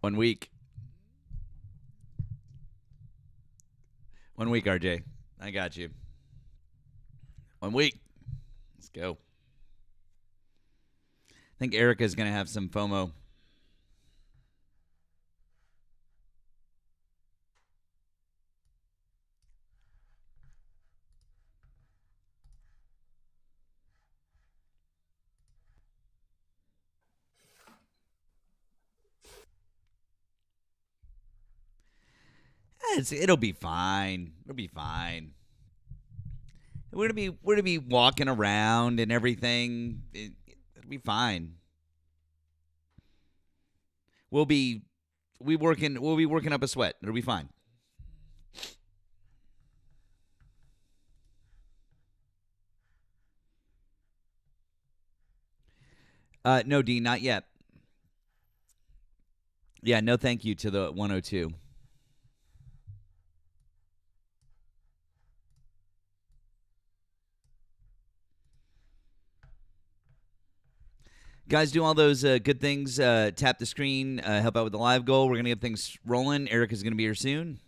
1 week. 1 week, RJ. I got you. 1 week. Let's go. I think Erika's going to have some FOMO. It'll be fine. It'll be fine. We're gonna be walking around and everything. It'll be fine. We'll be working up a sweat. It'll be fine. No, Dean, not yet. Yeah, no, thank you to the 102. Guys, do all those good things. Tap the screen. Help out with the live goal. We're going to get things rolling. Erika's going to be here soon.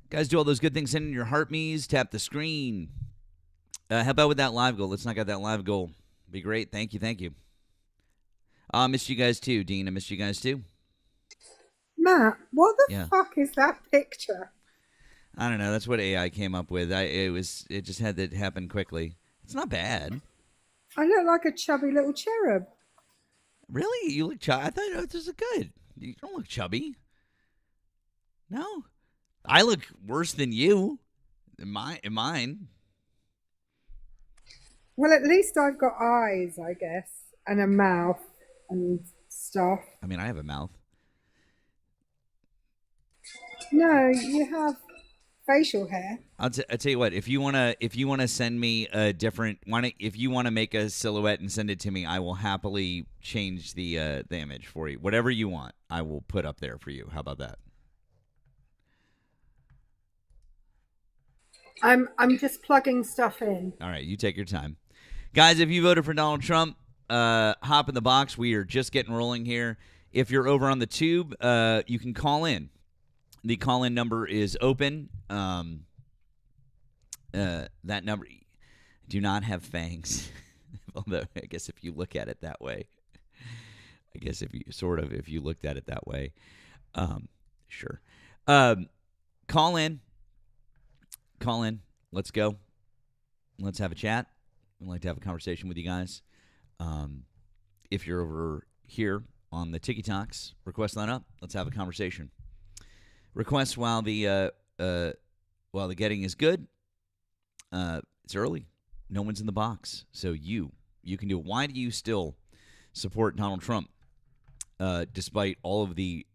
Guys, do all those good things. Send in your heart me's. Tap the screen. Help out with that live goal. Let's knock out that live goal. Be great. Thank you. Thank you. I missed you guys too, Dean. I missed you guys too. Matt, what the fuck is that picture? I don't know. That's what AI came up with. It just had to happen quickly. It's not bad. I look like a chubby little cherub. Really? You look chubby? I thought this is good. You don't look chubby. No? I look worse than you. In mine. Well, at least I've got eyes, I guess, and a mouth and stuff. I mean, I have a mouth. No, you have facial hair. I'll tell you what. If you wanna send me a different if you wanna make a silhouette and send it to me, I will happily change the image for you. Whatever you want, I will put up there for you. How about that? I'm just plugging stuff in. All right, you take your time, guys. If you voted for Donald Trump, hop in the box. We are just getting rolling here. If you're over on the tube, you can call in. The call-in number is open. That number, do not have fangs. Although I guess if you look at it that way, if you looked at it that way, sure. Call in. Let's go. Let's have a chat. I'd like to have a conversation with you guys. If you're over here on the Tiki Talks, request line up. Let's have a conversation. Request while the getting is good. It's early. No one's in the box, so you can do it. Why do you still support Donald Trump, despite all of the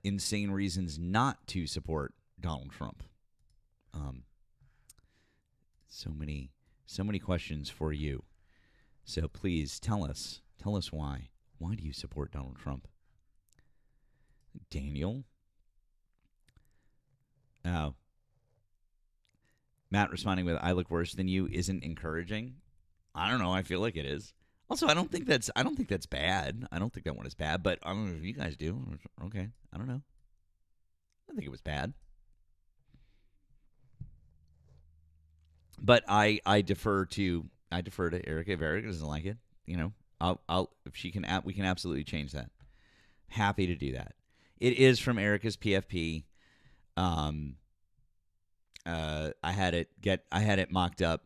insane reasons not to support Donald Trump? So many questions for you. So please tell us why. Why do you support Donald Trump? Daniel? Oh. Matt responding with, I look worse than you isn't encouraging. I don't know. I feel like it is. Also, I don't think that's bad. I don't think that one is bad, but I don't know if you guys do. Okay. I don't know. I don't think it was bad. But I defer to Erika. If Erika doesn't like it, I'll if she can, we can absolutely change that. Happy to do that. It is from Erika's PFP. I had it mocked up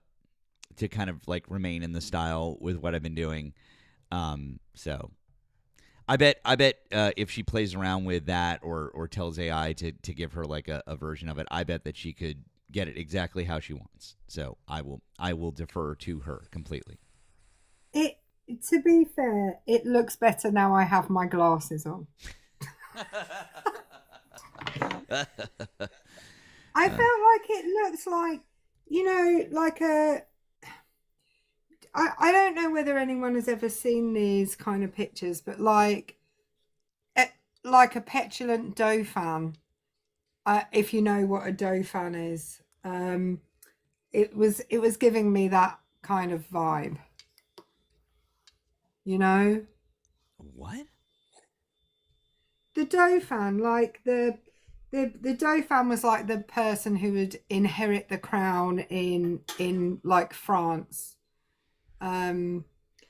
to kind of like remain in the style with what I've been doing. So I bet if she plays around with that or tells AI to give her like a version of it, I bet that she could get it exactly how she wants. So I will defer to her completely. It, to be fair, it looks better now I have my glasses on. I felt like it looks like, like I don't know whether anyone has ever seen these kind of pictures, but like a petulant dauphin. If you know what a dauphin is, it was giving me that kind of vibe. You know, What? the dauphin, like the dauphin was like the person who would inherit the crown in like France. Oh, No,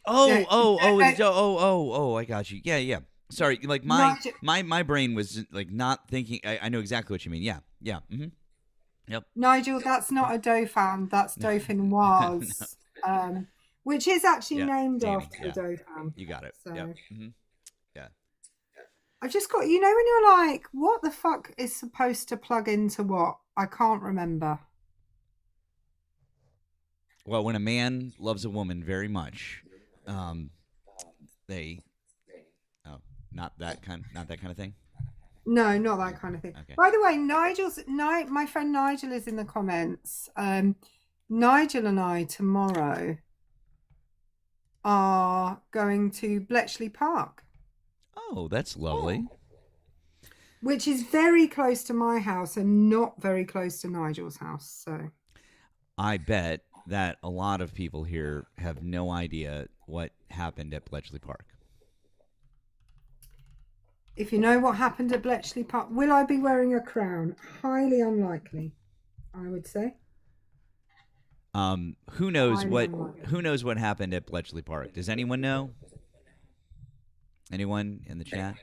oh, oh, no, oh, I got you. Yeah, yeah. Sorry, like Nigel, my brain was like not thinking. I know exactly what you mean. Yeah, yeah. Yep. Nigel, that's not a dauphin. That's No. dauphinoise, which is actually Yeah, named Danny. after a Yeah, dauphin. you got it. Yep. So Yeah. I just got, when you're like, what the fuck is supposed to plug into what? I can't remember. Well, when a man loves a woman very much, they oh, not that kind of thing. No, not that kind of thing. Okay. By the way, my friend Nigel is in the comments. Nigel and I tomorrow are going to Bletchley Park, Oh, that's lovely. which is very close to my house and not very close to Nigel's house. So I bet that a lot of people here have no idea what happened at Bletchley Park. if you know what happened at Bletchley Park, will I be wearing a crown? Highly unlikely, I would say. Who knows Highly what unlikely. who knows what happened at Bletchley Park? Does anyone know? Anyone in the chat?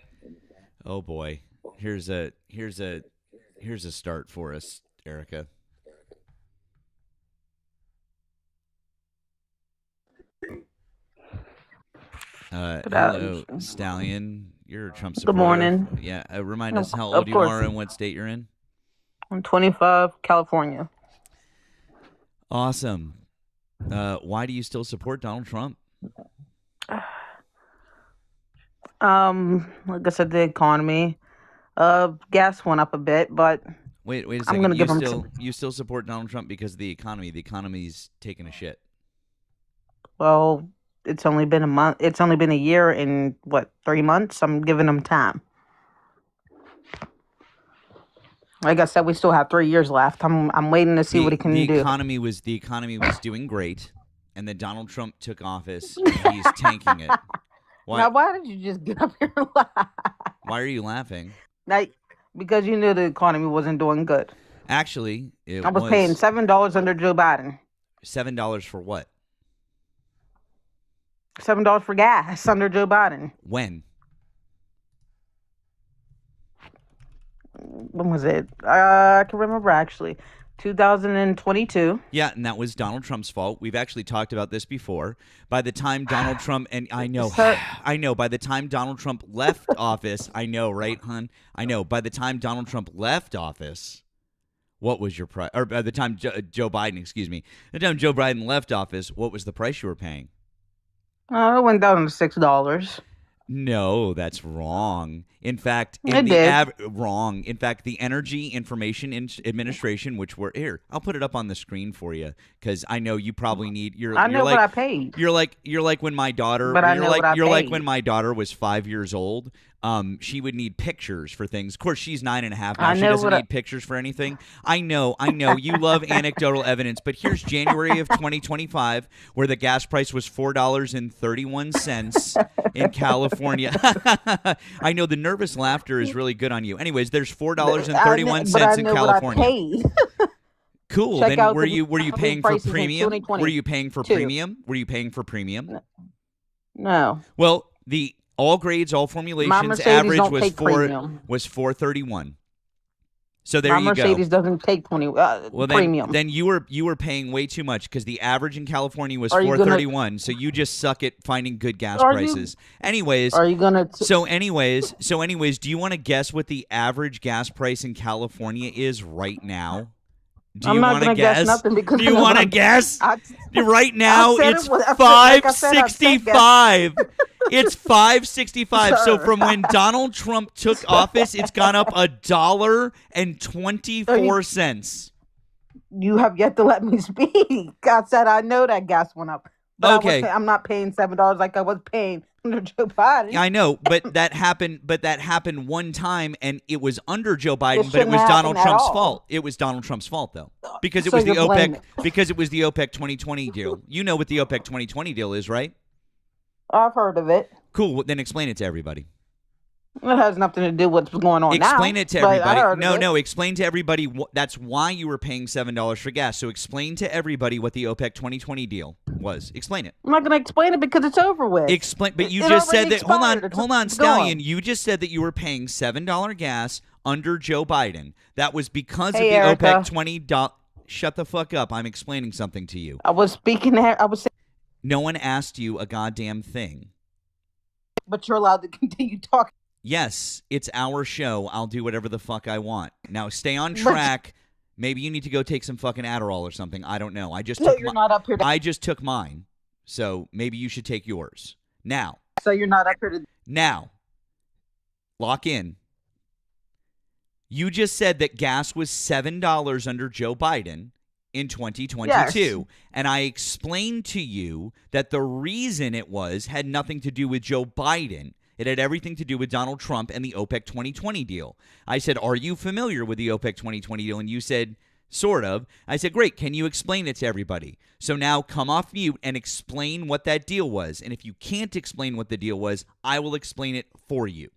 Oh boy. Here's a start for us, Erika. Hello, Stallion. You're a Trump supporter. Good morning. Yeah, remind us how Of old you course. are and what state you're in. I'm 25, California. Awesome. Why do you still support Donald Trump? Like I said, the economy. Gas went up a bit, but Wait a I'm second. gonna You give him still you still support Donald Trump because of the economy. The economy's taking a shit. well, it's only been a month. It's only been a year and 3 months. I'm giving him time. Like I said, we still have 3 years left. I'm waiting to see what he can the do. economy was doing great, and then Donald Trump took office and he's tanking it. Now, why did you just get up here and laugh? Why are you laughing? Like, because you knew the economy wasn't doing good. Actually, I was paying $7 under Joe Biden. $7 for what? $7 for gas under Joe Biden. When? When was it? I can remember actually. 2022. Yeah, and that was Donald Trump's fault. We've actually talked about this before. By the time Donald Trump, and I know, by the time Donald Trump left office, I know, right, hon? I know. By the time Donald Trump left office, what was your price? Or by the time Joe Biden, excuse me, the time Joe Biden left office, what was the price you were paying? It went down to $6. No, that's wrong. In fact, wrong. In fact, the Energy Information Administration, which we're here, I'll put it up on the screen for you because I know you probably need. I know what I paid. You're like when my daughter. But I know what I You're like paid. when my daughter was 5 years old. She would need pictures for things. Of course, she's 9.5 now. She doesn't need pictures for anything. I know. You love anecdotal evidence, but here's January of 2025, where the gas price was $4.31 in California. I know the nervous laughter is really good on you. Anyways, there's $4.31 in California. Cool. Check Then were you paying for premium? Were you paying for premium? No. Well, the all grades, all formulations average was $4.31. So there My you go. Mercedes doesn't take 20 premium. Then you were paying way too much because the average in California was Are you $4.31. So you just suck at finding good gas Are you- prices. Anyways, Are you gonna? so anyways, do you want to guess what the average gas price in California is right now? Do you I'm not want to gonna guess guess? nothing because Do I you know want to I'm- guess? I- Right now, said it's it was- like I said, I've said $5.65. It's $5.65. So Sir. from when Donald Trump took office, it's gone up $1.24. You have yet to let me speak. I said I know that gas went up, but Okay. I'm not paying $7 like I was paying under Joe Biden. I know, but that happened. But that happened one time, and it was under Joe Biden. But it shouldn't was Donald happen at Trump's all. fault. It was Donald Trump's fault, though, because it So was the you're OPEC. blaming- Because it was the OPEC 2020 deal. You know what the OPEC 2020 deal is, right? I've heard of it. Cool. Well, then explain it to everybody. It has nothing to do with what's going on now. Explain it to but I everybody. heard of it. No. Explain to everybody. That's why you were paying $7 for gas. So explain to everybody what the OPEC 2020 deal was. Explain it. I'm not going to explain it because it's over with. Explain. But you It just said already that. Hold expired. on, hold on, It's Stallion. gone. You just said that you were paying $7 gas under Joe Biden. That was because Hey, of the Erika. OPEC 20. Shut the fuck up. I'm explaining something to you. I was speaking there. I was saying, No one asked you a goddamn thing. but you're allowed to continue talking. Yes, it's our show. I'll do whatever the fuck I want. Now, stay on track. Maybe you need to go take some fucking Adderall or something. I don't know. I just So took you're not up here. I just took mine. So maybe you should take yours. Now, So you're not up here to. lock in. You just said that gas was $7 under Joe Biden in 2022. Yes. And I explained to you that the reason it had nothing to do with Joe Biden. It had everything to do with Donald Trump and the OPEC 2020 deal. I said, are you familiar with the OPEC 2020 deal? And you said, sort of. I said, great. Can you explain it to everybody? So now come off mute and explain what that deal was. And if you can't explain what the deal was, I will explain it for you.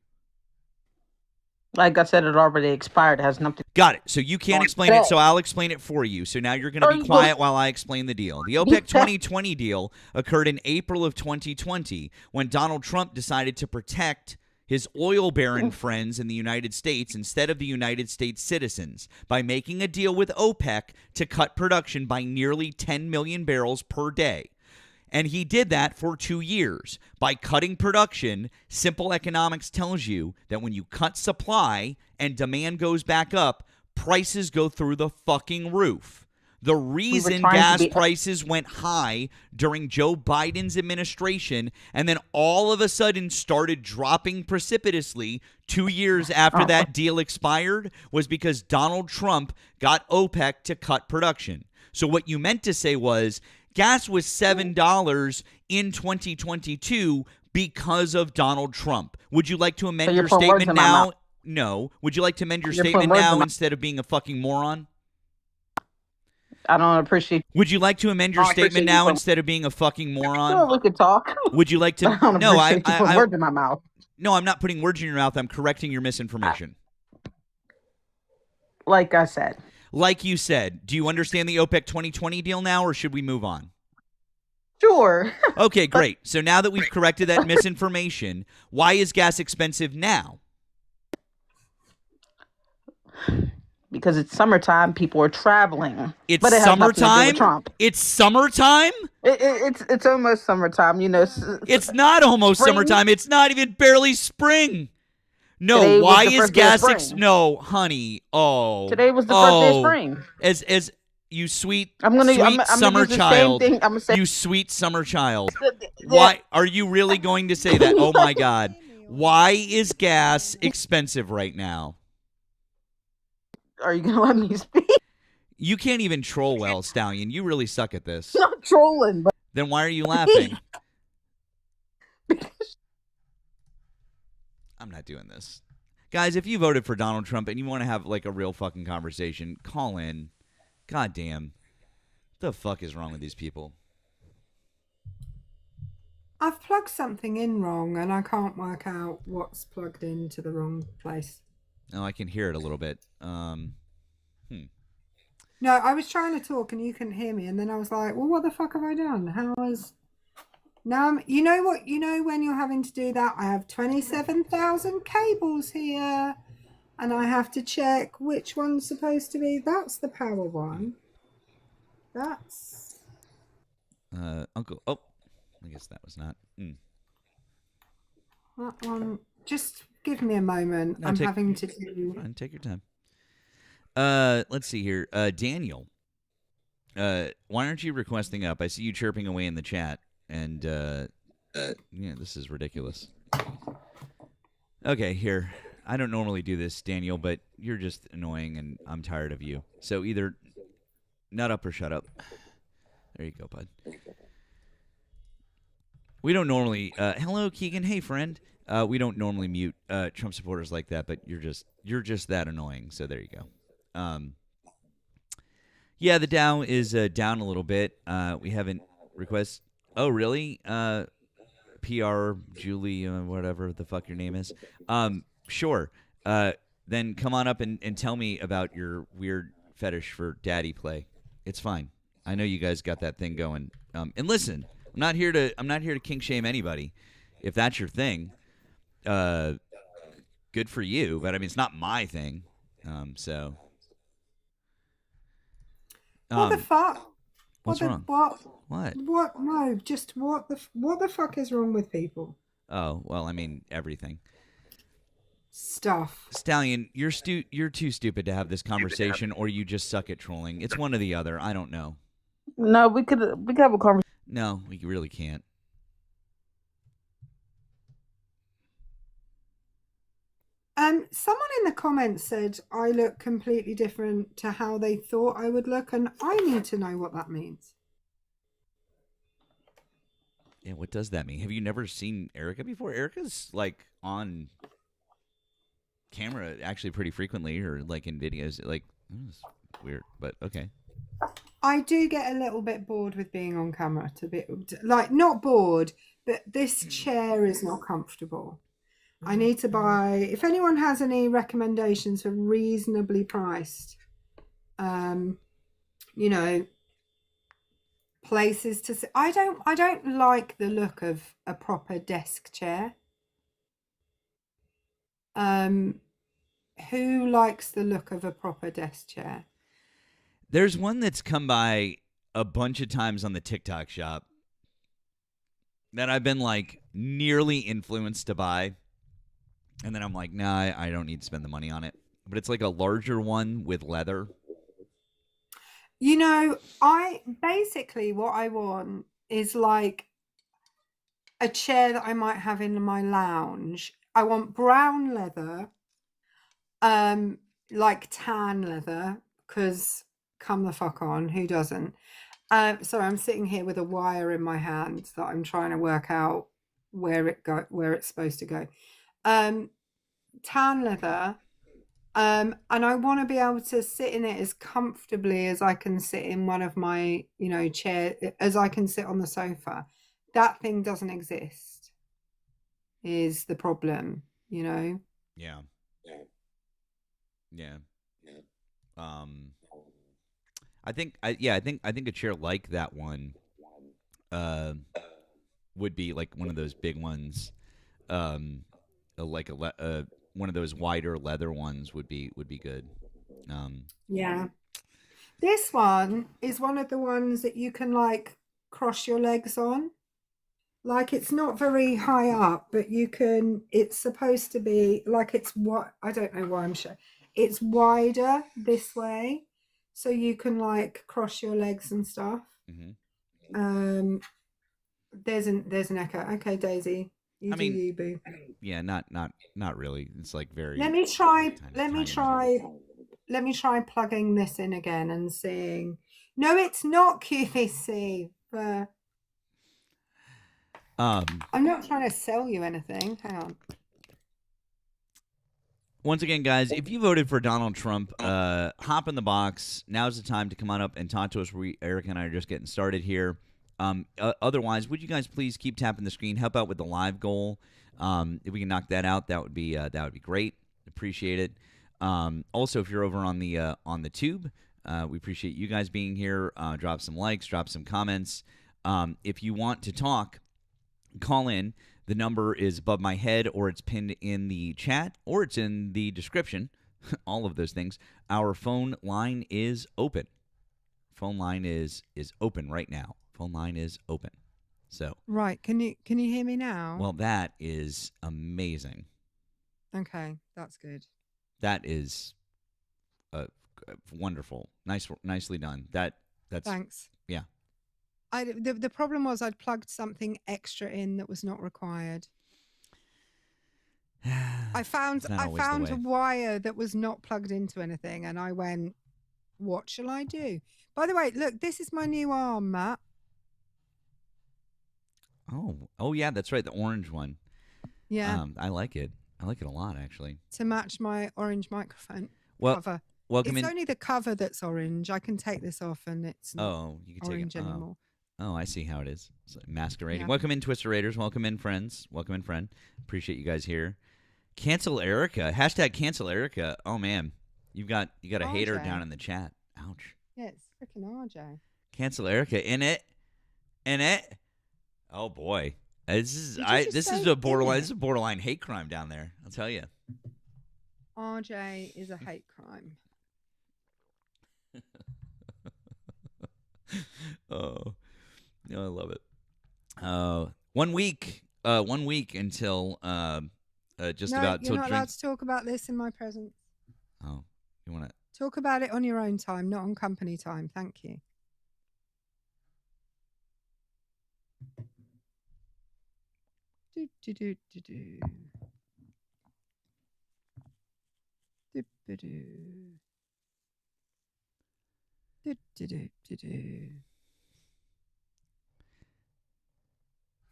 Like I said, it already expired. It has nothing. Got it. So you can't explain it, so I'll explain it for you. So now you're going to be quiet while I explain the deal. The OPEC 2020 deal occurred in April of 2020 when Donald Trump decided to protect his oil baron friends in the United States instead of the United States citizens by making a deal with OPEC to cut production by nearly 10 million barrels per day. And he did that for 2 years. By cutting production, simple economics tells you that when you cut supply and demand goes back up, prices go through the fucking roof. The reason gas prices went high during Joe Biden's administration and then all of a sudden started dropping precipitously 2 years after that deal expired was because Donald Trump got OPEC to cut production. So what you meant to say was gas was $7 in 2022 because of Donald Trump. Would you like to amend your statement now? No. Would you like to amend your statement now instead of being a fucking moron? I don't appreciate. Would you like to amend your statement now instead of being a fucking moron? Sure, we could talk. Would you like to? I don't appreciate you putting words in my mouth. No, I'm not putting words in your mouth. I'm correcting your misinformation. Like I said. Like you said, do you understand the OPEC 2020 deal now, or should we move on? Sure. Okay, great. So now that we've corrected that misinformation, why is gas expensive now? Because it's summertime, people are traveling. It's but it summertime. Trump. It's summertime. It's almost summertime. You know. It's not almost spring? summertime. It's not even barely spring. No, Today why was the is first day of gas? spring. No, honey. Oh, today was the first day of spring. As you sweet, I'm gonna summer use the child. Same thing. I'm gonna say you sweet summer child. Why are you really going to say that? Oh my God. Why is gas expensive right now? Are you gonna let me speak? You can't even troll well, Stallion. You really suck at this. Not trolling, but Then why are you laughing? I'm not doing this. Guys, if you voted for Donald Trump and you want to have like a real fucking conversation, call in. God damn. What the fuck is wrong with these people? I've plugged something in wrong and I can't work out what's plugged into the wrong place. Oh, I can hear it a little bit. No, I was trying to talk and you couldn't hear me, and then I was like, well, what the fuck have I done? Now you know when you're having to do that, I have 27,000 cables here. And I have to check which one's supposed to be. That's the power one. That's Uncle. Oh, I guess that was not. that one. Just give me a moment. No, I'm take- having to do. Fine, take your time. Let's see here. Daniel. Why aren't you requesting up? I see you chirping away in the chat, and yeah, this is ridiculous. Okay, here. I don't normally do this, Daniel, but you're just annoying, and I'm tired of you. So either nut up or shut up. There you go, bud. We don't normally. Hello, Keegan. Hey, friend. We don't normally mute Trump supporters like that, but you're just that annoying. So there you go. Yeah, the Dow is down a little bit. We haven't request. Oh, really? PR Julie, whatever the fuck your name is. Sure. Then come on up and tell me about your weird fetish for daddy play. It's fine. I know you guys got that thing going. And listen, I'm not here to kink shame anybody. If that's your thing, good for you. But I mean, it's not my thing. So. What the fuck? What's wrong? What? What? No, just what the fuck is wrong with people? Oh, well, I mean, everything. Stuff. Stallion, you're too stupid to have this conversation, or you just suck at trolling. It's one or the other. I don't know. No, we could have a conversation. No, we really can't. Someone in the comments said I look completely different to how they thought I would look, and I need to know what that means. Yeah, what does that mean? Have you never seen Erika before? Erika's like on camera actually pretty frequently, or like in videos. Like, it's weird, but okay. I do get a little bit bored with being on camera. Like, not bored, but this chair is not comfortable. I need to buy. If anyone has any recommendations for reasonably priced, places to sit. I don't like the look of a proper desk chair. Who likes the look of a proper desk chair? There's one that's come by a bunch of times on the TikTok shop that I've been like nearly influenced to buy. And then I'm like, nah, I don't need to spend the money on it. But it's like a larger one with leather. Basically what I want is like a chair that I might have in my lounge. I want brown leather, like tan leather, because come the fuck on, who doesn't? So I'm sitting here with a wire in my hand that I'm trying to work out where it's supposed to go. Tan leather, and I want to be able to sit in it as comfortably as I can sit in one of my chair, as I can sit on the sofa. That thing doesn't exist, is the problem. Yeah. I think a chair like that one would be like one of those big ones, like one of those wider leather ones would be good. Yeah. This one is one of the ones that you can like cross your legs on. Like, it's not very high up, but it's supposed to be like, I don't know why I'm sure. It's wider this way, so you can like cross your legs and stuff. Mm-hmm. There's an echo. Okay, Daisy. You boo. Yeah, not really. It's like very. Let me try plugging this in again and seeing. No, it's not QVC. I'm not trying to sell you anything. Hang on. Once again, guys, if you voted for Donald Trump, hop in the box. Now's the time to come on up and talk to us. Erika and I are just getting started here. Otherwise, would you guys please keep tapping the screen? Help out with the live goal. If we can knock that out, that would be great. Appreciate it. Also, if you're over on the tube, we appreciate you guys being here. Drop some likes, drop some comments. If you want to talk, call in. The number is above my head, or it's pinned in the chat, or it's in the description. all of those things, our phone line is open. Phone line is open right now. Phone line is open. So, Right. Can you hear me now? well, that is amazing. Okay, that's good. That is wonderful. Nicely done. That's Thanks. Yeah. The problem was I'd plugged something extra in that was not required. I found a wire that was not plugged into anything, and I went, "What shall I do?" By the way, look, this is my new arm, Matt. Oh yeah, that's right. The orange one. Yeah. I like it. I like it a lot, actually. To match my orange microphone cover. Welcome it's in. only the cover that's orange. I can take this off, and it's not you can orange take it anymore. Oh, I see how it is. It's like masquerading. Yeah. Welcome in, Twister Raiders. Welcome in, friends. Welcome in, friend. Appreciate you guys here. Cancel Erika. Hashtag cancel Erika. Oh man, you got a hater down in the chat. Ouch. Yeah, it's freaking RJ. Cancel Erika. In it. Oh boy. This is a borderline hate crime down there. I'll tell you. RJ is a hate crime. Oh, I love it. 1 week. 1 week until just about. You're not allowed to talk about this in my presence. Oh, you want to talk about it on your own time, not on company time. Thank you.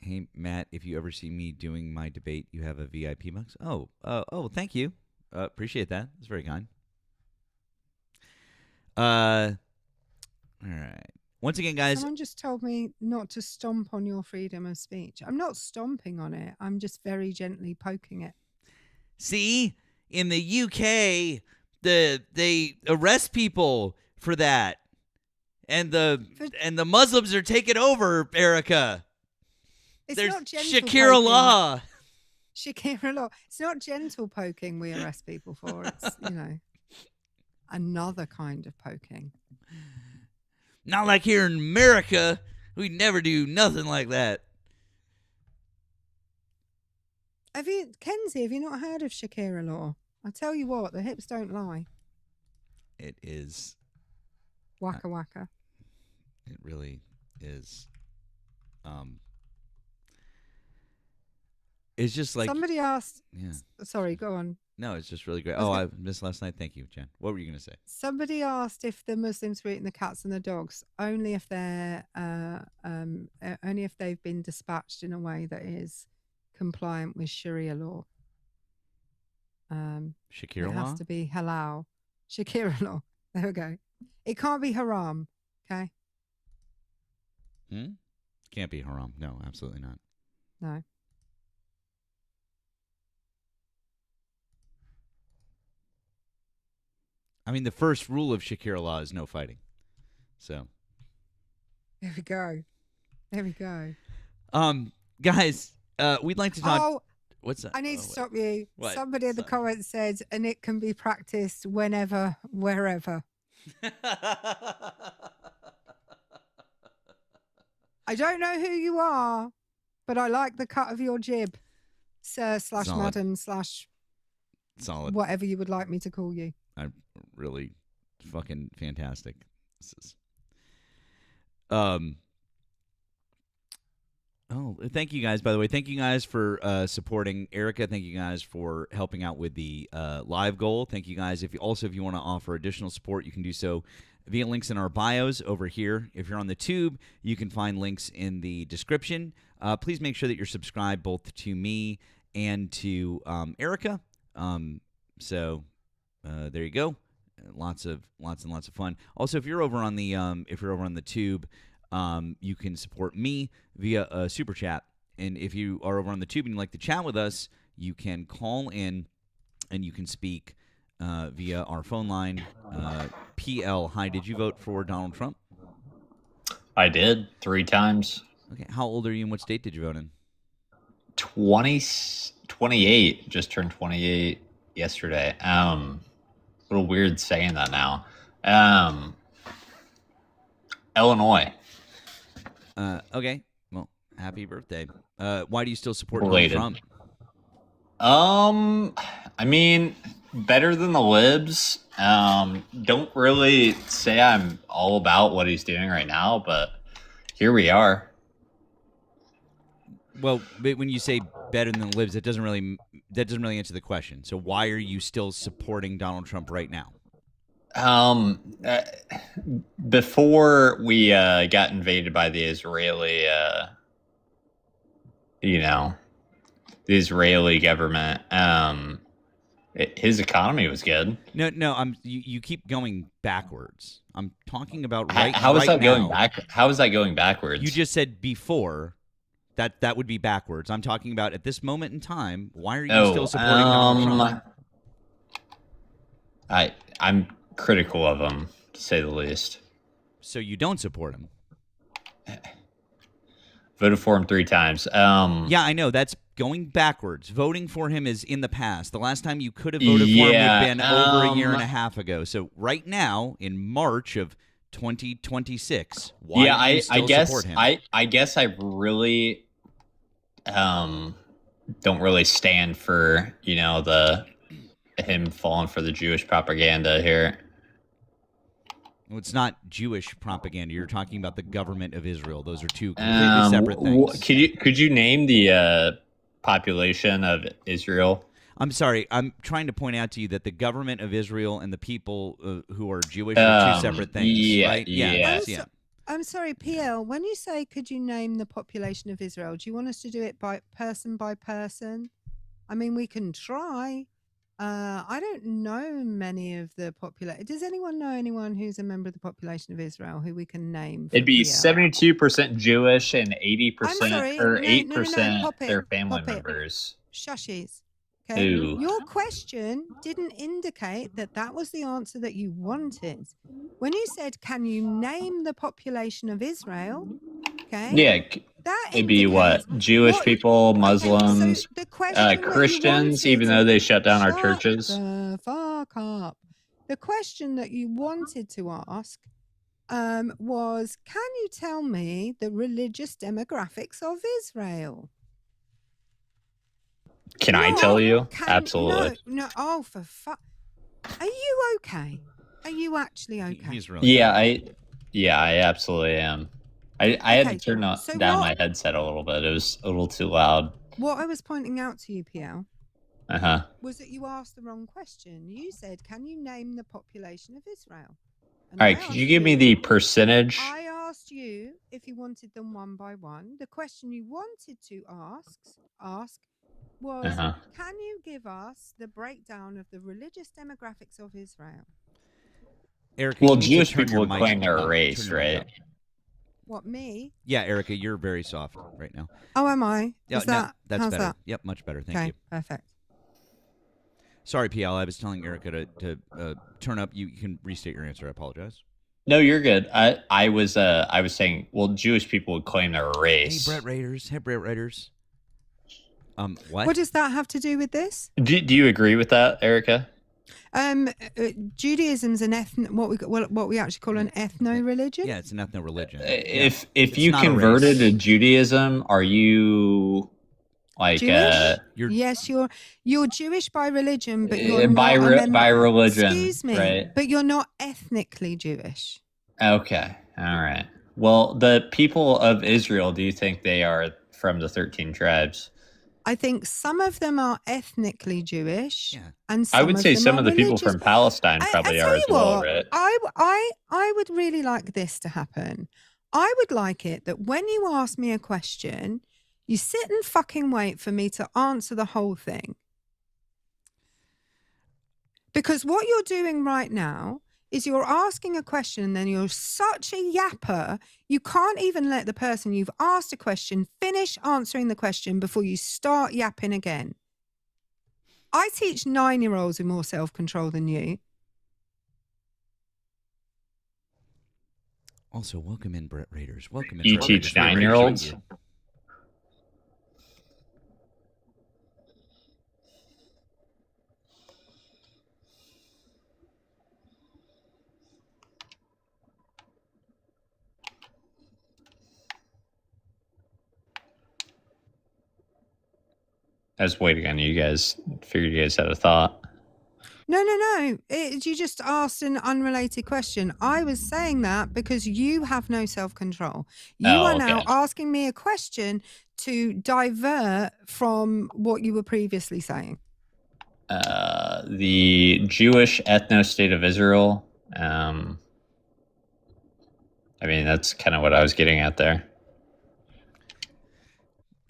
Hey Matt, if you ever see me doing my debate, you have a VIP box. Oh, thank you. Appreciate that. That's very kind. All right. Once again, guys. Someone just told me not to stomp on your freedom of speech. I'm not stomping on it. I'm just very gently poking it. See, in the UK, they arrest people for that, and the Muslims are taking over. Erika, there's not Shakira law. Shakira law. It's not gentle poking we arrest people for. It's another kind of poking. Not like here in America, we never do nothing like that. Kenzie, have you not heard of Shakira law? I tell you what, the hips don't lie. It is. Waka waka. It really is. It's just like somebody asked. Yeah. Sorry, go on. No, it's just really great. I missed last night. Thank you, Jen. What were you going to say? Somebody asked if the Muslims were eating the cats and the dogs. Only if they're only if they've been dispatched in a way that is compliant with Sharia law. Shakira law? It has to be halal. Shakira law. There we go. It can't be haram. Okay. Can't be haram. No, absolutely not. No. I mean, the first rule of Shakira law is no fighting. So. There we go. There we go. Guys, we'd like to talk. Oh, what's that? I need to stop you. What? Somebody in the comments said, and it can be practiced whenever, wherever. I don't know who you are, but I like the cut of your jib, sir / madam / solid. Whatever you would like me to call you. I'm really fucking fantastic. This is. Thank you guys, by the way. Thank you guys for supporting Erika. Thank you guys for helping out with the live goal. Thank you guys. If you want to offer additional support, you can do so via links in our bios over here. If you're on the tube, you can find links in the description. Please make sure that you're subscribed both to me and to Erika. So there you go. Lots and lots of fun. Also, if you're over on the tube, you can support me via a super chat. And if you are over on the tube and you'd like to chat with us, you can call in and you can speak via our phone line. PL, hi, did you vote for Donald Trump? I did 3 times. Okay, how old are you and what state did you vote in? 28. Just turned 28 yesterday. little weird saying that now. Illinois. Okay. Well, happy birthday. Why do you still support Belated. Donald Trump? I mean, better than the libs. Don't really say I'm all about what he's doing right now, but here we are. Well, but when you say better than the libs, that doesn't really answer the question. So why are you still supporting Donald Trump right now? Before we got invaded by the Israeli, the Israeli government, his economy was good. No. You keep going backwards. I'm talking about How is that now. going back? How is that going backwards? You just said before. That would be backwards. I'm talking about at this moment in time. Why are you still supporting Donald Trump? I'm critical of him, to say the least. So you don't support him? Voted for him 3 times. Yeah, I know. That's going backwards. Voting for him is in the past. The last time you could have voted for him would have been over a year and a half ago. So right now, in March of 2026, why do you still support him? I guess I really don't really stand for him falling for the Jewish propaganda here. Well, it's not Jewish propaganda. You're talking about the government of Israel. Those are two completely separate things. Could you name the population of Israel? I'm sorry. I'm trying to point out to you that the government of Israel and the people who are Jewish are two separate things, right? Yeah. I'm sorry, PL. When you say, could you name the population of Israel? Do you want us to do it by person? I mean, we can try. I don't know many of the population. Does anyone know anyone who's a member of the population of Israel who we can name? It'd be 72% Jewish and 80% or 8% their family members. Shushies. Okay. Ooh. Your question didn't indicate that was the answer that you wanted. When you said, "Can you name the population of Israel?" Okay. Yeah. It'd be what? Jewish people, Muslims, so the question Christians, even though they shut down our churches. The fuck up. The question that you wanted to ask was, can you tell me the religious demographics of Israel? Can I tell you? Absolutely. No. Oh, for fuck. Are you okay? Are you actually okay? He's really Yeah, I absolutely am. I had to turn down my headset a little bit. It was a little too loud. What I was pointing out to you, PL, was that you asked the wrong question. You said, can you name the population of Israel? And all right, could you give me the percentage? I asked you if you wanted them one by one. The question you wanted to ask was, can you give us the breakdown of the religious demographics of Israel? Erika, well, Jewish people would claim they're a race, right? What, me? Yeah, Erika, you're very soft right now. Oh, am I? Yeah, that's better. That? Yep, much better. Thank you. Okay, perfect. Sorry, PL. I was telling Erika to turn up. You can restate your answer. I apologize. No, you're good. I was saying, well, Jewish people would claim they're a race. Hey, Brett Raiders. What? What does that have to do with this? Do you agree with that, Erika? Judaism's an what we actually call an ethno-religion. Yeah, it's an ethno-religion. If you converted to Judaism, are you like Jewish? Yes, you're Jewish by religion, but you're by religion. Excuse me, right? But you're not ethnically Jewish. Okay, all right. Well, the people of Israel, do you think they are from the 13 tribes? I think some of them are ethnically Jewish, and I would say some of the religious. people from Palestine probably are as well, right? I would really like this to happen. I would like it that when you ask me a question, you sit and fucking wait for me to answer the whole thing. Because what you're doing right now is you're asking a question and then you're such a yapper, you can't even let the person you've asked a question finish answering the question before you start yapping again. I teach 9-year-olds with more self-control than you. Also, welcome in, Brett Raiders. Welcome in. You teach 9-year-olds? I was waiting on you guys. Figured you guys had a thought. No. You just asked an unrelated question. I was saying that because you have no self-control. You are now Okay. asking me a question to divert from what you were previously saying. The Jewish ethno-state of Israel. I mean, that's kind of what I was getting at there.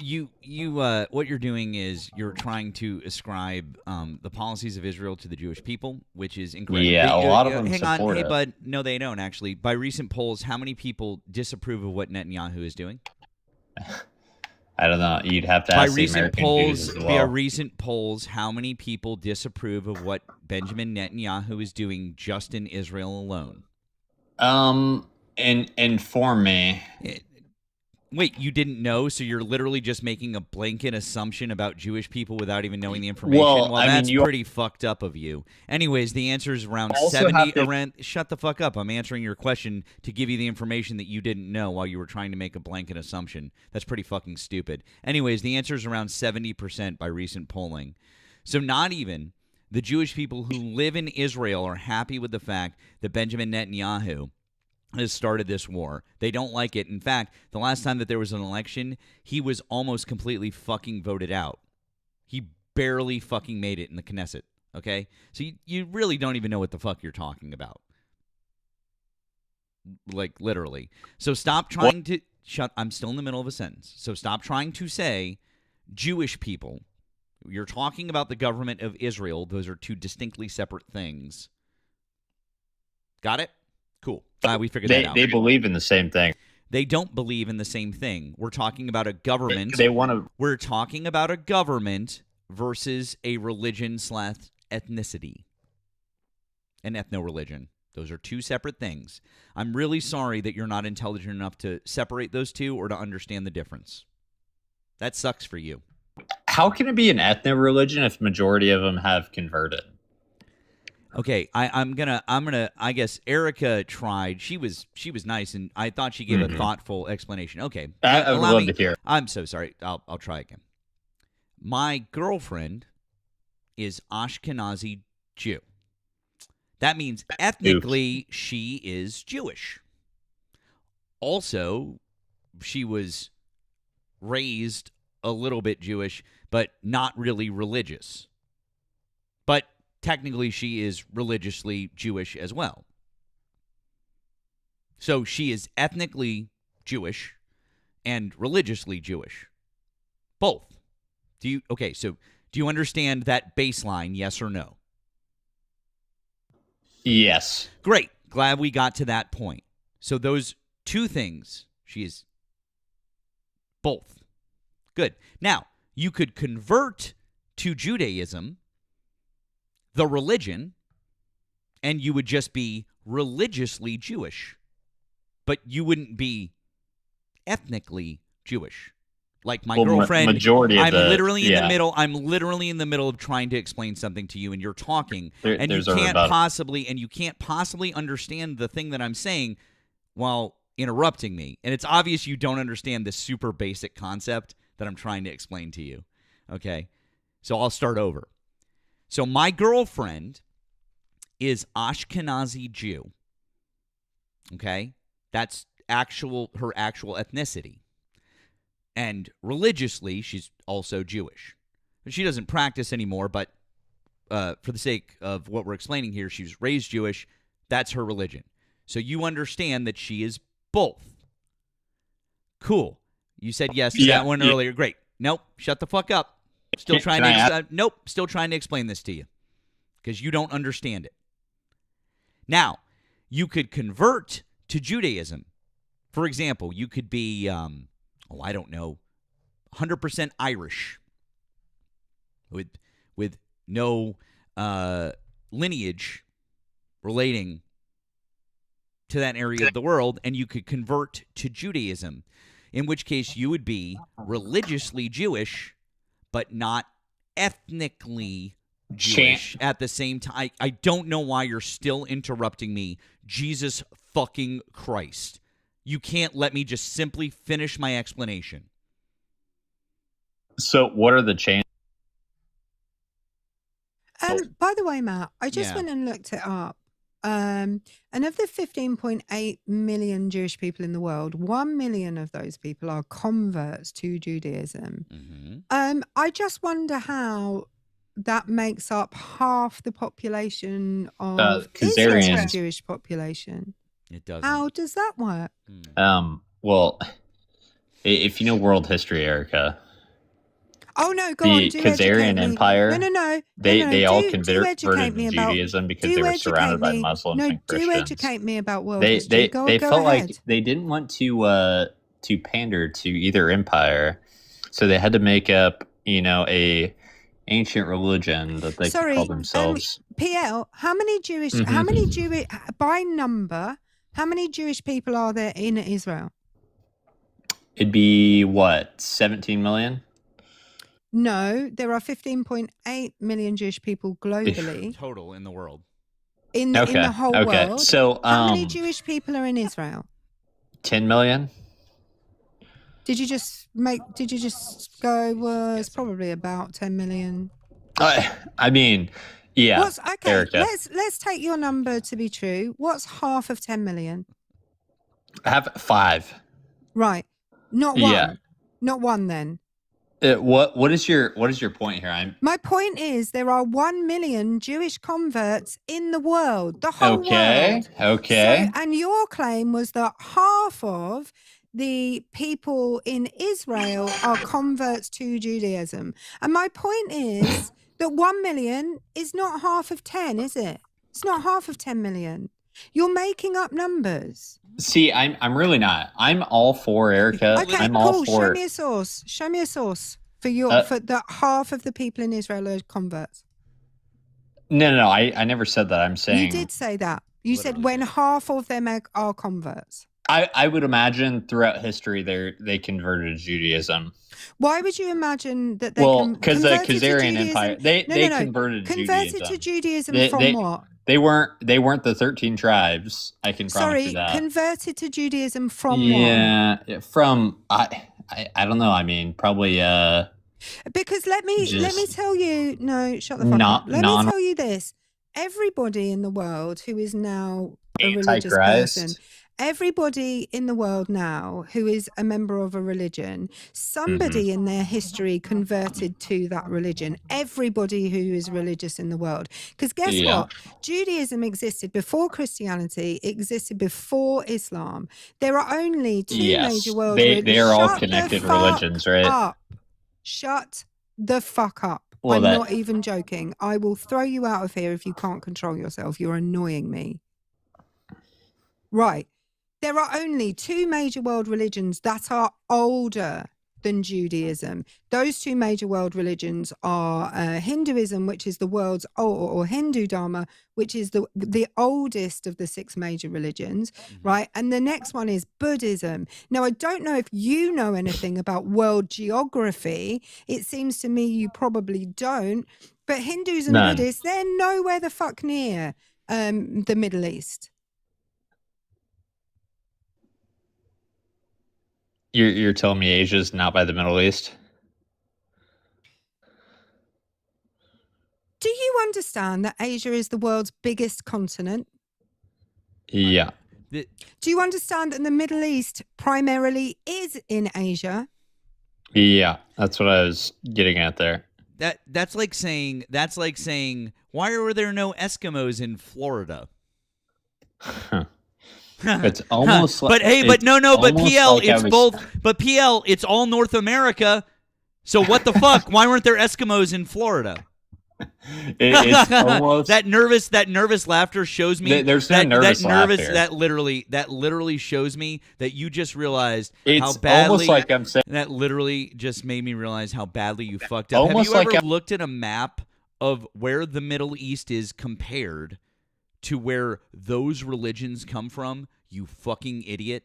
What you're doing is you're trying to ascribe the policies of Israel to the Jewish people, which is incorrect. Yeah, a lot of them hang on, support hey it. bud, no, they don't actually. By recent polls, how many people disapprove of what Netanyahu is doing? I don't know. You'd have to By ask the recent American polls, Jews as via well. recent polls, how many people disapprove of what Benjamin Netanyahu is doing just in Israel alone? Inform me. Wait, you didn't know, so you're literally just making a blanket assumption about Jewish people without even knowing the information? Well, I mean, that's you pretty fucked up of you. Anyways, the answer is around also 70. have to- Shut the fuck up. I'm answering your question to give you the information that you didn't know while you were trying to make a blanket assumption. That's pretty fucking stupid. Anyways, the answer is around 70% by recent polling. So not even the Jewish people who live in Israel are happy with the fact that Benjamin Netanyahu has started this war. They don't like it. In fact, the last time that there was an election, he was almost completely fucking voted out. He barely fucking made it in the Knesset, okay? So you really don't even know what the fuck you're talking about. Like, literally. So stop trying to... I'm still in the middle of a sentence. So stop trying to say Jewish people. You're talking about the government of Israel. Those are two distinctly separate things. Got it? Cool. We figured that out. They believe in the same thing. They don't believe in the same thing. We're talking about a government. They want to. We're talking about a government versus a religion/ethnicity. An ethno-religion. Those are two separate things. I'm really sorry that you're not intelligent enough to separate those two or to understand the difference. That sucks for you. How can it be an ethno-religion if majority of them have converted? Okay, I'm gonna. I guess Erika tried. She was nice, and I thought she gave a thoughtful explanation. Okay, I would love to hear. I'm so sorry. I'll try again. My girlfriend is Ashkenazi Jew. That means ethnically she is Jewish. Also, she was raised a little bit Jewish, but not really religious. But technically, she is religiously Jewish as well. So she is ethnically Jewish and religiously Jewish. Both. So do you understand that baseline, yes or no? Yes. Great. Glad we got to that point. So those two things, she is both. Good. Now, you could convert to Judaism, the religion, and you would just be religiously Jewish. But you wouldn't be ethnically Jewish. Like my girlfriend, majority of I'm literally in yeah. the middle. I'm literally in the middle of trying to explain something to you, and you're talking, and you can't possibly understand the thing that I'm saying while interrupting me. And it's obvious you don't understand this super basic concept that I'm trying to explain to you. Okay, so I'll start over. So my girlfriend is Ashkenazi Jew. Okay, that's her actual ethnicity. And religiously, she's also Jewish. She doesn't practice anymore, but for the sake of what we're explaining here, she was raised Jewish. That's her religion. So you understand that she is both. Cool. You said yes to that one earlier. Great. Nope. Shut the fuck up. Still trying to explain this to you because you don't understand it. Now, you could convert to Judaism. For example, you could be... I don't know, 100% Irish with no lineage relating to that area of the world, and you could convert to Judaism, in which case you would be religiously Jewish, but not ethnically Jewish at the same time. I don't know why you're still interrupting me. Jesus fucking Christ. You can't let me just simply finish my explanation. So what are the changes? way, Matt, I just Yeah. went and looked it up. And of the 15.8 million Jewish people in the world, 1 million of those people are converts to Judaism. Mm-hmm. I just wonder how that makes up half the population of Israel's Khazarians. Jewish population. It doesn't. How does that work? Well, if you know world history, Erica, Oh no, go the on, do educate Khazarian me. Empire, No. they all Do converted educate to me about. Judaism because Do they were educate surrounded by me. Muslims No, and do Christians. educate me about world history. They Go felt ahead. like they didn't want to pander to either empire, so they had to make up, a ancient religion that they could call themselves. PL, how many Jewish, by number, how many Jewish people are there in Israel? It'd be what, 17 million? No, there are 15.8 million Jewish people globally. Total in the world. In the whole world. So, how many Jewish people are in Israel? 10 million? Did you just go, well, it's probably about 10 million? I mean, yeah. Okay, Erica. let's take your number to be true. What's half of 10 million? I have 5. Right. Not one. Yeah. Not one then. What is your point here? My point is there are 1 million Jewish converts in the world, the whole world. Okay. So, and your claim was that half of the people in Israel are converts to Judaism. And my point is that 1 million is not half of 10, is it? It's not half of 10 million. You're making up numbers. See, I'm really not. I'm all for Erica. Okay, I'm cool. all for. Show me a source. Show me a source for for the half of the people in Israel are converts. No. I never said that. I'm saying You did say that. You said when half of them are converts. I would imagine throughout history they converted to Judaism. Why would you imagine that they because the Khazarian Empire they converted to Judaism from what? They weren't the 13 tribes. I can promise you that. Converted to Judaism from what? Yeah, from I don't know. I mean, probably because let me tell you. No, shut the fuck up. Let me tell you this. Everybody in the world who is now a religious person, everybody in the world now who is a member of a religion, somebody in their history converted to that religion. Everybody who is religious in the world. Because guess what? Judaism existed before Christianity, existed before Islam. There are only 2 major world religions. They are all connected religions, right? Shut the fuck up. Well, I'm not even joking. I will throw you out of here if you can't control yourself. You're annoying me. Right. There are only 2 major world religions that are older than Judaism. Those 2 major world religions are Hinduism, which is the world's or Hindu Dharma, which is the oldest of the 6 major religions, right? And the next one is Buddhism. Now, I don't know if you know anything about world geography. It seems to me you probably don't. But Hindus and Buddhists, they're nowhere the fuck near the Middle East. You're telling me Asia's not by the Middle East? Do you understand that Asia is the world's biggest continent? Yeah. Do you understand that the Middle East primarily is in Asia? Yeah, that's what I was getting at there. That's like saying why are there no Eskimos in Florida? It's almost like, but PL, like it's both. But PL, it's all North America. So what the fuck? Why weren't there Eskimos in Florida? It's almost that nervous laughter shows me there's no nervous laughter. That literally shows me that you just realized it's how badly. Almost like I'm saying that literally just made me realize how badly you fucked up. Almost Have you like ever looked at a map of where the Middle East is compared to where those religions come from, you fucking idiot?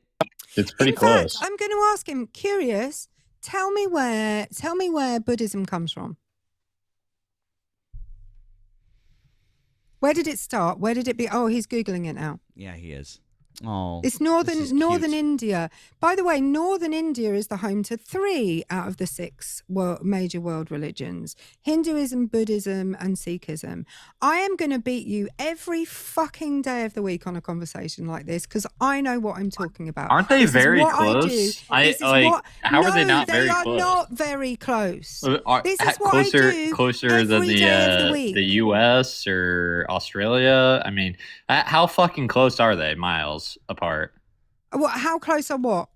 It's pretty close. Fact, I'm going to ask him, curious, tell me where Buddhism comes from. Where did it start? Where did it be? Oh, he's Googling it now. Yeah, he is. Oh, It's this is northern cute. India. By the way, northern India is the home to 3 out of the 6 major world religions: Hinduism, Buddhism, and Sikhism. I am going to beat you every fucking day of the week on a conversation like this because I know what I'm talking about. Aren't they This is very what I do. close? This is like. what. How No, are they not very are close? not very close. This is what Closer, I do closer than every day of the week. the U.S. or Australia. I mean, how fucking close are they? Miles apart. What? How close are what?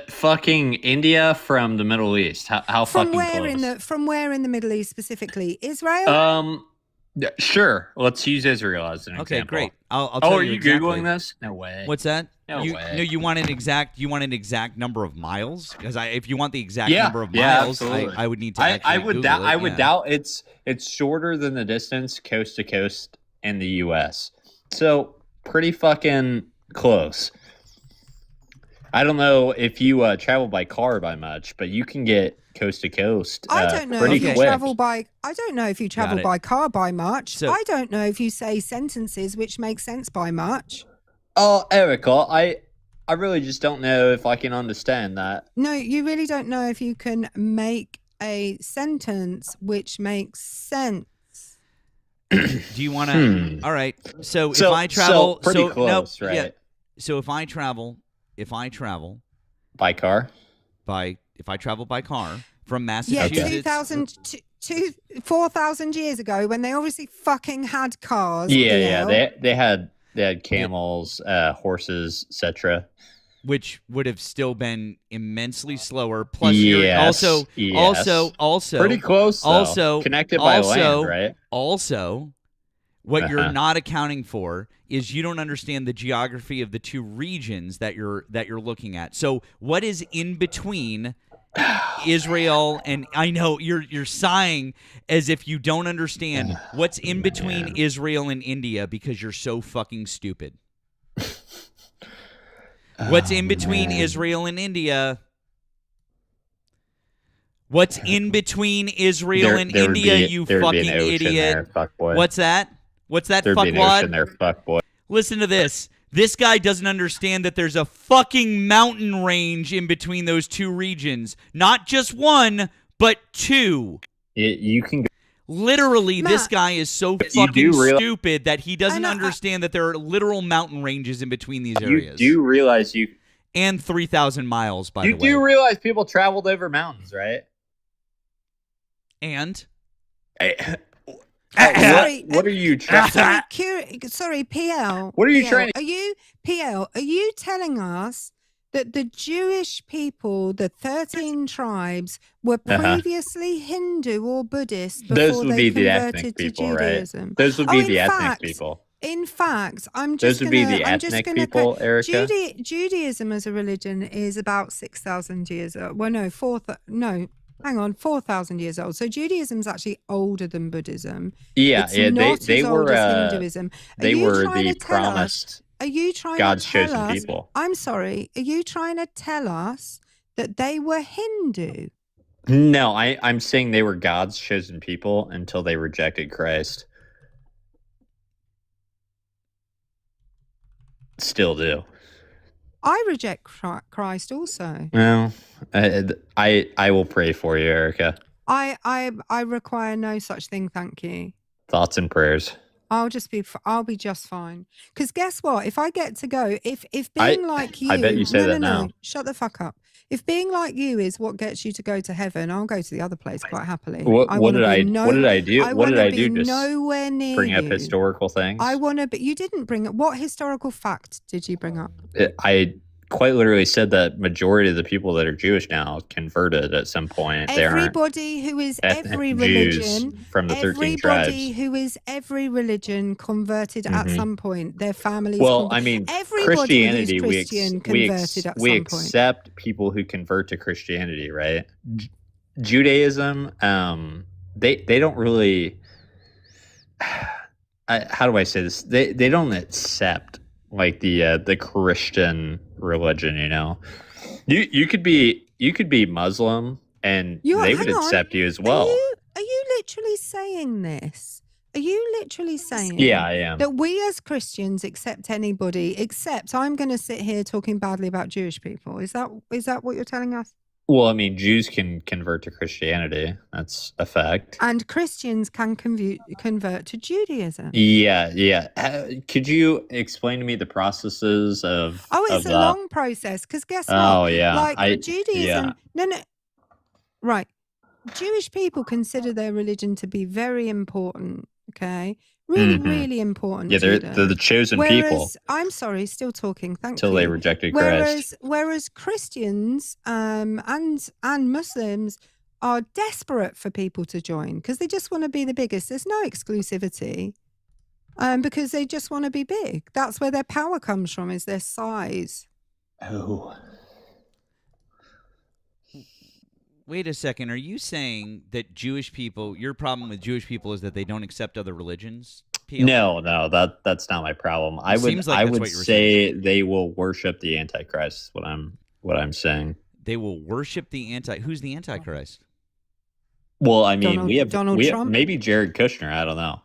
Fucking India from the Middle East. How From fucking where close? from where in the Middle East specifically? Israel? Yeah, sure. Let's use Israel as an Okay, example. great. I'll tell Oh, are you you exactly. Googling this? No way. What's that? No you, way. No, you want an exact number of miles? Because if you want the exact Yeah, number of yeah, miles, absolutely. I would need to I actually would Google doubt. it, I would yeah. doubt it's shorter than the distance coast to coast in the U.S. So pretty fucking close. I don't know if you travel by car by much, but you can get coast to coast. I don't know pretty if you quick. travel by. I don't know if you travel it. by car by much. So- I don't know if you say sentences which make sense by much. Oh, Erika, I really just don't know if I can understand that. No, you really don't know if you can make a sentence which makes sense. Do you want to? All right. So if I travel, pretty close, right? Yeah. So if I travel By car. if I travel by car from Yeah, Massachusetts, 4,000 years ago when they obviously fucking had cars. Yeah, PL. they had camels, horses, etc. which would have still been immensely slower. Plus, Yes, you're also pretty close. Though. Also connected by land, right? Also, what you're Uh-huh. not accounting for is you don't understand the geography of the 2 regions that you're looking at. So, what is in between Israel and I know you're sighing as if you don't understand what's in between Israel and India because you're so fucking stupid. What's in between Israel and India? What's in between Israel and India, you fucking idiot? What's that? What's that, There'd be an ocean fuckwad? there, fuckboy. Listen to this. This guy doesn't understand that there's a fucking mountain range in between those 2 regions. Not just 1, but 2. You can go. Literally, Matt, this guy is so you fucking do realize- stupid that he doesn't understand that there are literal mountain ranges in between these areas. You do realize And 3,000 miles, by the way. You do realize people traveled over mountains, right? And? What are you trying? Sorry, PL. What are you PL, trying to? Are you telling us that the Jewish people, the 13 tribes, were previously Hindu or Buddhist before Those would they be the converted ethnic to people, Judaism? right? Those would be in the ethnic fact, people. In fact, I'm Those just would gonna, be the I'm just ethnic gonna people, Erika. Judaism as a religion is about 6,000 years old. Well, no, 4,000 years old. So Judaism's actually older than Buddhism. Yeah, It's yeah. not They as old were as Hinduism. they were the promised Are you trying God's to tell chosen us? people. I'm sorry. Are you trying to tell us that they were Hindu? No, I'm saying they were God's chosen people until they rejected Christ. Still do. I reject Christ also. No, I will pray for you, Erika. I require no such thing, thank you. Thoughts and prayers. I'll be just fine. Because guess what? If I get to go, if being like you, I bet you say that now. Shut the fuck up. If being like you is what gets you to go to heaven, I'll go to the other place quite happily. What did I do? I What did I do? Be Just nowhere near bring up you. historical things. I want to, but you didn't bring up. What historical fact did you bring up? I quite literally said that majority of the people that are Jewish now converted at some point. Everybody who is every Jews religion from the 13 everybody tribes. who is every religion converted at some point. Their families. Well, I mean, everybody Christianity, who's Christian converted at we some point. accept people who convert to Christianity, right? Judaism, they don't really. How do I say this? They don't accept like the Christian religion. You know, you could be Muslim and they would accept you as well. Are you literally saying this Are you literally saying Yeah, I am. that we as Christians accept anybody except I'm going to sit here talking badly about Jewish people? Is that what you're telling us? Well, I mean, Jews can convert to Christianity. That's a fact. And Christians can convert to Judaism. Yeah. Could you explain to me the processes of? Oh, it's of a long process because guess what? Oh yeah, Like Judaism. No. Right. Jewish people consider their religion to be very important. Okay. Really, really important. Yeah, to they're the chosen Whereas, people. I'm sorry, still talking. Thank Till you. they rejected Christ. Whereas Christians and Muslims are desperate for people to join because they just want to be the biggest. There's no exclusivity. Because they just want to be big. That's where their power comes from, is their size. Oh. Wait a second. Are you saying that Jewish people, your problem with Jewish people is that they don't accept other religions? PL? No, that's not my problem. I would say they will worship the Antichrist. Is what I'm saying. They will worship the Who's the Antichrist? Well, I mean, Donald we have Trump? maybe Jared Kushner. I don't know.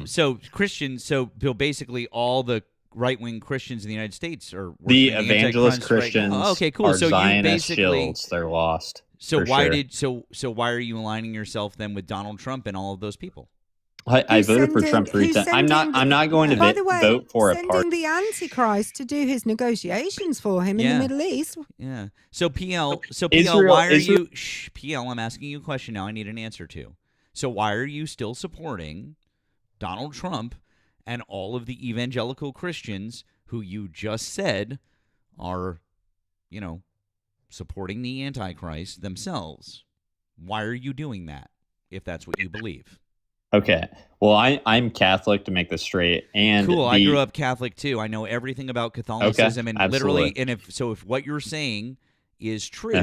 So Christians. So basically, all the right-wing Christians in the United States are the evangelist Christians. Right. Oh, okay, cool. Are so Zionist you basically shills. They're lost. So why are you aligning yourself then with Donald Trump and all of those people? I voted for Trump 3 times. I'm not going to vote for a party. Sending the Antichrist to do his negotiations for him in the Middle East. Yeah. So PL, Israel, why are you? PL, I'm asking you a question now. I need an answer to. So why are you still supporting Donald Trump and all of the evangelical Christians who you just said are, supporting the Antichrist themselves? Why are you doing that if that's what you believe? Okay. Well, I'm Catholic, to make this straight. And cool. I grew up Catholic too. I know everything about Catholicism, and absolutely. literally, and if what you're saying is true,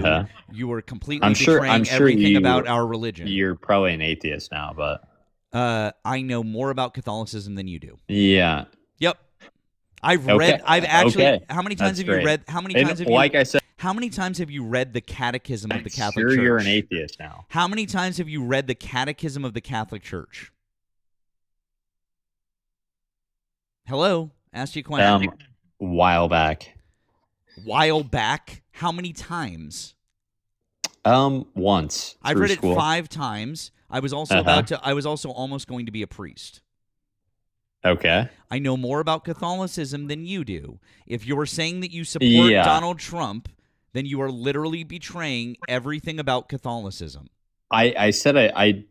you are completely I'm betraying sure everything about our religion. You're probably an atheist now, but I know more about Catholicism than you do. Yeah. Yep. I've actually. Okay. How many times That's have you great. read? How many times have you? Like I said, how many times have you read the Catechism of the Catholic sure Church? You're an atheist now. How many times have you read the Catechism of the Catholic Church? Hello, asked you a question. While back. While back? How many times? Once. I've read it 5 times. I was also I was also almost going to be a priest. Okay. I know more about Catholicism than you do. If you're saying that you support Donald Trump, then you are literally betraying everything about Catholicism. I said I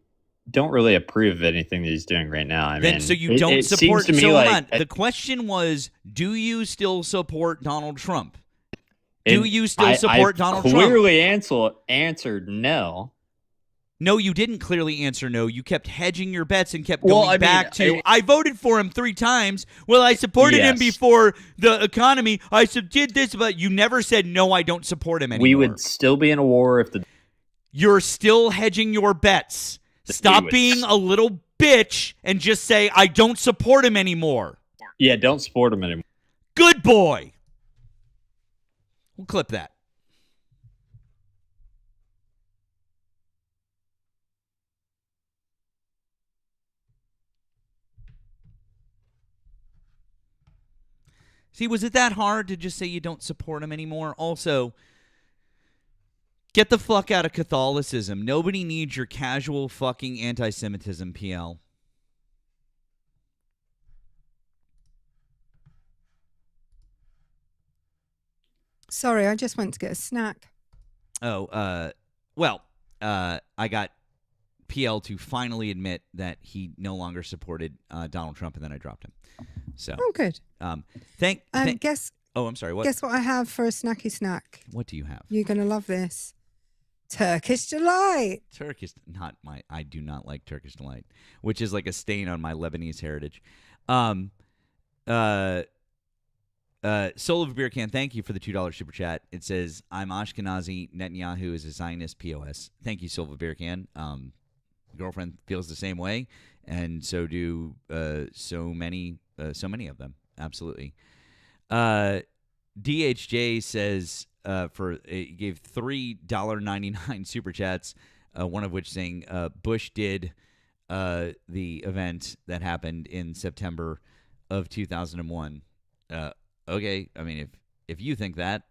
don't really approve of anything that he's doing right now. I mean, so you don't support. Seems to me so like, hold on. The question was, do you still support Donald Trump? Do you still support Donald Trump? Clearly answered no. No, you didn't clearly answer no. You kept hedging your bets and kept going back to, I voted for him 3 times. Well, I supported him before the economy. I did this, but you never said, no, I don't support him anymore. We would still be in a war if the... You're still hedging your bets. Stop being a little bitch and just say, I don't support him anymore. Yeah, don't support him anymore. Good boy. We'll clip that. See, was it that hard to just say you don't support him anymore? Also, get the fuck out of Catholicism. Nobody needs your casual fucking anti-Semitism, PL. Sorry, I just went to get a snack. Oh, I got PL to finally admit that he no longer supported Donald Trump, and then I dropped him. So, good. Guess. Oh, I'm sorry. What? Guess what I have for a snacky snack? What do you have? You're gonna love this. Turkish delight. I do not like Turkish delight, which is like a stain on my Lebanese heritage. Soul of a Beer Can, thank you for the $2 super chat. It says, I'm Ashkenazi, Netanyahu is a Zionist POS. Thank you, Soul of a Beer Can. Girlfriend feels the same way, and so do so many of them. Absolutely. DHJ says it gave $3.99 super chats, one of which saying Bush did the event that happened in September of 2001. Okay, I mean, if you think that,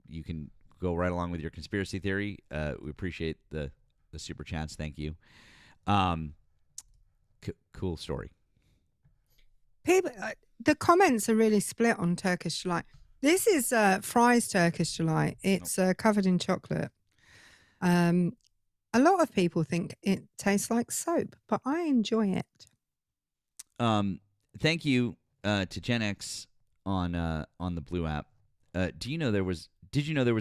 you can go right along with your conspiracy theory. We appreciate the super chats. Thank you. Cool story. People, the comments are really split on Turkish delight. This is Fry's Turkish delight. It's covered in chocolate. A lot of people think it tastes like soap, but I enjoy it. Thank you to Gen X on the Blue app. Did you know there was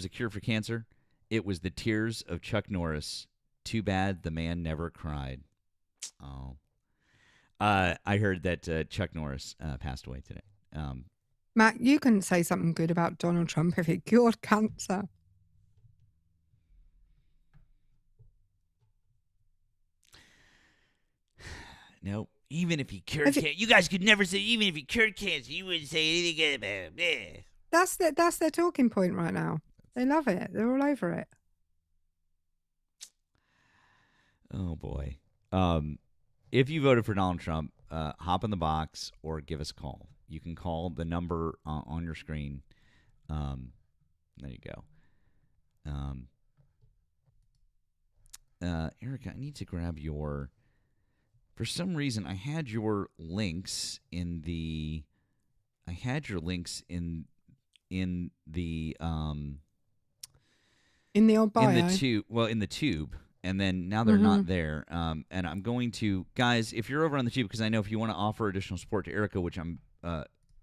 a cure for cancer? It was the tears of Chuck Norris. Too bad the man never cried. Oh. I heard that Chuck Norris passed away today. Matt, you can say something good about Donald Trump if he cured cancer. No, even if he cured cancer, you guys could never say. Even if he cured cancer, you wouldn't say anything good about it. That's their talking point right now. They love it. They're all over it. Oh boy. If you voted for Donald Trump, hop in the box or give us a call. You can call the number on your screen. There you go. Erika, I need to grab your. For some reason, I had your links in the. I had your links in the in the old bio. In the tube. Well, in the tube. And then now they're not there. And I'm going to, guys, if you're over on the tube, because I know if you want to offer additional support to Erika, which I'm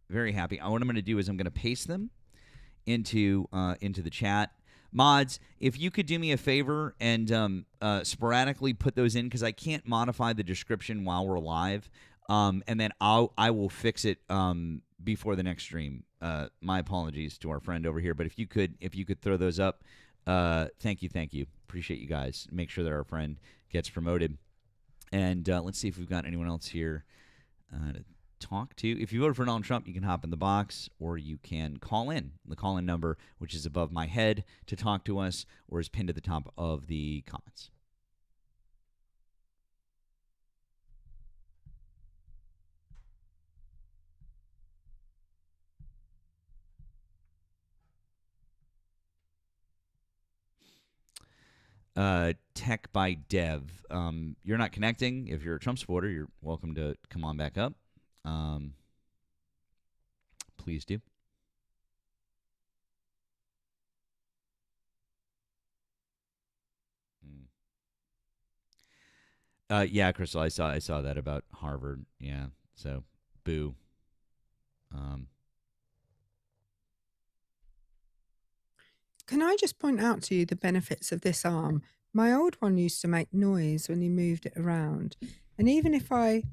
very happy, what I'm going to do is I'm going to paste them into the chat. Mods, if you could do me a favor and sporadically put those in, because I can't modify the description while we're live, and then I will fix it before the next stream. My apologies to our friend over here, but if you could throw those up, thank you. Appreciate you guys. Make sure that our friend gets promoted. And let's see if we've got anyone else here to talk to. If you voted for Donald Trump, you can hop in the box or you can call in. The call-in number, which is above my head, to talk to us or is pinned at the top of the comments. Tech by Dev. You're not connecting. If you're a Trump supporter, you're welcome to come on back up. Please do. Yeah, Crystal, I saw that about Harvard. Yeah, so boo. Can I just point out to you the benefits of this arm? My old one used to make noise when you moved it around, and even if I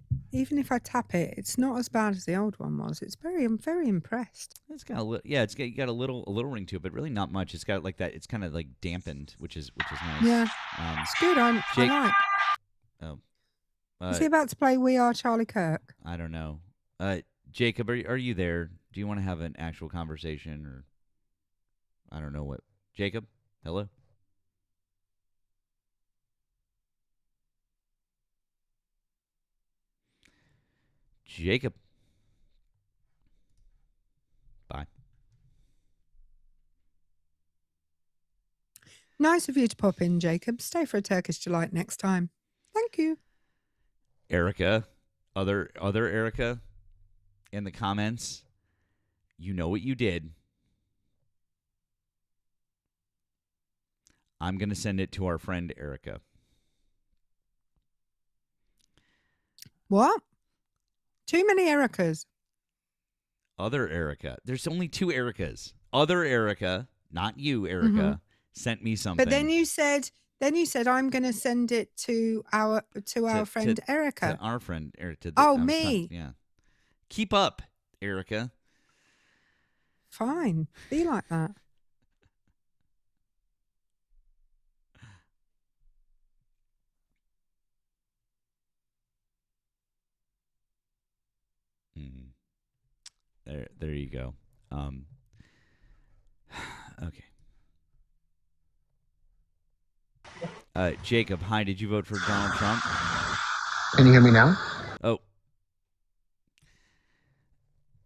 tap it, it's not as bad as the old one was. I'm very impressed. It's got you got a little ring to it, but really not much. It's got like that. It's kind of like dampened, which is nice. Yeah, it's good. I like. Oh, is he about to play We Are Charlie Kirk? I don't know. Jacob, are you there? Do you want to have an actual conversation, or I don't know what? Jacob, hello. Jacob. Bye. Nice of you to pop in, Jacob. Stay for a Turkish delight next time. Thank you. Erika, other Erika, in the comments, you know what you did. I'm going to send it to our friend Erika. What? Too many Erikas. Other Erika. There's only two Erikas. Other Erika, not you, Erika, sent me something. But then you said I'm going to send it to our friend Erika. To our friend Erika. Me. Yeah. Keep up, Erika. Fine. Be like that. There you go. Okay. Jacob, hi. Did you vote for Donald Trump? Can you hear me now? Oh,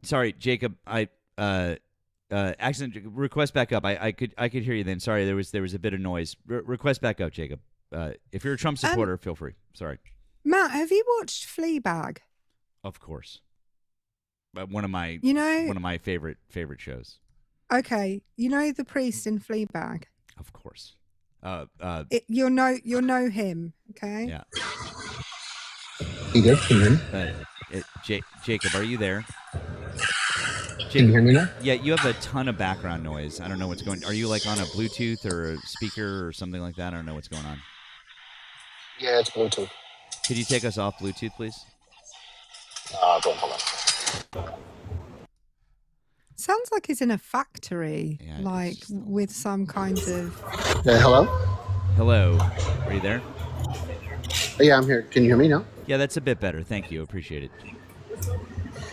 sorry, Jacob. I accident request back up. I could hear you then. Sorry, there was a bit of noise. Request back up, Jacob. If you're a Trump supporter, feel free. Sorry. Matt, have you watched Fleabag? Of course. One of my favorite shows. Okay, you know the priest in Fleabag. Of course. You'll know him. Okay. Yeah. You good? Can you hear me? Jacob, are you there? Can you hear me now? Yeah, you have a ton of background noise. I don't know what's going. Are you like on a Bluetooth or a speaker or something like that? I don't know what's going on. Yeah, it's Bluetooth. Could you take us off Bluetooth, please? Hold on. Sounds like he's in a factory, Yeah, like with some kind of. Hello? Hello. Are you there? Yeah, I'm here. Can you hear me now? Yeah, that's a bit better. Thank you. Appreciate it.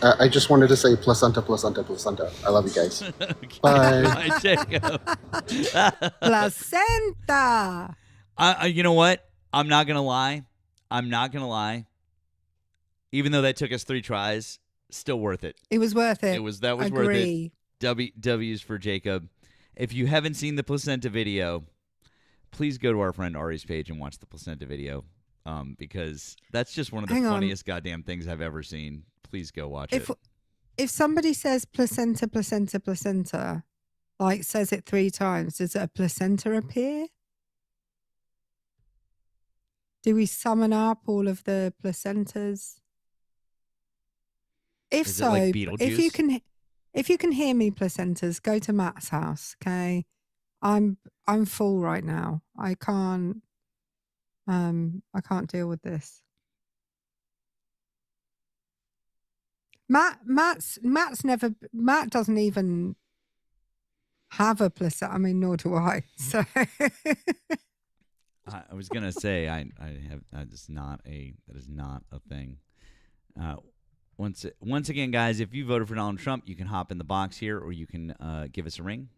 I just wanted to say placenta, placenta, placenta. I love you guys. Okay. Bye. Bye, Jacob. Placenta. You know what? I'm not gonna lie. Even though that took us 3 tries, still worth it. It was worth it. That was worth Agree. it. W's for Jacob. If you haven't seen the placenta video, please go to our friend Ari's page and watch the placenta video. Because that's just one of the funniest goddamn things I've ever seen. Please go watch it. If somebody says placenta, placenta, placenta, like says it 3 times, does a placenta appear? Do we summon up all of the placentas? If Is so, it like Beetlejuice? if you can hear me, placentas, go to Matt's house. Okay, I'm full right now. I can't deal with this. Matt doesn't even have a placenta. I mean, nor do I. So I was gonna say that is not a thing. Once again, guys, if you voted for Donald Trump, you can hop in the box here, or you can give us a ring.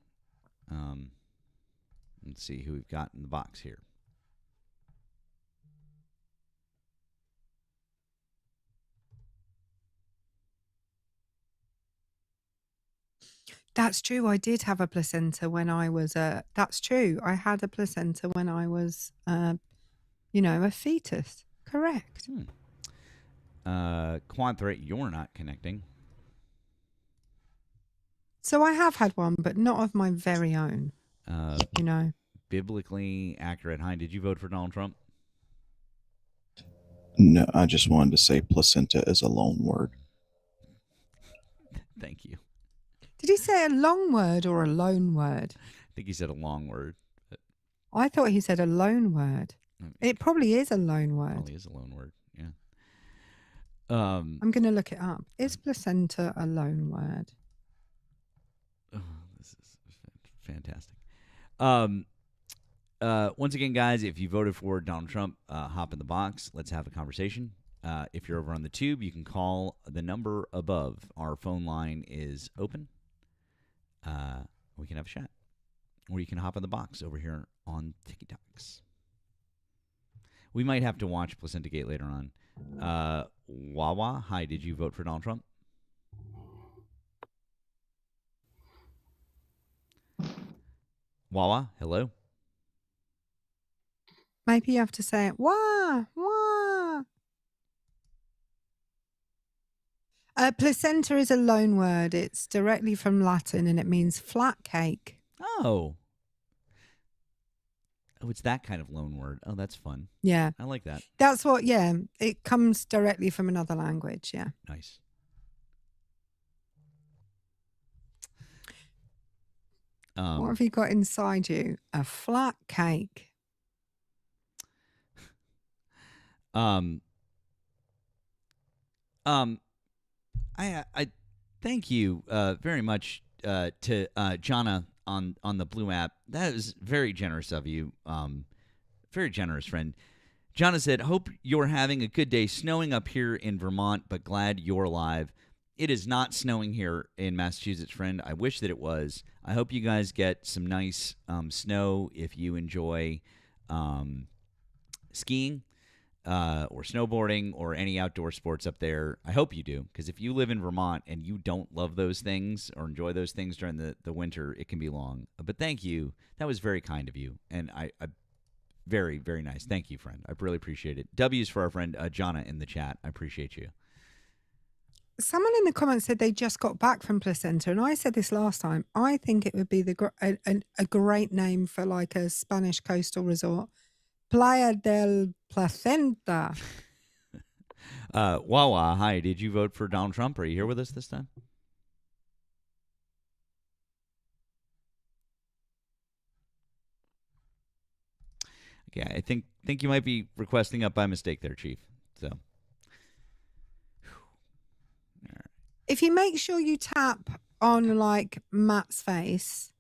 Let's see who we've got in the box here. that's true. I did have a placenta when I was that's true. I had a placenta when I was a fetus. Correct. Quad threat, you're not connecting. So I have had one, but not of my very own. Biblically accurate. Hi, did you vote for Donald Trump? No, I just wanted to say placenta is a loan word. Thank you. Did he say a long word or a loan word? I think he said a long word. But I thought he said a loan word. It probably is a loan word. probably is a loan word. Yeah. I'm going to look it up. Is placenta a loan word? Oh, this is fantastic. Once again, guys, if you voted for Donald Trump, hop in the box. Let's have a conversation. If you're over on the tube, you can call the number above. Our phone line is open. We can have a chat. Or you can hop in the box over here on TikToks. We might have to watch Placenta Gate later on. Wawa, hi, did you vote for Donald Trump? Wawa, hello? Maybe you have to say it. Wah, wah. Placenta is a loan word. It's directly from Latin and it means flat cake. Oh, it's that kind of loan word. Oh, that's fun. Yeah. I like that. That's what, it comes directly from another language. Yeah. Nice. What have you got inside you? A flat cake. I thank you very much to Jonna on the Blue app. That is very generous of you. Very generous, friend. Jonna said, "Hope you're having a good day. Snowing up here in Vermont, but glad you're alive." It is not snowing here in Massachusetts, friend. I wish that it was. I hope you guys get some nice snow if you enjoy skiing or snowboarding or any outdoor sports up there. I hope you do, because if you live in Vermont and you don't love those things or enjoy those things during the winter, it can be long. But thank you. That was very kind of you. And I very, very nice. Thank you, friend. I really appreciate it. W's for our friend Jonna in the chat. I appreciate you. Someone in the comments said they just got back from Placenta, and I said this last time. I think it would be a great name for like a Spanish coastal resort, Playa del Placenta. Wawa, hi. Did you vote for Donald Trump? Are you here with us this time? Yeah, I think you might be requesting up by mistake there, Chief. So. If you make sure you tap on like Matt's face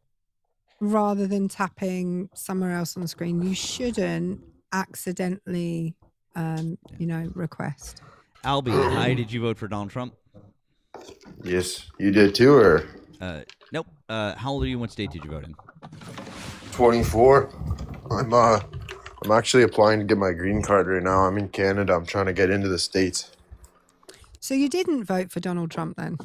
rather than tapping somewhere else on the screen, you shouldn't accidentally, request. Albie, hi. Did you vote for Donald Trump? Yes, you did too, or? Nope. How old are you? What state did you vote in? 24. I'm actually applying to get my green card right now. I'm in Canada. I'm trying to get into the States. So you didn't vote for Donald Trump then?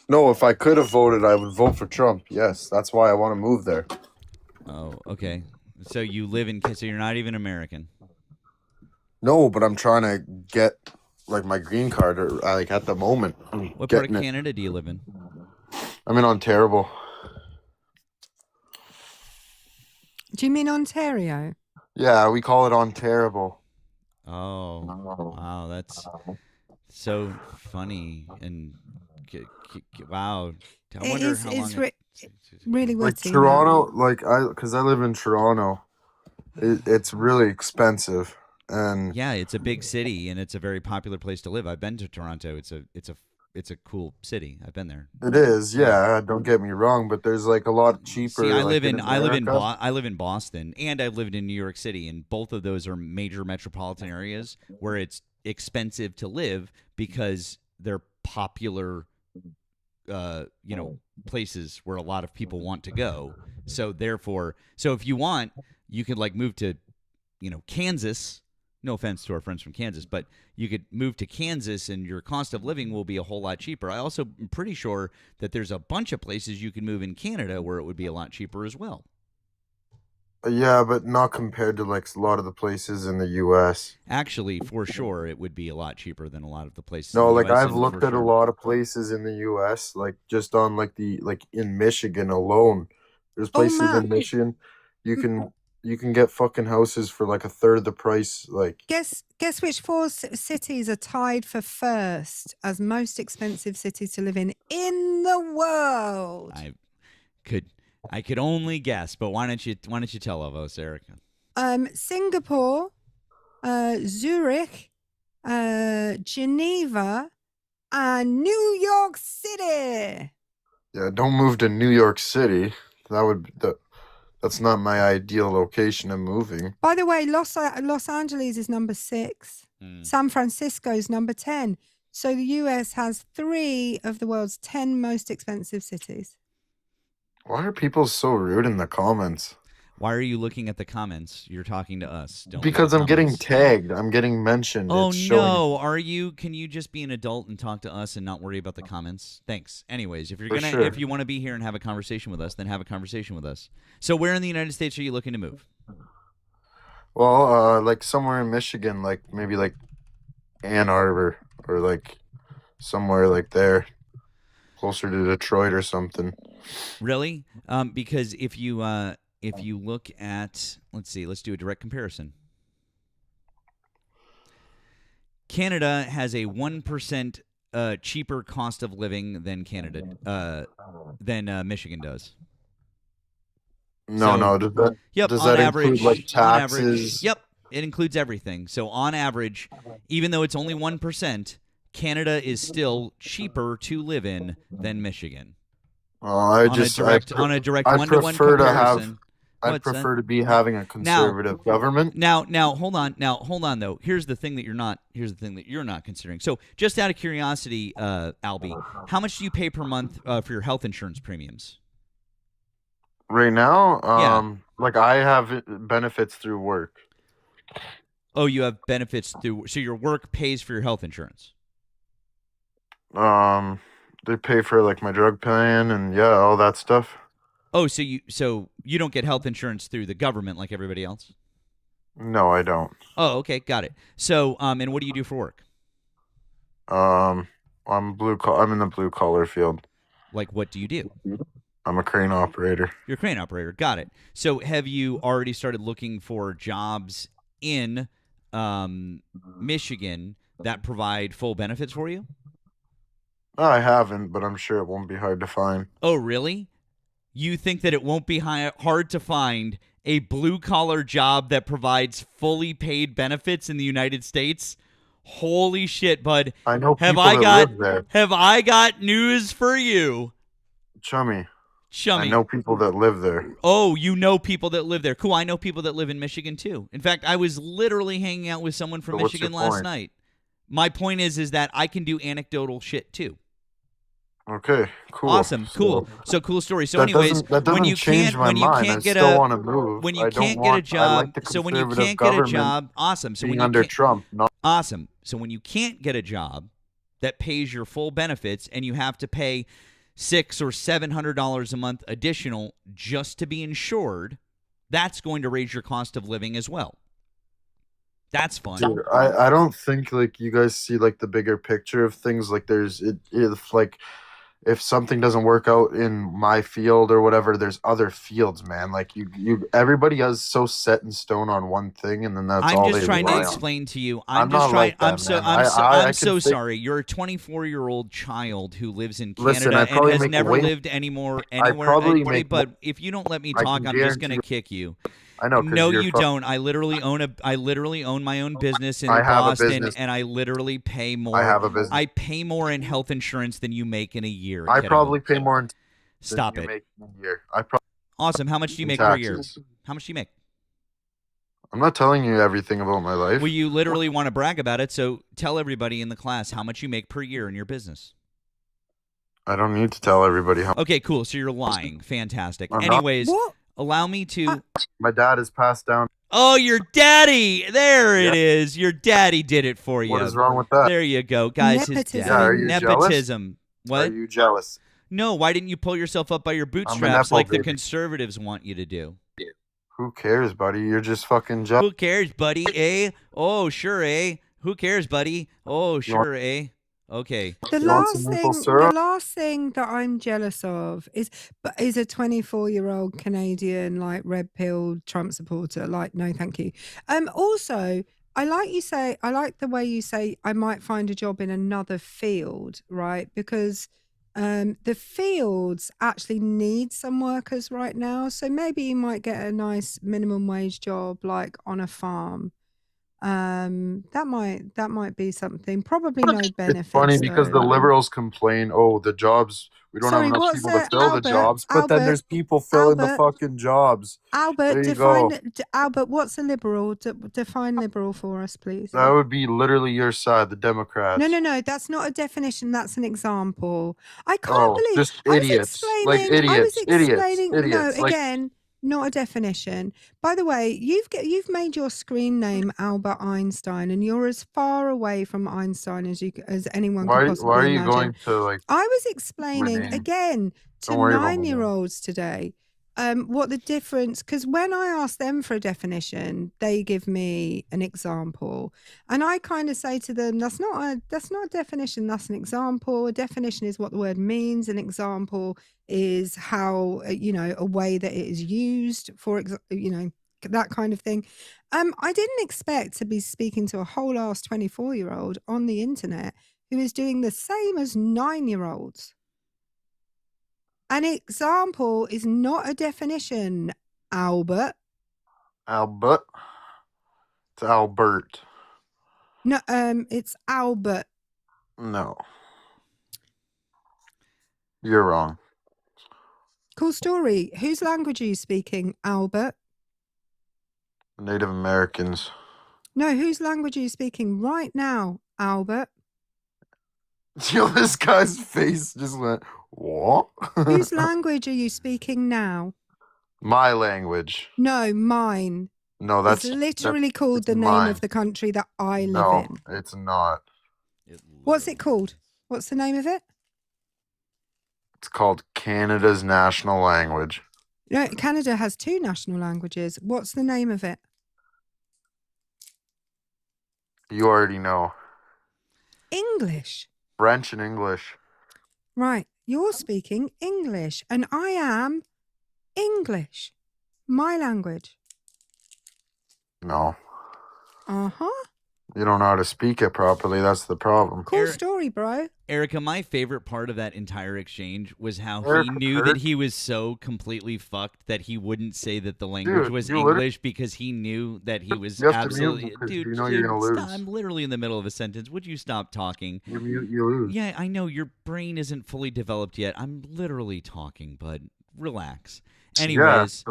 No, if I could have voted, I would vote for Trump. Yes, that's why I want to move there. Oh, okay. So you live in, so you're not even American. No, but I'm trying to get like my green card, or like at the moment. What part of Canada do you live in? I'm in Ontario. Do you mean Ontario? Yeah, we call it Ontario. Oh, wow, that's so funny and wow. I wonder how long. Really like witty. Toronto, because I live in Toronto, it's really expensive, and yeah, it's a big city and it's a very popular place to live. I've been to Toronto. It's a cool city. I've been there. It is, yeah. Don't get me wrong, but there's like a lot cheaper. See, I live in Boston, and I've lived in New York City, and both of those are major metropolitan areas where it's expensive to live because they're popular, places where a lot of people want to go. So therefore, if you want, you could like move to, Kansas. No offense to our friends from Kansas, but you could move to Kansas and your cost of living will be a whole lot cheaper. I also am pretty sure that there's a bunch of places you can move in Canada where it would be a lot cheaper as well. Yeah, but not compared to like a lot of the places in the U.S. Actually, for sure, it would be a lot cheaper than a lot of the places. No, in the like US, I've looked at a lot of places in the U.S. Like just on like in Michigan alone. There's places in Michigan you can get fucking houses for like a third of the price. Like guess which four cities are tied for first as most expensive cities to live in the world? I could only guess, but why don't you tell us, Erika? Singapore, Zurich, Geneva, and New York City. Yeah, don't move to New York City. That's not my ideal location of moving. By the way, Los Angeles is number 6. San Francisco is number 10. So the US has 3 of the world's 10 most expensive cities. Why are people so rude in the comments? Why are you looking at the comments? You're talking to us. Because I'm getting tagged. I'm getting mentioned. Oh, no. Are you? Can you just be an adult and talk to us and not worry about the comments? Thanks. Anyways, if you want to be here and have a conversation with us, then have a conversation with us. So where in the United States are you looking to move? Well, like somewhere in Michigan, like maybe like Ann Arbor or like somewhere like there, closer to Detroit or something. Really? Because if you look at, let's do a direct comparison. Canada has a 1% cheaper cost of living than Michigan does. No. Does that include like taxes? On average, yep, it includes everything. So on average, even though it's only 1%, Canada is still cheaper to live in than Michigan. On a direct one-to-one comparison. I prefer to be having a conservative government. Now, hold on though. Here's the thing that you're not considering. So, just out of curiosity, Albie, how much do you pay per month for your health insurance premiums? Right now, like I have benefits through work. Oh, you have benefits through, so your work pays for your health insurance. They pay for like my drug plan and yeah, all that stuff. Oh, so you don't get health insurance through the government like everybody else? No, I don't. Oh, okay, got it. So, and what do you do for work? I'm I'm in the blue collar field. Like, what do you do? I'm a crane operator. You're a crane operator. Got it. So, have you already started looking for jobs in Michigan that provide full benefits for you? I haven't, but I'm sure it won't be hard to find. Oh, really? You think that it won't be hard to find a blue-collar job that provides fully paid benefits in the United States? Holy shit, bud. I know Have people I that got live there. have I got news for you? Chummy. Chummy. I know people that live there. Oh, you know people that live there. Cool. I know people that live in Michigan too. In fact, I was literally hanging out with someone from So what's your Michigan last point? night. My point is that I can do anecdotal shit too. Okay, cool. Awesome, cool. So cool story. So, that anyways, doesn't when you change can't, my when you mind. can't I get still a, want to move. when you I can't don't get a want, I like job, the so when you conservative can't get a government job, awesome. So when being you under can't, Trump, not awesome. So when you can't get a job that pays your full benefits, and you have to pay $600 or $700 a month additional just to be insured, that's going to raise your cost of living as well. That's fun. Dude, I don't think like you guys see like the bigger picture of things. Like there's if something doesn't work out in my field or whatever, there's other fields, man. Like you everybody is so set in stone on one thing, and then that's I'm all just they trying to rely on. explain to you. I'm not like that, man. I I'm can so think- sorry. You're a 24-year-old child who lives in Listen, Canada I and probably has make never way- lived anywhere. probably make But if you don't let me I talk, can I'm just guarantee gonna kick you. I know. 'Cause No, you're you don't. I literally own my own business in I have a Boston, business. and I literally pay more. I have a business. I pay more in health insurance than you make in a year. I kiddo. probably pay more than Stop you it. make in a year. I probably Awesome. How much do you in make per year? taxes. How much do you make? I'm not telling you everything about my life. Well, you literally want to brag about it, so tell everybody in the class how much you make per year in your business. I don't need to tell everybody how. Okay, cool. So you're lying. Fantastic. I'm not. Anyways, What? allow me to. My dad has passed down. Oh, your daddy! There it Yeah. is. Your daddy did it for you. What is wrong with that? There you go, guys. His Nepotism. dad. Yeah, are you Nepotism. What? Are you jealous? No, why didn't you pull yourself up by your bootstraps Nepo like the baby. conservatives want you to do? Who cares, buddy? You're just fucking jealous. Who cares, buddy? Eh? Oh, sure, eh? Who cares, buddy? Oh, sure, eh? Okay. The You want some maple the syrup? last thing that I'm jealous of is a 24-year-old Canadian like red pill Trump supporter. Like, no, thank you. Also, I like the way you say I might find a job in another field, right? Because the fields actually need some workers right now. So maybe you might get a nice minimum wage job like on a farm. That might be something. Probably no benefits. It's funny because the though. liberals complain, oh, the jobs, we don't Sorry, have enough what's people to that? fill Albert, the jobs, but then Albert, there's people filling the Albert. fucking jobs. Albert, There you go. Albert, what's a liberal? Define liberal for us, please. That would be literally your side, the Democrats. No, that's not a definition. That's an example. I can't believe just I was idiots. explaining. Like I was idiots. explaining. Idiots. No, Like, again, not a definition. By the way, you've made your screen name Albert Einstein, and you're as far away from Einstein as anyone why could possibly are you imagine. going to like I was explaining name? again to Don't worry about my name. 9-year-olds today what the difference, because when I ask them for a definition, they give me an example, and I kind of say to them, that's not a definition, that's an example. A definition is what the word means. An example is how a way that it is used, for that kind of thing. I didn't expect to be speaking to a whole ass 24-year-old on the internet who is doing the same as 9-year-olds. An example is not a definition, Albert. Albert? It's Albert. No, it's Albert. No. You're wrong. Cool story. Whose language are you speaking, Albert? Native Americans. No, whose language are you speaking right now, Albert? Yo, this guy's face just went, what? Whose language are you speaking now? My language. No, mine. No, It's literally called the name mine. of the country that I live No, in. it's not. What's it called? What's the name of it? It's called Canada's national language. No, Canada has 2 national languages. What's the name of it? You already know. English. French and English. Right. You're speaking English, and I am English. My language. No. Uh-huh. You don't know how to speak it properly. That's the problem. Cool story, bro. Erika, my favorite part of that entire exchange was how Erika, he knew that he was so completely fucked that he wouldn't say that the language was English because he knew that he was absolutely. Dude, you know you're gonna lose. I'm literally in the middle of a sentence. Would you stop talking? You mute, you lose. Yeah, I know your brain isn't fully developed yet. I'm literally talking, bud. Relax. Anyways,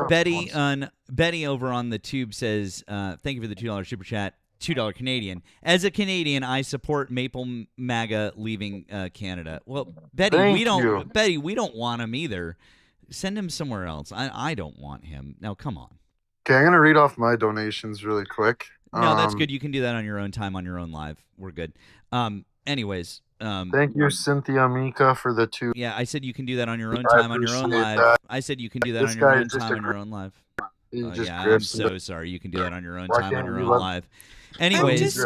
Betty over on the tube says, "Thank you for the $2 super chat." $2 Canadian. As a Canadian, I support Maple MAGA leaving Canada. Well, Betty, we don't want him either. Send him somewhere else. I don't want him. Now, come on. Okay, I'm gonna read off my donations really quick. No, that's good. You can do that on your own time, on your own live. We're good. Anyways. Thank you, Cynthia Mika, for the 2. Yeah, I said you can do that on your own time, on your own live. That. I said you can do that on your own time, on your own live. Yeah, I'm so sorry. You can do that on your own time, on your own live. Anyways, just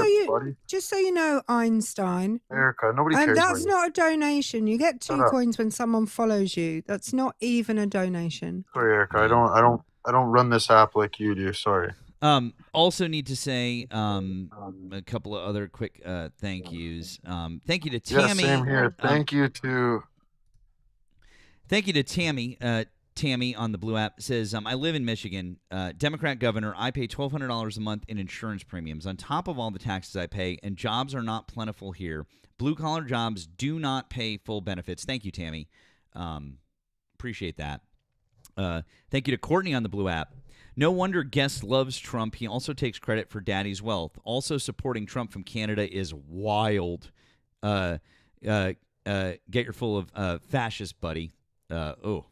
so you know, Einstein. Erika, nobody cares. That's not a donation. You get 2 coins when someone follows you. That's not even a donation. Sorry, Erika. I don't run this app like you do. Sorry. Also need to say a couple of other quick thank yous. Thank you to Tammy. Yeah, same here. Thank you to Tammy. Tammy on the Blue app says, I live in Michigan, Democrat governor. I pay $1,200 a month in insurance premiums on top of all the taxes I pay, and jobs are not plentiful here. Blue-collar jobs do not pay full benefits. Thank you, Tammy. Appreciate that. Thank you to Courtney on the Blue app. No wonder Guest loves Trump. He also takes credit for Daddy's wealth. Also supporting Trump from Canada is wild. Get your full of fascist, buddy. Oh.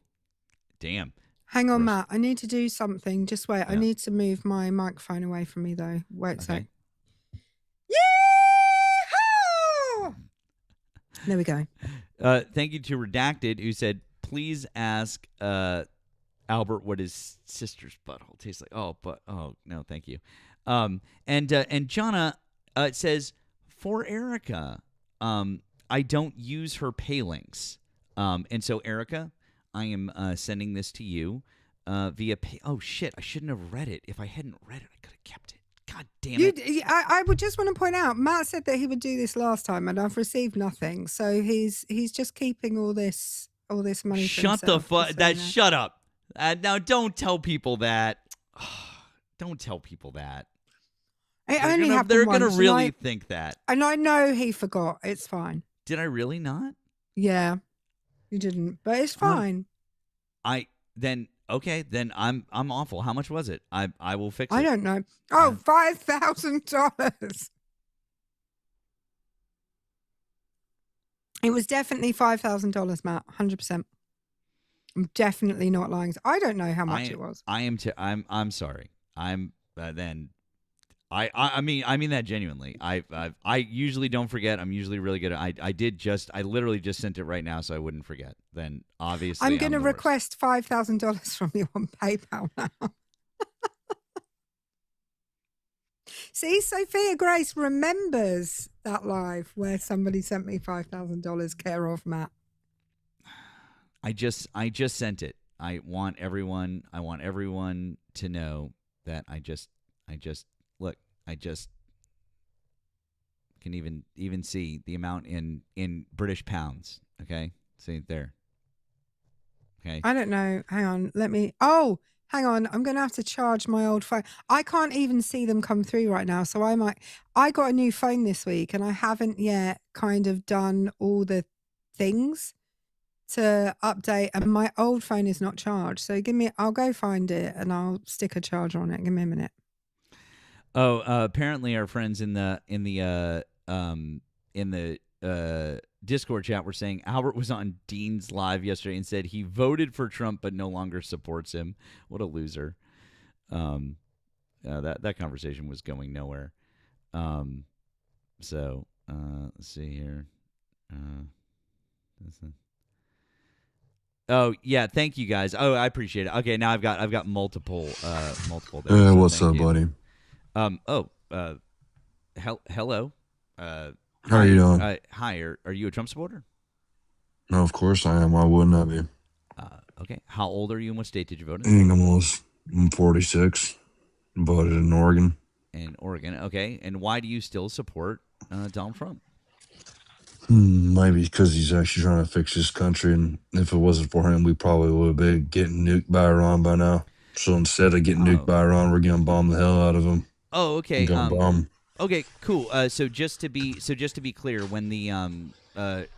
Damn. Hang on, Matt. I need to do something. Just wait. Yeah. I need to move my microphone away from me, though. Wait a sec. Yeehaw! There we go. Thank you to Redacted, who said, please ask Albert what his sister's butthole tastes like. Oh, no, thank you. And Jonna says, for Erika, I don't use her pay links. And so, Erika, I am sending this to you via pay. Oh, shit. I shouldn't have read it. If I hadn't read it, I could have kept it. God damn it. I would just want to point out, Matt said that he would do this last time, and I've received nothing. So he's just keeping all this money for Shut the himself. Shut up. Now, don't tell people that. Don't tell people that. They're going to really think that. And I know he forgot. It's fine. Did I really not? Yeah. You didn't, but it's fine. Then I'm awful. How much was it? I will fix it. I don't know. Oh, $5,000. It was definitely $5,000, Matt. 100%. I'm definitely not lying. I don't know how much it was. I'm sorry. I mean that genuinely. I usually don't forget. I'm usually really good. I literally just sent it right now so I wouldn't forget. Then obviously I'm going to request $5,000 from you on PayPal now. See, Sophia Grace remembers that live where somebody sent me $5,000 care of Matt. I just sent it. I want everyone to know that I just can even see the amount in British pounds. Okay, see there. Okay. I don't know. Hang on. Hang on. I'm going to have to charge my old phone. I can't even see them come through right now. So I got a new phone this week and I haven't yet kind of done all the things to update, and my old phone is not charged. So I'll go find it and I'll stick a charger on it. Give me a minute. Oh, apparently our friends in the Discord chat were saying Albert was on Dean's live yesterday and said he voted for Trump but no longer supports him. What a loser. That conversation was going nowhere. So let's see here. Oh yeah, thank you guys. Oh, I appreciate it. Okay, now I've got multiple there. So what's thank up, you. buddy? Hello. How Hi, are you doing? hi. Are you a Trump supporter? No, of course I am. Why wouldn't I be? Okay. How old are you and what state did you vote in? I'm 46. Voted in Oregon. In Oregon. Okay. And why do you still support Donald Trump? Maybe because he's actually trying to fix his country, and if it wasn't for him, we probably would have been getting nuked by Iran by now. So instead of getting nuked by Iran, we're gonna bomb the hell out of him. Oh, okay. We're gonna bomb. Okay, cool. So just to be clear, when the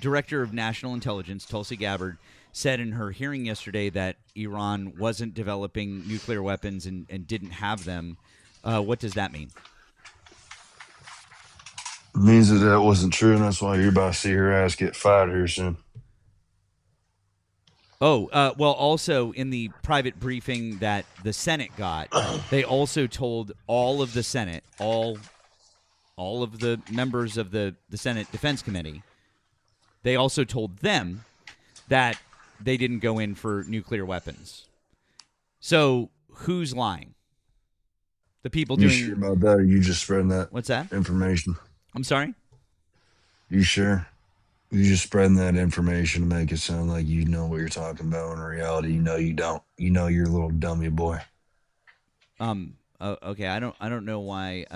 director of national intelligence, Tulsi Gabbard, said in her hearing yesterday that Iran wasn't developing nuclear weapons and didn't have them, what does that mean? It means that wasn't true, and that's why you're about to see her ass get fired here soon. Oh, well, also in the private briefing that the Senate got, they also told all of the Senate, all of the members of the Senate Defense Committee, they also told them that they didn't go in for nuclear weapons. So who's lying? The people doing... You sure about that, or you just spreading that What's that? information? I'm sorry? You sure? You just spreading that information to make it sound like you know what you're talking about. In reality, you know you don't. You know you're a little dummy boy. Okay. I don't know why.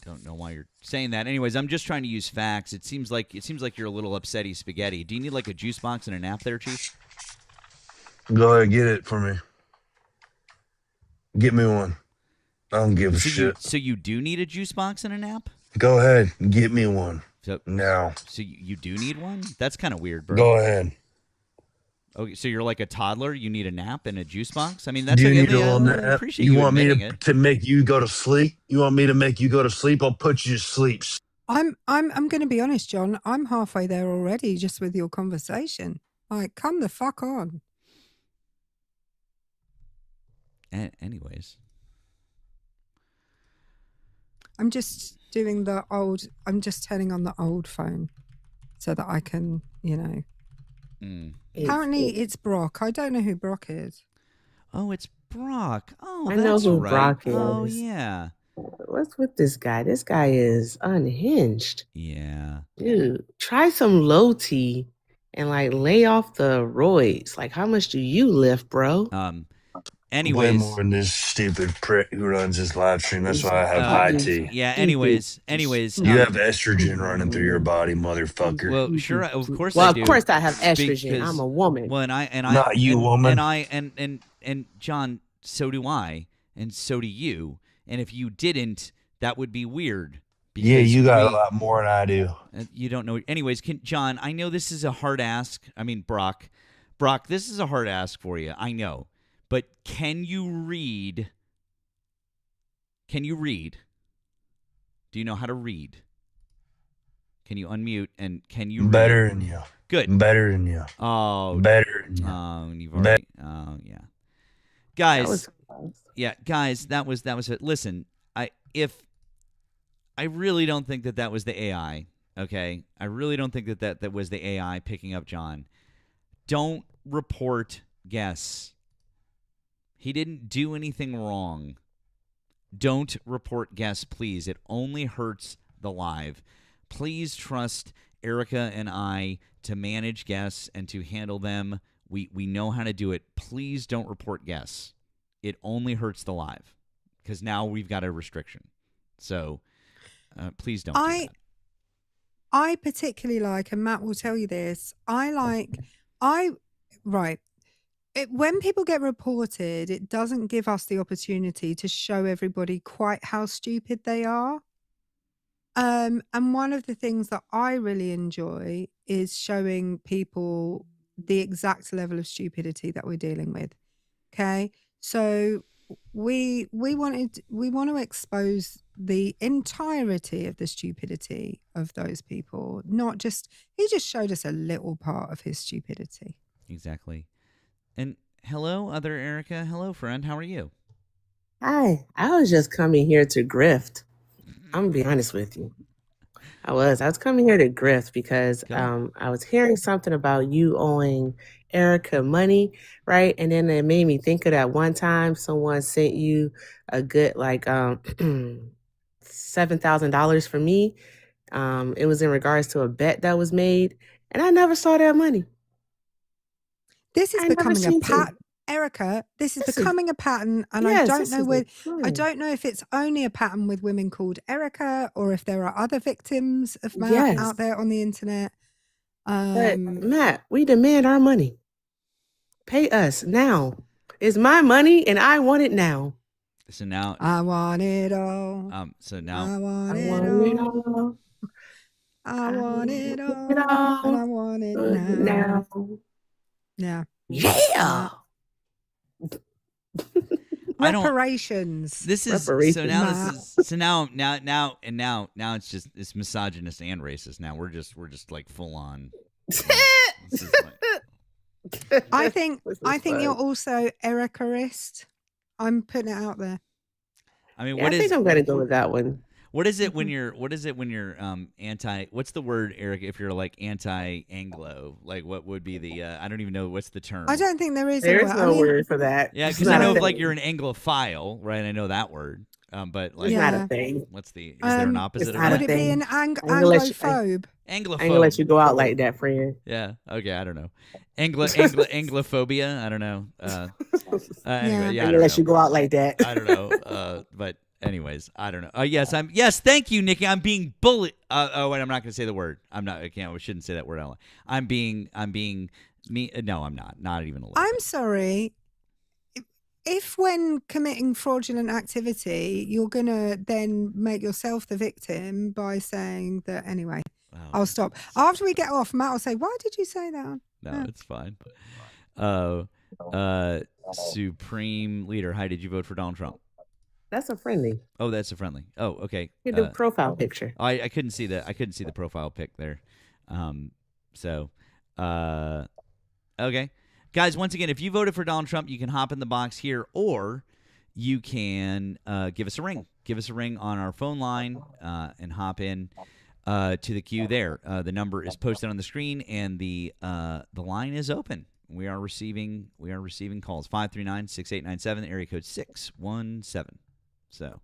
Don't know why you're saying that. Anyways, I'm just trying to use facts. It seems like you're a little upsetty spaghetti. Do you need like a juice box and a nap there, Chief? Go ahead, get it for me. Get me one. I don't give a shit. So you do need a juice box and a nap? Go ahead, get me one. So now. So you do need one? That's kind of weird, bro. Go ahead. Okay, so you're like a toddler. You need a nap and a juice box. I mean, that's. Do you okay. need a little nap? I appreciate you want me it. to make you go to sleep? You want me to make you go to sleep? I'll put you to sleep. I'm going to be honest, John. I'm halfway there already, just with your conversation. Like, come the fuck on. Anyways, I'm just doing the old. I'm just turning on the old phone, so that I can, Apparently, it's Brock. I don't know who Brock is. Oh, it's Brock. Oh, I that's know who right. Brock is. Oh, yeah. What's with this guy? This guy is unhinged. Yeah. Dude, try some low tea and like lay off the roids. Like, how much do you lift, bro? Anyways, way more than this stupid prick who runs this live stream. That's why I have high tea. Yeah. Anyways, you have estrogen running through your body, motherfucker. Well, sure, of course. Well, I do. of course I have estrogen. I'm a woman. Well, and I not you, woman. And John, so do I, and so do you. And if you didn't, that would be weird. Yeah, you got a lot more than I do. You don't know. Anyways, John, I know this is a hard ask. I mean, Brock, this is a hard ask for you. I know. But can you read? Do you know how to read? Can you unmute and can you better read? Than you? Good. Better than you. Oh, better than you. Oh, you've already. Oh, yeah. Guys. That was it. Listen, I really don't think that was the AI. Okay, I really don't think that was the AI picking up John. Don't report guess. He didn't do anything wrong. Don't report guests, please. It only hurts the live. Please trust Erika and I to manage guests and to handle them. We know how to do it. Please don't report guests. It only hurts the live because now we've got a restriction. So please don't do that. I particularly like, and Matt will tell you this, when people get reported, it doesn't give us the opportunity to show everybody quite how stupid they are. And one of the things that I really enjoy is showing people the exact level of stupidity that we're dealing with. Okay, so we want to expose the entirety of the stupidity of those people, not just he just showed us a little part of his stupidity. Exactly. And hello, other Erika. Hello, friend. How are you? Hi, I was just coming here to grift. I'm gonna be honest with you. I was coming here to grift because I was hearing something about you owing Erica money, right? And then it made me think of that one time someone sent you a good like $7,000 for me. It was in regards to a bet that was made, and I never saw that money. This is becoming a pattern, Erica. This is becoming a pattern, and Yes, I this don't know is where. I don't know if it's only a pattern with women called Erica, or if there are other victims of Matt Yes. out there on the internet. But Matt, we demand our money. Pay us now. It's my money, and I want it now. So now I want it all. So now I want it all. I want it all, and I want it now. Yeah. Yeah. Reparations. This is so now. This is so now it's misogynist and racist. Now we're just like full on. I think you're also Ericaist. I'm putting it out there. I mean, I think I'm gonna go with that one. What is it when you're anti? What's the word, Eric? If you're like anti-Anglo, like what would be the? I don't even know what's the term. I don't think there is. There is no word for that. Yeah, because I know if like you're an Anglophile, right? I know that word. But like, it's not a thing. What's the? Is there an opposite of that? Would it be an Anglophobe? Anglophobe. I'm gonna let you go out like that, friend. Yeah. Okay. I don't know. Anglophobia. I don't know. Anyway, yeah. I'm gonna let you go out like that. I don't know. But anyways, I don't know. Yes. Thank you, Nikki. I'm being bullied. Oh, wait. I'm not gonna say the word. I'm not. I can't. I shouldn't say that word out loud. I'm being me. No, I'm not. Not even a little. I'm sorry. If when committing fraudulent activity, you're going to then make yourself the victim by saying that, anyway, I'll stop. After we get off, Matt will say, why did you say that? No, it's fine. Supreme Leader, hi, did you vote for Donald Trump? That's a friendly. Oh, that's a friendly. Oh, okay. The profile picture. I couldn't see the profile pic there. Okay. Guys, once again, if you voted for Donald Trump, you can hop in the box here, or you can give us a ring. Give us a ring on our phone line and hop in to the queue there. The number is posted on the screen, and the line is open. We are receiving calls. 539-6897, area code 617. So.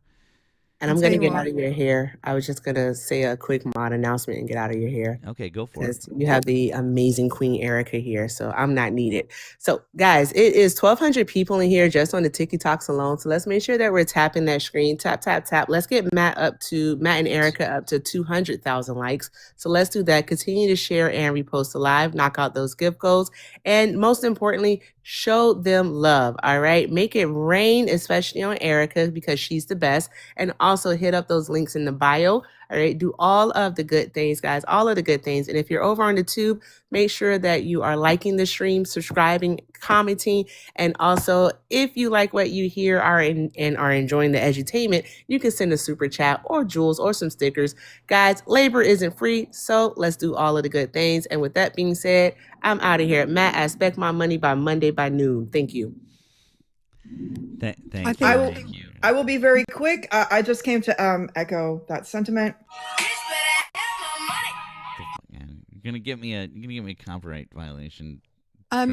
And I'm going to get out of your hair. I was just going to say a quick mod announcement and get out of your hair. Okay, go for it. You have the amazing Queen Erika here, so I'm not needed. So, guys, it is 1,200 people in here just on the TikToks alone. So let's make sure that we're tapping that screen. Tap, tap, tap. Let's get Matt and Erika up to 200,000 likes. So let's do that. Continue to share and repost the live. Knock out those gift goals. And most importantly, show them love, all right? Make it rain, especially on Erika, because she's the best. And also hit up those links in the bio, all right? Do all of the good things, guys, all of the good things. And if you're over on the tube, make sure that you are liking the stream, subscribing, commenting. And also, if you like what you hear and are enjoying the edutainment, you can send a super chat or jewels or some stickers. Guys, labor isn't free, so let's do all of the good things. And with that being said, I'm out of here. Matt, I expect my money by Monday by noon. Thank you. Thank you. I will be very quick. I just came to echo that sentiment. You're gonna get me a copyright violation. I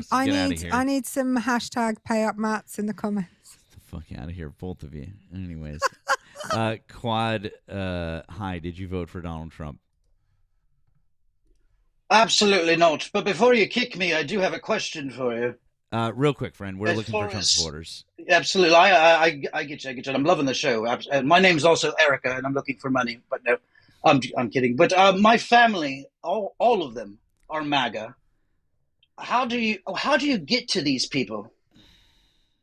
need some hashtag pay up Mats in the comments. Get the fuck out of here, both of you. Anyways, Quad, hi. Did you vote for Donald Trump? Absolutely not. But before you kick me, I do have a question for you. Real quick, friend. We're looking for Trump supporters. Absolutely. I get you. I get you. I'm loving the show. My name's also Erika, and I'm looking for money. But no, I'm kidding. But my family, all of them, are MAGA. How do you get to these people?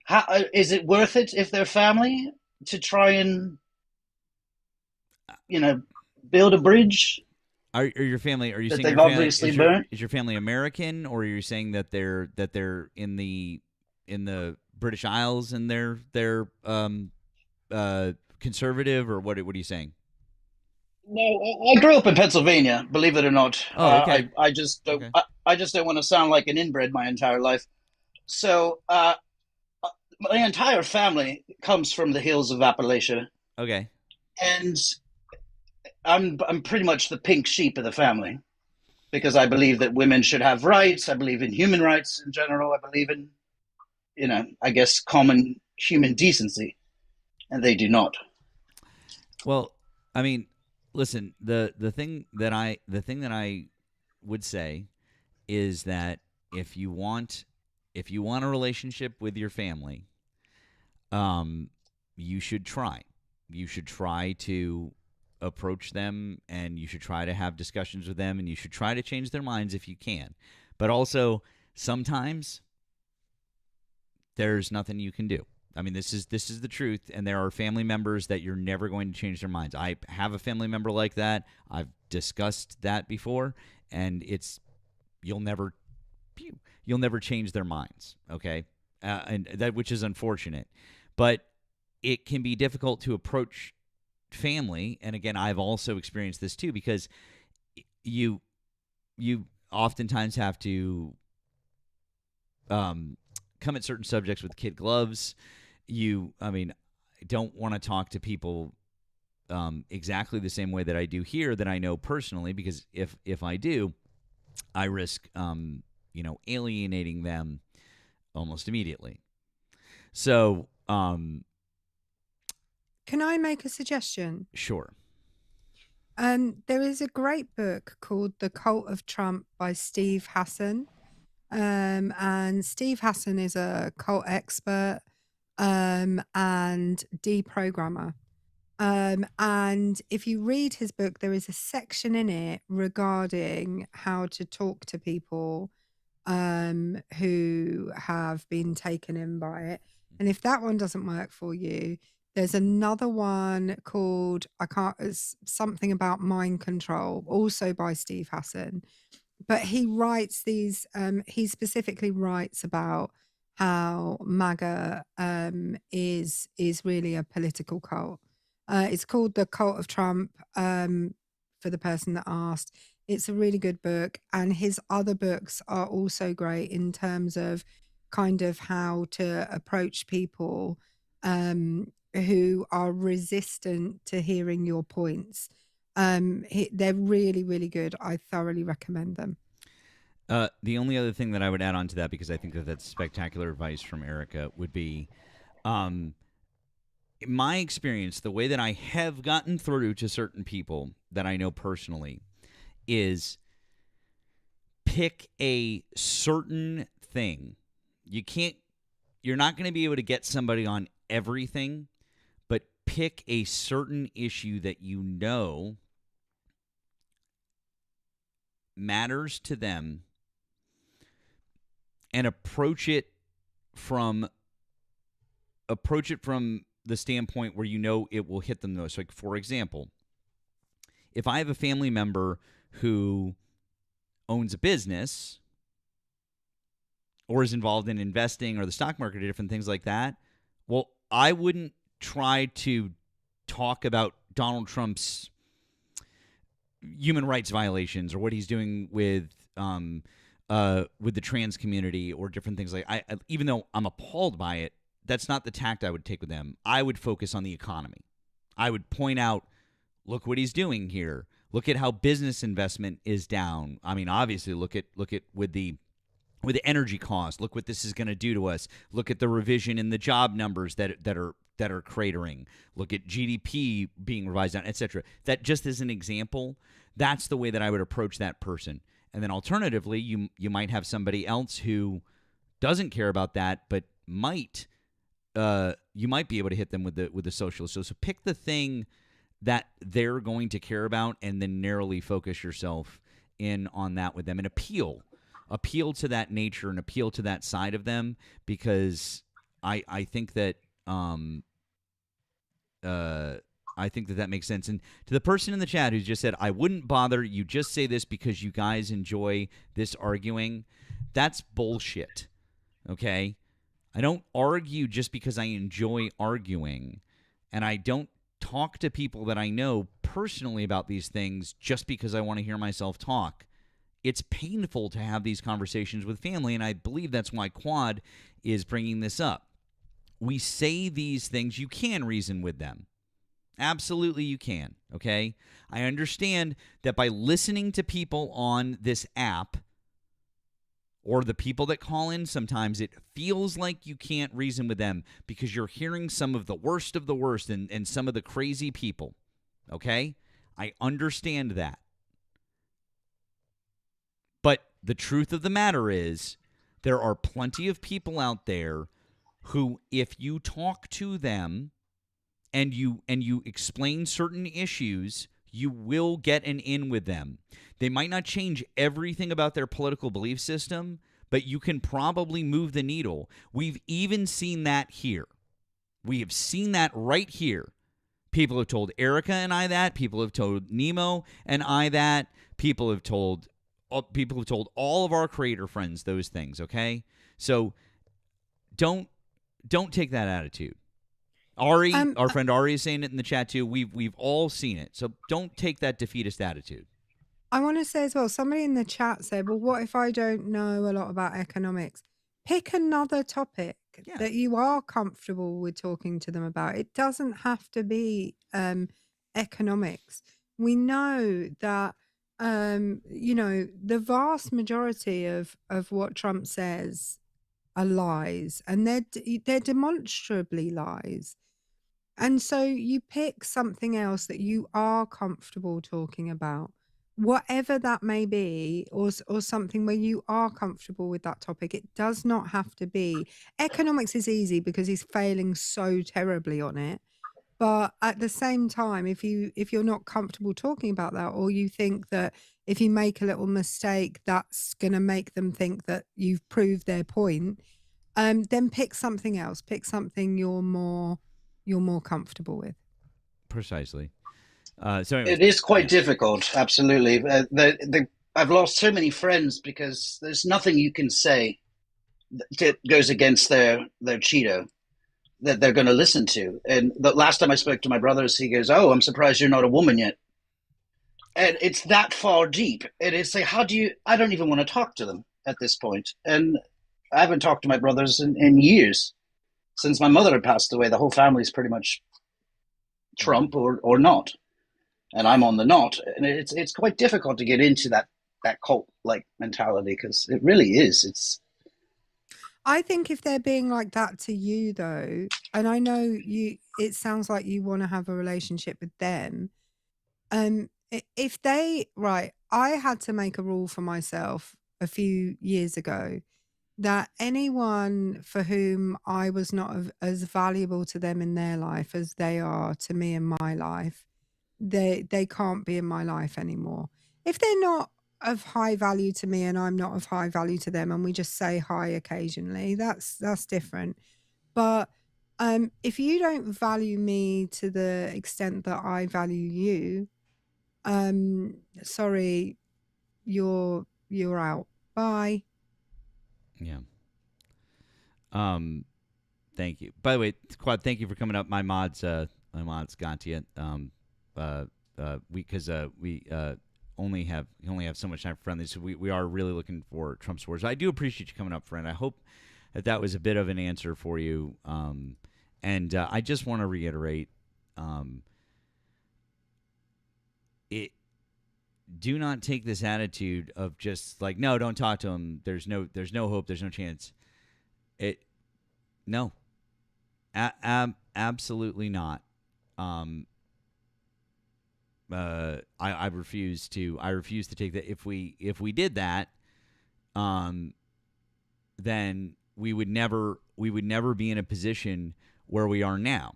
How is it worth it if they're family to try and build a bridge? Are your family? Are you saying they've obviously burnt? Is your family American, or are you saying that they're in the British Isles and they're conservative, or what are you saying? No, I grew up in Pennsylvania. Believe it or not. Oh, okay. I just don't want to sound like an inbred my entire life. So my entire family comes from the hills of Appalachia. Okay. And I'm pretty much the pink sheep of the family because I believe that women should have rights. I believe in human rights in general. I believe in, I guess common human decency, and they do not. Well, I mean, listen, the thing that I would say is that if you want a relationship with your family, you should try. You should try to approach them, and you should try to have discussions with them, and you should try to change their minds if you can. But also, sometimes there's nothing you can do. I mean, this is the truth, and there are family members that you're never going to change their minds. I have a family member like that. I've discussed that before, and you'll never change their minds. Okay, and that, which is unfortunate, but it can be difficult to approach family. And again, I've also experienced this too, because you oftentimes have to come at certain subjects with kid gloves. I don't want to talk to people exactly the same way that I do here, that I know personally, because if I do, I risk alienating them almost immediately. So can I make a suggestion? Sure. There is a great book called The Cult of Trump by Steve Hassan. And Steve Hassan is a cult expert and deprogrammer. And if you read his book, there is a section in it regarding how to talk to people who have been taken in by it. And if that one doesn't work for you, there's another one called it's something about mind control, also by Steve Hassan. But he writes these. He specifically writes about how MAGA is really a political cult. It's called The Cult of Trump. For the person that asked, it's a really good book, and his other books are also great in terms of kind of how to approach people who are resistant to hearing your points. They're really, really good. I thoroughly recommend them. The only other thing that I would add on to that, because I think that that's spectacular advice from Erika, would be, in my experience, the way that I have gotten through to certain people that I know personally is pick a certain thing. You're not going to be able to get somebody on everything, but pick a certain issue that you know matters to them and approach it from the standpoint where you know it will hit them the most. Like, for example, if I have a family member who owns a business or is involved in investing or the stock market or different things like that, well, I wouldn't try to talk about Donald Trump's human rights violations or what he's doing with the trans community or different things. Like, even though I'm appalled by it, that's not the tact I would take with them. I would focus on the economy. I would point out, look what he's doing here. Look at how business investment is down. I mean, obviously, look at with the energy cost. Look what this is going to do to us. Look at the revision in the job numbers that are cratering. Look at GDP being revised down, etc. That just as an example, that's the way that I would approach that person. And then alternatively, you might have somebody else who doesn't care about that, but you might be able to hit them with the socialist. So pick the thing that they're going to care about, and then narrowly focus yourself in on that with them, and appeal to that nature and appeal to that side of them, because I think that that makes sense. And to the person in the chat who's just said, I wouldn't bother, you just say this because you guys enjoy this arguing, that's bullshit. Okay? I don't argue just because I enjoy arguing, and I don't talk to people that I know personally about these things just because I want to hear myself talk. It's painful to have these conversations with family, and I believe that's why Quad is bringing this up. We say these things. You can reason with them. Absolutely you can, okay? I understand that by listening to people on this app or the people that call in, sometimes it feels like you can't reason with them because you're hearing some of the worst and some of the crazy people, okay? I understand that. But the truth of the matter is there are plenty of people out there who, if you talk to them and you explain certain issues, you will get an in with them. They might not change everything about their political belief system, but you can probably move the needle. We've even seen that here. We have seen that right here. People have told Erika and I that. People have told Nemo and I that. People have told all of our creator friends those things, okay? So don't take that attitude. Ari, our friend Ari is saying it in the chat too. We've all seen it. So don't take that defeatist attitude. I want to say as well, somebody in the chat said, well, what if I don't know a lot about economics? Pick another topic that you are comfortable with talking to them about. It doesn't have to be economics. We know that, the vast majority of what Trump says are lies, and they're demonstrably lies. And so you pick something else that you are comfortable talking about, whatever that may be, or something where you are comfortable with that topic. It does not have to be. Economics is easy because he's failing so terribly on it. But at the same time, if you're not comfortable talking about that, or you think that if you make a little mistake, that's going to make them think that you've proved their point, then pick something else. Pick something you're more comfortable with. Precisely. So anyways, it is quite difficult. Absolutely. I've lost so many friends because there's nothing you can say that goes against their Cheeto that they're going to listen to. And the last time I spoke to my brothers, he goes, "Oh, I'm surprised you're not a woman yet." And it's that far deep. And it's like, I don't even want to talk to them at this point. And I haven't talked to my brothers in years. Since my mother had passed away, the whole family's pretty much Trump or not. And I'm on the not. And it's quite difficult to get into that cult-like mentality because it really is. I think if they're being like that to you, though, and I know it sounds like you want to have a relationship with them. If I had to make a rule for myself a few years ago that anyone for whom I was not as valuable to them in their life as they are to me in my life, they can't be in my life anymore. If they're not of high value to me and I'm not of high value to them and we just say hi occasionally, that's different. But if you don't value me to the extent that I value you, sorry, you're out. Bye. Yeah. Thank you. By the way, Quad, thank you for coming up. My mods got to you. We only have so much time for friendly, so we are really looking for Trump supporters. I do appreciate you coming up, friend. I hope that was a bit of an answer for you. And I just want to reiterate, do not take this attitude of just like, no, don't talk to him. There's no hope. There's no chance. No, absolutely not. I refuse to take that. If we did that, then we would never be in a position where we are now.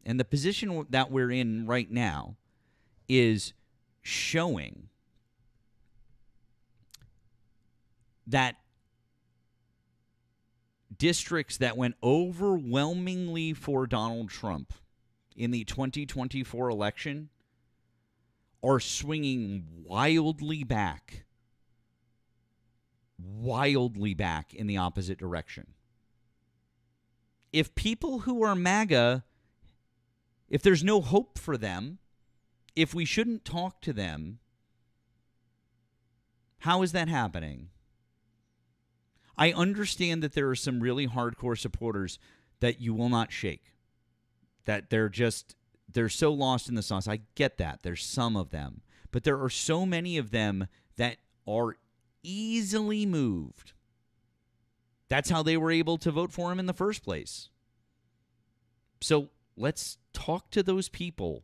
And the position that we're in right now is showing that districts that went overwhelmingly for Donald Trump in the 2024 election are swinging wildly back in the opposite direction. If people who are MAGA, if there's no hope for them, if we shouldn't talk to them, How is that happening? I understand that there are some really hardcore supporters that you will not shake, that they're so lost in the sauce. I get that. There's some of them. But there are so many of them that are easily moved. That's how they were able to vote for him in the first place. So let's talk to those people.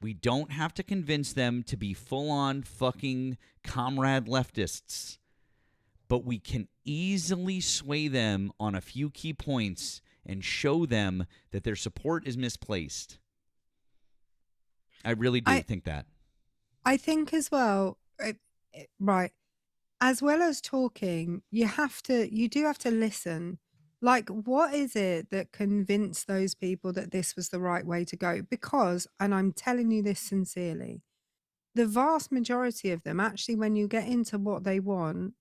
We don't have to convince them to be full-on fucking comrade leftists, but we can easily sway them on a few key points and show them that their support is misplaced. I really do think that. I think as well, right, as well as talking, you do have to listen. Like, what is it that convinced those people that this was the right way to go? Because, and I'm telling you this sincerely, the vast majority of them, actually, when you get into what they want,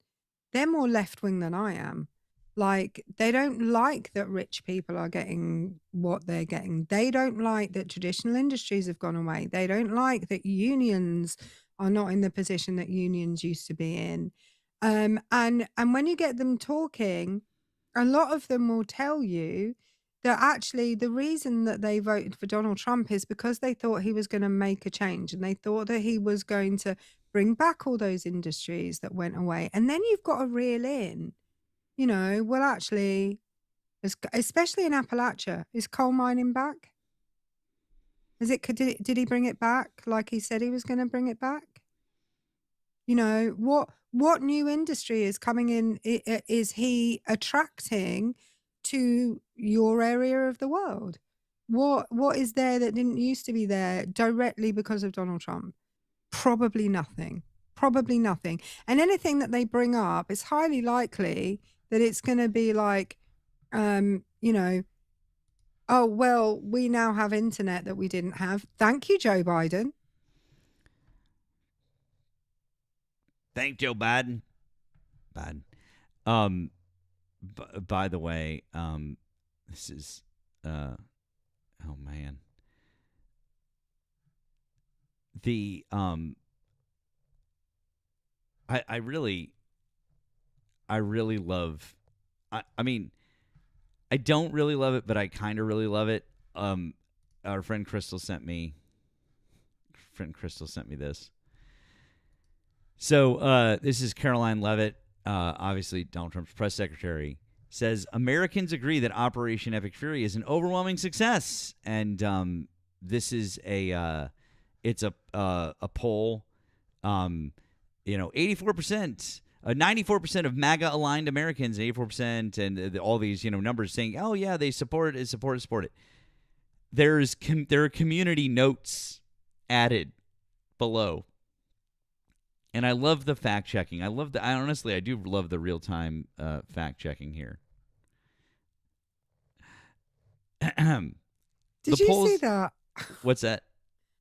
they're more left-wing than I am. Like, they don't like that rich people are getting what they're getting. They don't like that traditional industries have gone away. They don't like that unions are not in the position that unions used to be in. And when you get them talking, a lot of them will tell you that actually the reason that they voted for Donald Trump is because they thought he was going to make a change, and they thought that he was going to bring back all those industries that went away. And then you've got to reel in, well, actually, especially in Appalachia, is coal mining back? Did he bring it back like he said he was going to bring it back? What new industry is coming in? Is he attracting to your area of the world? What is there that didn't used to be there directly because of Donald Trump? Probably nothing. And anything that they bring up, it's highly likely that it's going to be like, oh, well, we now have internet that we didn't have. Thank you, Joe Biden. Thank Joe Biden. By the way, this is oh man. The I really love, I mean, I don't really love it, but I kind of really love it. Our friend Crystal sent me this. So this is Caroline Leavitt, obviously Donald Trump's press secretary, says Americans agree that Operation Epic Fury is an overwhelming success, and this is it's a poll. 84%, 94% of MAGA aligned Americans, 84%, and all these numbers saying, oh yeah, they support it. There are community notes added below. And I love the fact checking. I do love the real time fact checking here. Did you see that? What's that?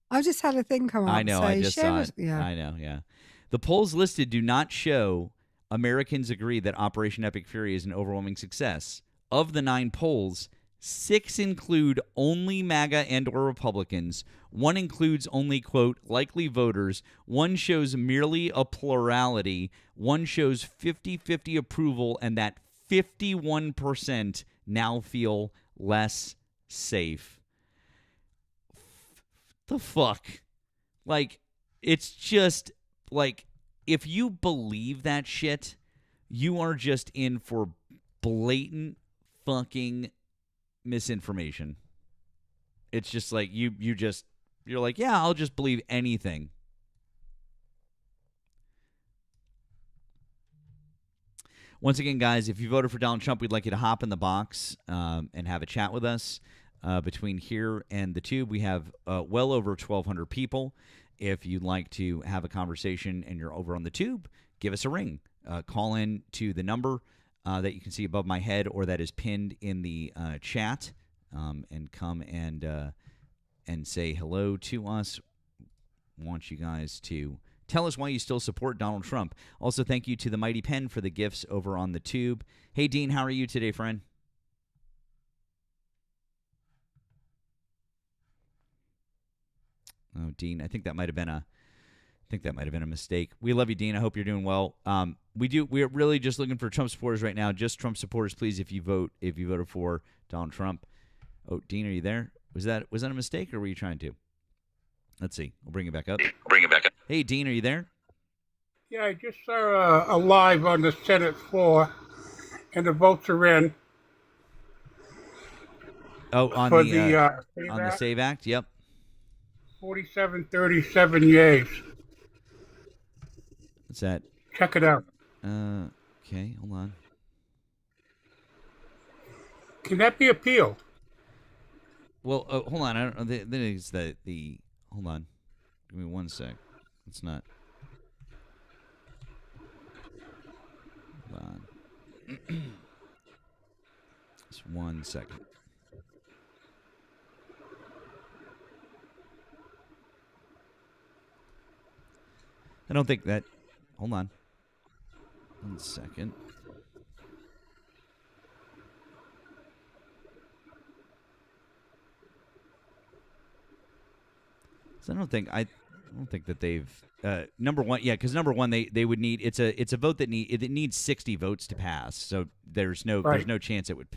I just had a thing come up. I know. I just saw it. Yeah. I know. Yeah. The polls listed do not show Americans agree that Operation Epic Fury is an overwhelming success. Of the 9 polls, 6 include only MAGA and or Republicans. 1 includes only, quote, likely voters. 1 shows merely a plurality. 1 shows 50-50 approval, and that 51% now feel less safe. The fuck? Like, it's just, like, if you believe that shit, you are just in for blatant fucking misinformation. It's just like you're like, yeah, I'll just believe anything. Once again, guys, if you voted for Donald Trump, we'd like you to hop in the box and have a chat with us. Between here and the tube, we have well over 1,200 people. If you'd like to have a conversation and you're over on the tube, give us a ring. Call in to the number that you can see above my head or that is pinned in the chat, and come and say hello to us. Want you guys to tell us why you still support Donald Trump. Also, thank you to the Mighty Pen for the gifts over on the tube. Hey, Dean, how are you today, friend? Oh, Dean, I think that might have been a think that might have been a mistake. We love you, Dean. I hope you're doing well. We're really just looking for Trump supporters right now. Just Trump supporters, please. If you voted for Donald Trump. Oh, Dean, are you there? Was that a mistake, or were you trying to? Let's see. I'll bring it back up. Hey, Dean, are you there? Yeah, I just saw a live on the Senate floor, and the votes are in. Oh, on for the SAVE Act. SAVE Act. Yep. 47-37 yays. What's that? Check it out. Okay, hold on. Can that be appealed? Well, hold on. I don't know. Then it's the. Hold on. Give me 1 sec. It's not. Hold on. Just 1 second. I don't think that. Hold on. 1 second. So I don't think that they've number one, yeah, because number one they would need it's a vote that needs 60 votes to pass. So there's no chance it would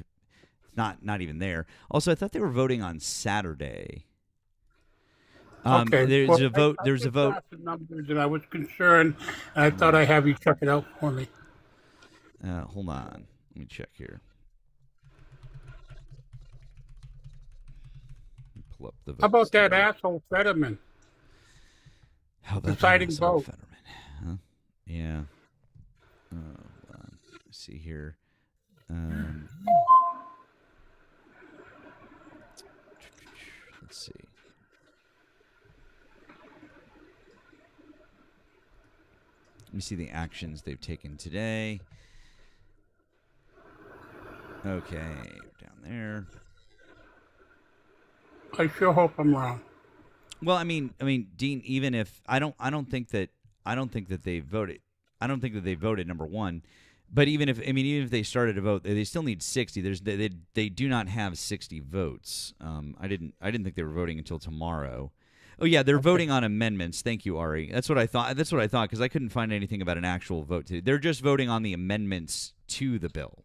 not even there. Also, I thought they were voting on Saturday. Okay. There's a vote. I There's a just vote. got the numbers, and I was concerned. And I thought I'd have you check it out for me. Hold on. Let me check here. Pull up the votes. How about that asshole Fetterman? How about deciding that asshole vote? Fetterman? Huh? Yeah. Hold on. Let's see here. Let's see. Let me see the actions they've taken today. Okay, down there. I sure hope I'm wrong. Well, I mean, Dean. Even if I don't think that they voted. I don't think that they voted, number one. But even if they started to vote, they still need 60. They do not have 60 votes. I didn't think they were voting until tomorrow. Oh yeah, they're voting on amendments. Thank you, Ari. That's what I thought because I couldn't find anything about an actual vote today. They're just voting on the amendments to the bill.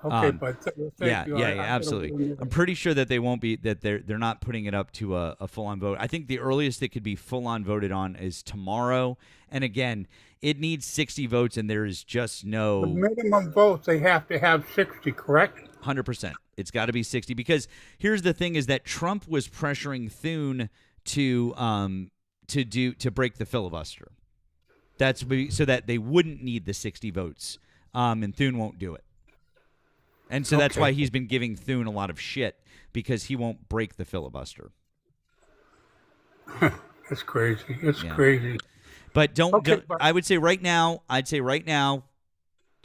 Okay, but thank you. Yeah, absolutely. I'm pretty sure that they won't be they're not putting it up to a full-on vote. I think the earliest it could be full-on voted on is tomorrow. And again, it needs 60 votes, and there is just no. The minimum votes, they have to have 60, correct? 100%. It's got to be 60 because here's the thing: is that Trump was pressuring Thune to break the filibuster. That's so that they wouldn't need the 60 votes, and Thune won't do it. And so that's why he's been giving Thune a lot of shit because he won't break the filibuster. That's crazy. It's crazy. But don't. I would say right now.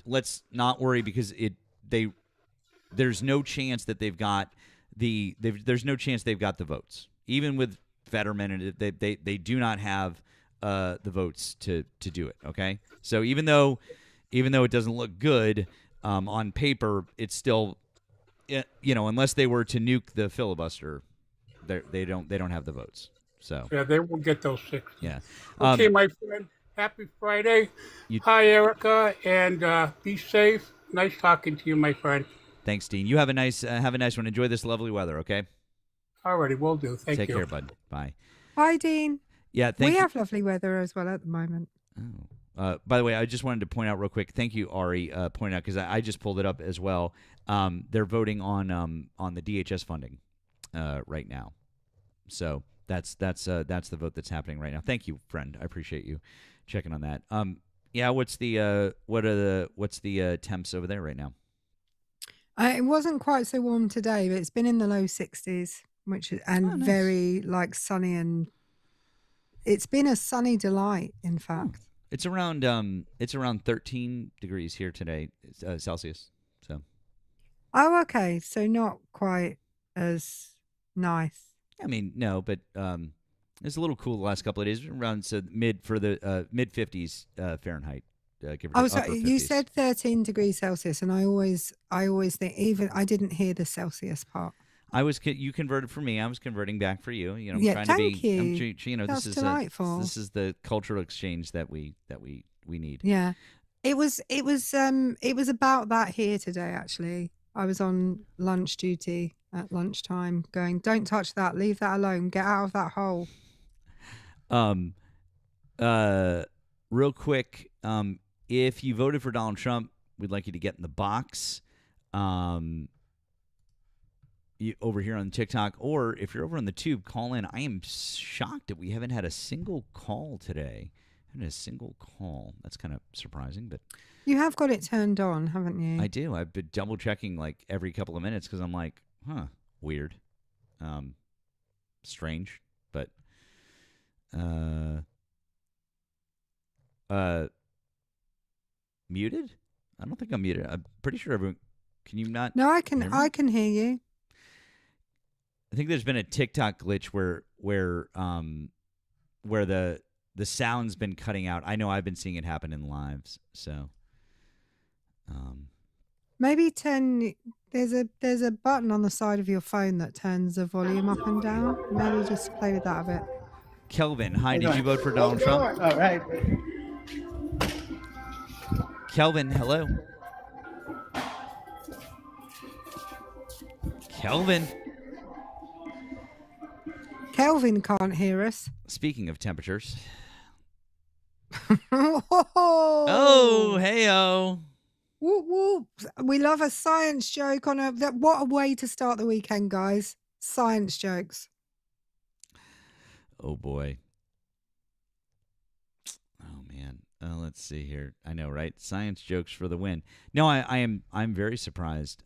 Let's not worry because there's no chance that they've got there's no chance they've got the votes. Even with Fetterman, and they do not have the votes to do it. Okay, so even though it doesn't look good on paper, it's still, unless they were to nuke the filibuster, they don't have the votes. So yeah, they will get those 60. Yeah. Okay, my friend. Happy Friday. Hi, Erika, and be safe. Nice talking to you, my friend. Thanks, Dean. You have a nice one. Enjoy this lovely weather. Okay. Alrighty, will do. Thank you. Take care, bud. Bye. Hi, Dean. Yeah, we have lovely weather as well at the moment. Oh. By the way, I just wanted to point out real quick. Thank you, Ari. Point out because I just pulled it up as well. They're voting on the DHS funding right now, so that's the vote that's happening right now. Thank you, friend. I appreciate you checking on that. Yeah. What's the temps over there right now? It wasn't quite so warm today, but it's been in the low 60s, nice. Very sunny, and it's been a sunny delight. In fact, it's around 13 degrees here today, Celsius. So. Oh, okay. So not quite as nice. I mean, no, but it's a little cool the last couple of days. Around mid 50s Fahrenheit. Sorry, you said 13 degrees Celsius, and I always think I didn't hear the Celsius part. You converted for me. I was converting back for you. You know, I'm Yeah, trying thank to be. you. You know, That's delightful. This is the cultural exchange that we need. Yeah, it was about that here today. Actually, I was on lunch duty at lunchtime, going, "Don't touch that. Leave that alone. Get out of that hole." Real quick, if you voted for Donald Trump, we'd like you to get in the box. Over here on TikTok, or if you're over on the tube, call in. I am shocked that we haven't had a single call today. Haven't had a single call. That's kind of surprising, but You have got it turned on, haven't you? I do. I've been double checking like every couple of minutes because I'm like, weird, strange, but muted. I don't think I'm muted. I'm pretty sure everyone. Can you not? No, I can. I can hear you. I think there's been a TikTok glitch where the sound's been cutting out. I know I've been seeing it happen in lives. So, maybe turn. There's a button on the side of your phone that turns the volume up and down. Maybe just play with that a bit. Kelvin, hi. Did you vote for Donald Trump? All right. Kelvin, hello. Kelvin. Kelvin can't hear us. Speaking of temperatures. Oh, hey-o. Whoop, whoop. We love a science joke on what a way to start the weekend, guys. Science jokes. Oh, boy. Oh, man. Let's see here. I know, right? Science jokes for the win. No, I'm very surprised.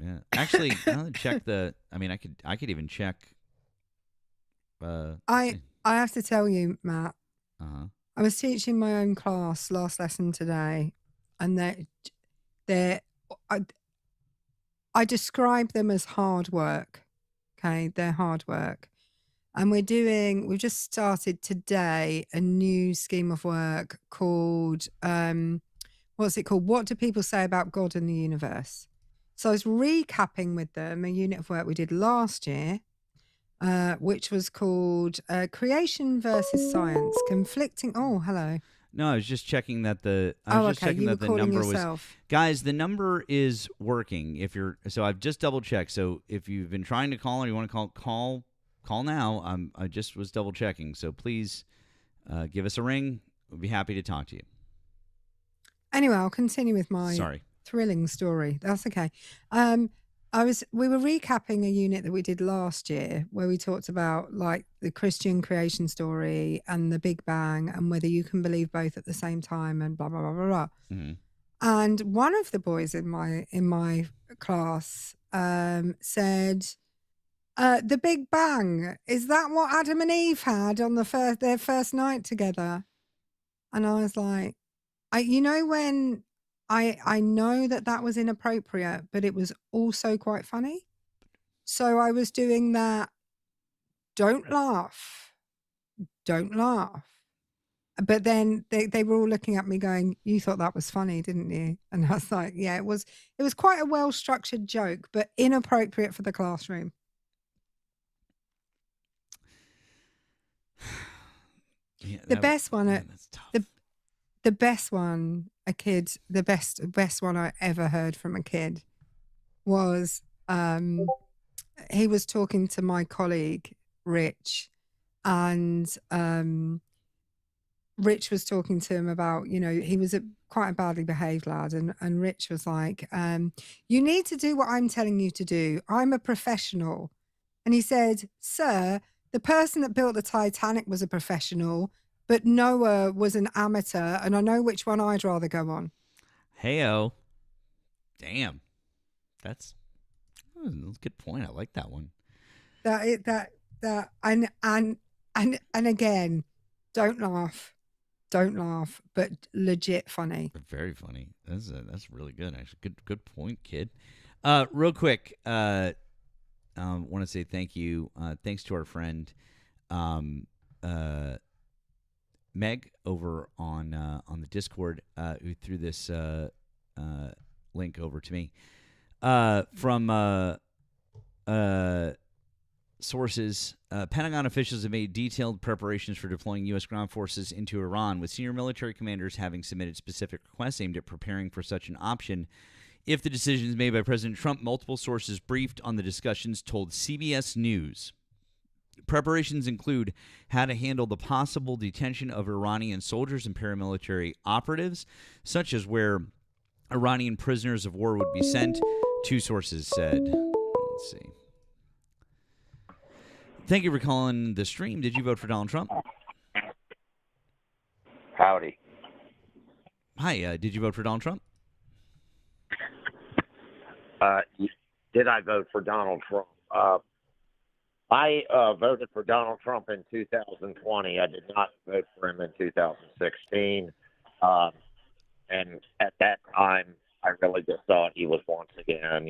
Yeah. Actually, I'll check the. I mean, I could even check. I have to tell you, Matt. Uh-huh. I was teaching my own class last lesson today, and I describe them as hard work. Okay, they're hard work, and we've just started today a new scheme of work called what's it called? What do people say about God and the universe? So I was recapping with them a unit of work we did last year, which was called Creation versus Science, Conflicting. Oh, hello. No, I was just checking that the. You were calling yourself. Guys, the number is working. So I've just double checked. So if you've been trying to call or you want to call now. I just was double checking. So please give us a ring. We'll be happy to talk to you. Anyway, I'll continue with my thrilling story. That's okay. We were recapping a unit that we did last year where we talked about like the Christian creation story and the Big Bang and whether you can believe both at the same time and blah blah blah blah blah. Mm-hmm. And one of the boys in my class said, "The Big Bang, is that what Adam and Eve had on their first night together?" And I was like, when I know that was inappropriate, but it was also quite funny. So I was doing that. Don't laugh. But then they were all looking at me going, "You thought that was funny, didn't you?" And I was like, "Yeah, it was quite a well-structured joke, but inappropriate for the classroom." Yeah, the best one I ever heard from a kid was he was talking to my colleague Rich, and Rich was talking to him about, he was quite a badly behaved lad, and Rich was like, "You need to do what I'm telling you to do. I'm a professional." And he said, "Sir, the person that built the Titanic was a professional, but Noah was an amateur, and I know which one I'd rather go on." Hey-o. Damn. That's a good point. I like that one. And again, don't laugh, but legit funny. Very funny. That's really good, actually. Good point, kid. Real quick, want to say thank you. Thanks to our friend, Meg over on the Discord, who threw this link over to me. From sources, Pentagon officials have made detailed preparations for deploying U.S. ground forces into Iran, with senior military commanders having submitted specific requests aimed at preparing for such an option. If the decisions made by President Trump, multiple sources briefed on the discussions told CBS News. Preparations include how to handle the possible detention of Iranian soldiers and paramilitary operatives, such as where Iranian prisoners of war would be sent, two sources said. Let's see. Thank you for calling the stream. Did you vote for Donald Trump? Howdy. Hi, did you vote for Donald Trump? Did I vote for Donald Trump? I voted for Donald Trump in 2020. I did not vote for him in 2016. And at that time, I really just thought he was once again,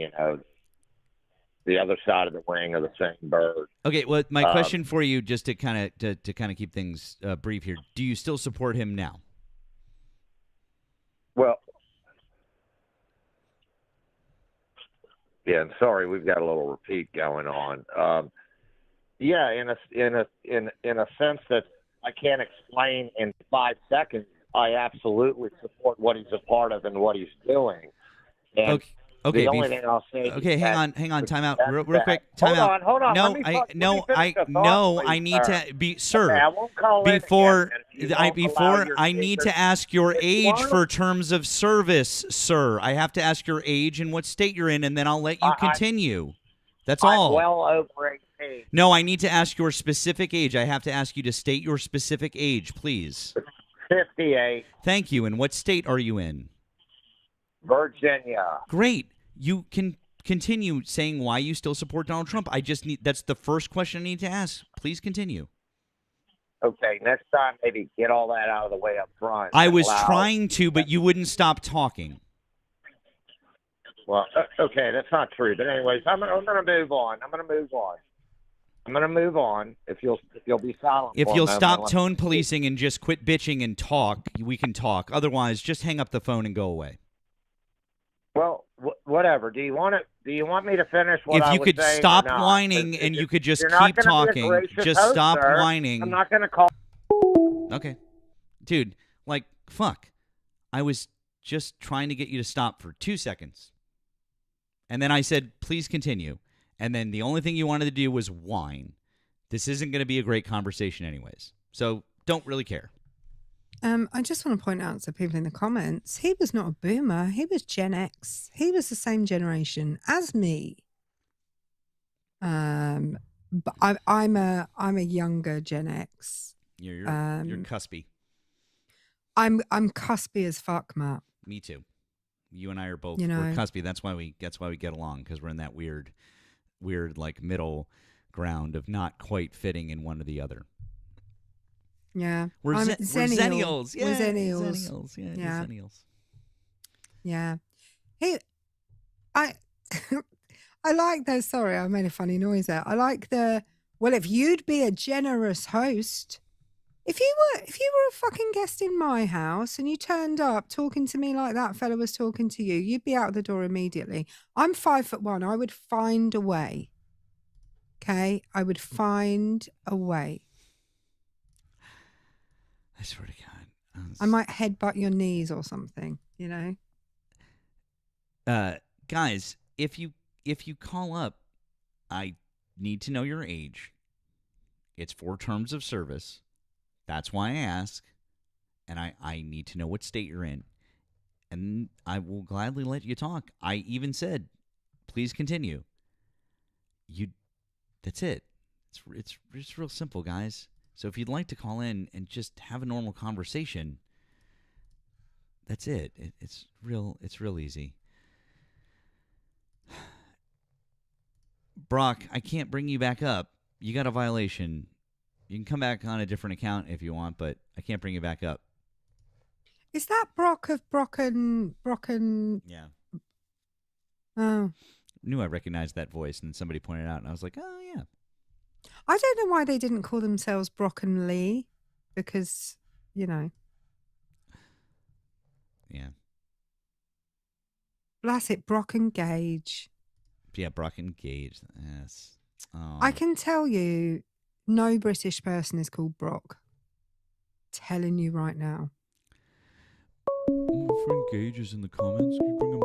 the other side of the wing of the same bird. Okay, well, my question for you, just to kind of keep things brief here, do you still support him now? Well, yeah, and sorry, we've got a little repeat going on. Yeah, in a sense that I can't explain in 5 seconds, I absolutely support what he's a part of and what he's doing. And okay. The only thing I'll say. Okay, hang on. Time out, real quick. Time out. Hold on. No, I need to be, sir. Okay, I won't call before in I need to ask your age for terms of service, sir. I have to ask your age and what state you're in, and then I'll let you continue. That's all. I'm well over 18. No, I need to ask your specific age. I have to ask you to state your specific age, please. 58. Thank you. And what state are you in? Virginia. Great. You can continue saying why you still support Donald Trump. That's the first question I need to ask. Please continue. Okay, next time maybe get all that out of the way up front. I was trying to, but you wouldn't stop talking. Well, okay, that's not true. But anyways, I'm going to move on. I'm going to move on. If you'll be silent. If you'll stop tone policing and just quit bitching and talk, we can talk. Otherwise, just hang up the phone and go away. Well, whatever. Do you want me to finish what I was saying? If you could stop whining and you could just keep talking, just stop whining. I'm not going to call. Okay. Dude, fuck. I was just trying to get you to stop for 2 seconds. And then I said, please continue. And then the only thing you wanted to do was whine. This isn't going to be a great conversation anyways. So don't really care. I just want to point out to people in the comments, he was not a boomer. He was Gen X. He was the same generation as me. But I'm a younger Gen X. You're cuspy. I'm cuspy as fuck, Matt. Me too. You and I are both we're cuspy. That's why we get along, because we're in that weird middle ground of not quite fitting in one or the other. Yeah. We're Zennials. Yeah, we're Zennials. Yeah. Zennials. Yeah. Hey, I like those. Sorry, I made a funny noise there. I like well, if you'd be a generous host, if you were a fucking guest in my house and you turned up talking to me like that fella was talking to you, you'd be out the door immediately. I'm 5'1". I would find a way. Okay? I would find a way. I swear to God. I might headbutt your knees or something, Guys, if you call up, I need to know your age. It's for terms of service. That's why I ask. And I need to know what state you're in. And I will gladly let you talk. I even said, please continue. That's it. It's real simple, guys. So if you'd like to call in and just have a normal conversation, that's it. It's real easy. Brock, I can't bring you back up. You got a violation. You can come back on a different account if you want, but I can't bring you back up. Is that Brock of Brocken? Yeah. Oh. Knew I recognized that voice, and somebody pointed it out, and I was like, oh, yeah. I don't know why they didn't call themselves Brock and Lee, because, Yeah. Bless it, Brock and Gage. Yeah, Brock and Gage. Yes. Oh. I can tell you, no British person is called Brock. Telling you right now. My friend Gage is in the comments. Can you bring him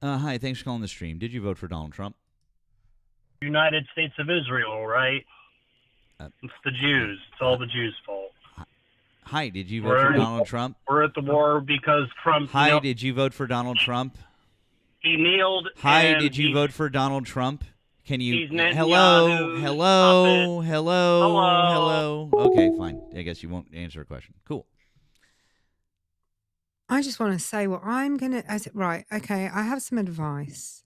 up? Hi, thanks for calling the stream. Did you vote for Donald Trump? United States of Israel, right? It's the Jews. It's all the Jews' fault. Hi, did you vote for Donald Trump? We're at the war because Trump. Hi, did you vote for Donald Trump? He kneeled. Hi, did you vote for Donald Trump? Can you? He's Hello. Hello. Okay, fine. I guess you won't answer a question. Cool. I just want to say what I'm going to... Right, okay, I have some advice.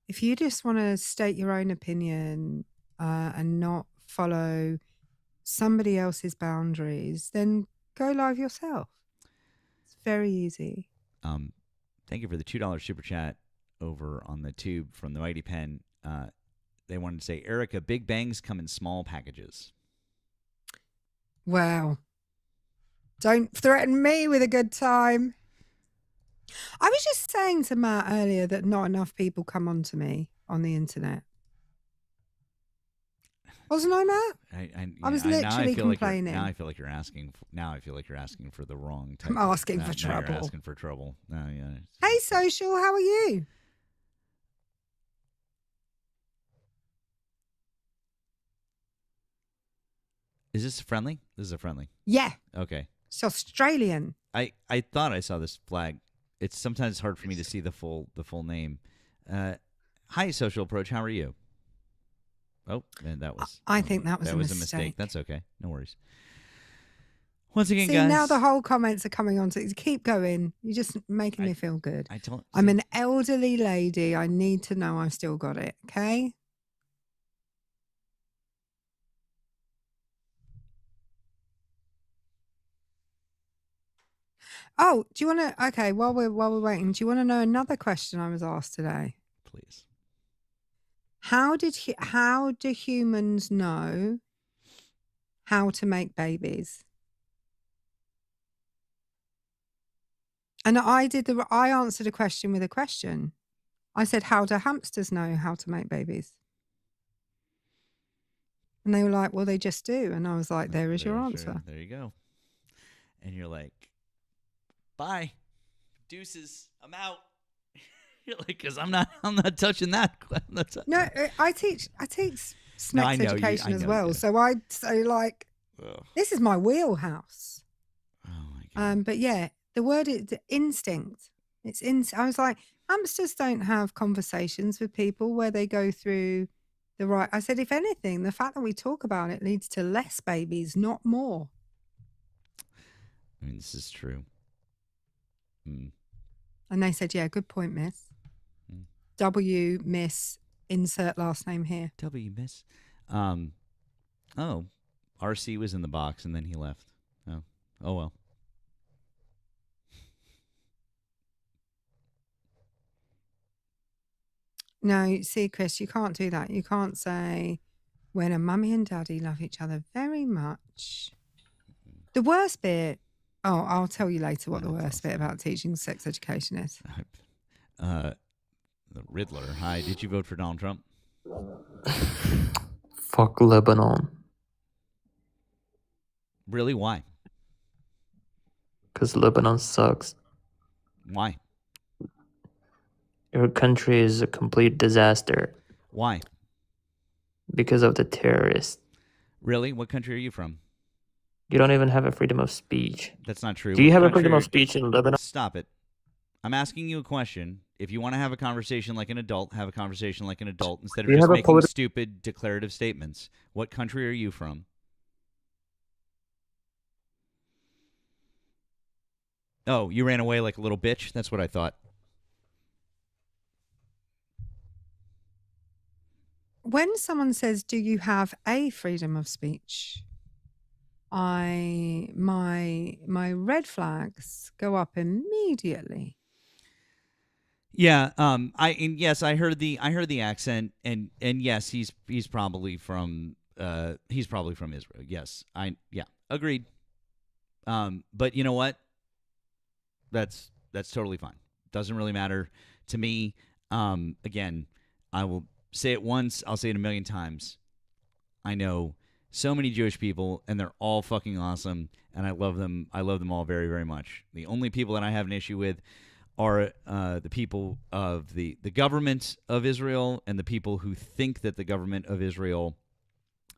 If you just want to state your own opinion and not follow somebody else's boundaries, then go live yourself. It's very easy. Thank you for the $2 super chat over on the tube from the Mighty Pen. They wanted to say, Erika, Big Bangs come in small packages. Wow. Don't threaten me with a good time. I was just saying to Matt earlier that not enough people come on to me on the internet. Wasn't I, Matt? I was literally complaining. Now I feel like you're asking. Now I feel like you're asking for the wrong type. I'm asking for now trouble. You're asking for trouble. No, yeah. Hey, Social, how are you? Is this friendly? This is a friendly. Yeah. Okay. It's Australian. I thought I saw this flag. It's sometimes hard for me to see the full name. Hi, Social Approach. How are you? Oh, and that was. I think that was a mistake. That's okay. No worries. Once again, See, guys. now the whole comments are coming on to keep going. You're just making me feel good. I'm an elderly lady. I need to know I've still got it. Okay. Oh, do you want to? Okay, while we're waiting, do you want to know another question I was asked today? Please. How do humans know how to make babies? And I answered a question with a question. I said, how do hamsters know how to make babies? And they were like, well, they just do. And I was like, there is your answer. There you go. And you're like, bye, deuces, I'm out. You're like, because I'm not touching that. No, I teach sex education as well. So I'd say like, this is my wheelhouse. Oh my God. But yeah, the word is instinct. I was like, hamsters don't have conversations with people where they go through the right. I said, if anything, the fact that we talk about it leads to less babies, not more. I mean, this is true. And they said, yeah, good point, miss. W, miss, insert last name here. W, miss. Oh, RC was in the box and then he left. Oh well. No, see, Chris, you can't do that. You can't say when a mummy and daddy love each other very much. The worst bit, I'll tell you later what the worst bit about teaching sex education is. The Riddler. Hi, did you vote for Donald Trump? Fuck Lebanon. Really? Why? Because Lebanon sucks. Why? Your country is a complete disaster. Why? Because of the terrorists. Really? What country are you from? You don't even have a freedom of speech. That's not true. Do you have a freedom of speech in Lebanon? Stop it. I'm asking you a question. If you want to have a conversation like an adult, have a conversation like an adult instead of just making stupid declarative statements. What country are you from? Oh, you ran away like a little bitch? That's what I thought. When someone says, do you have a freedom of speech? My red flags go up immediately. Yeah, yes, I heard the accent, and yes, he's probably from Israel. Yes, agreed. But you know what? that's totally fine. Doesn't really matter to me. Again, I will say it once. I'll say it a million times. I know so many Jewish people, and they're all fucking awesome, and I love them. I love them all very, very much. The only people that I have an issue with are the people of the government of Israel and the people who think that the government of Israel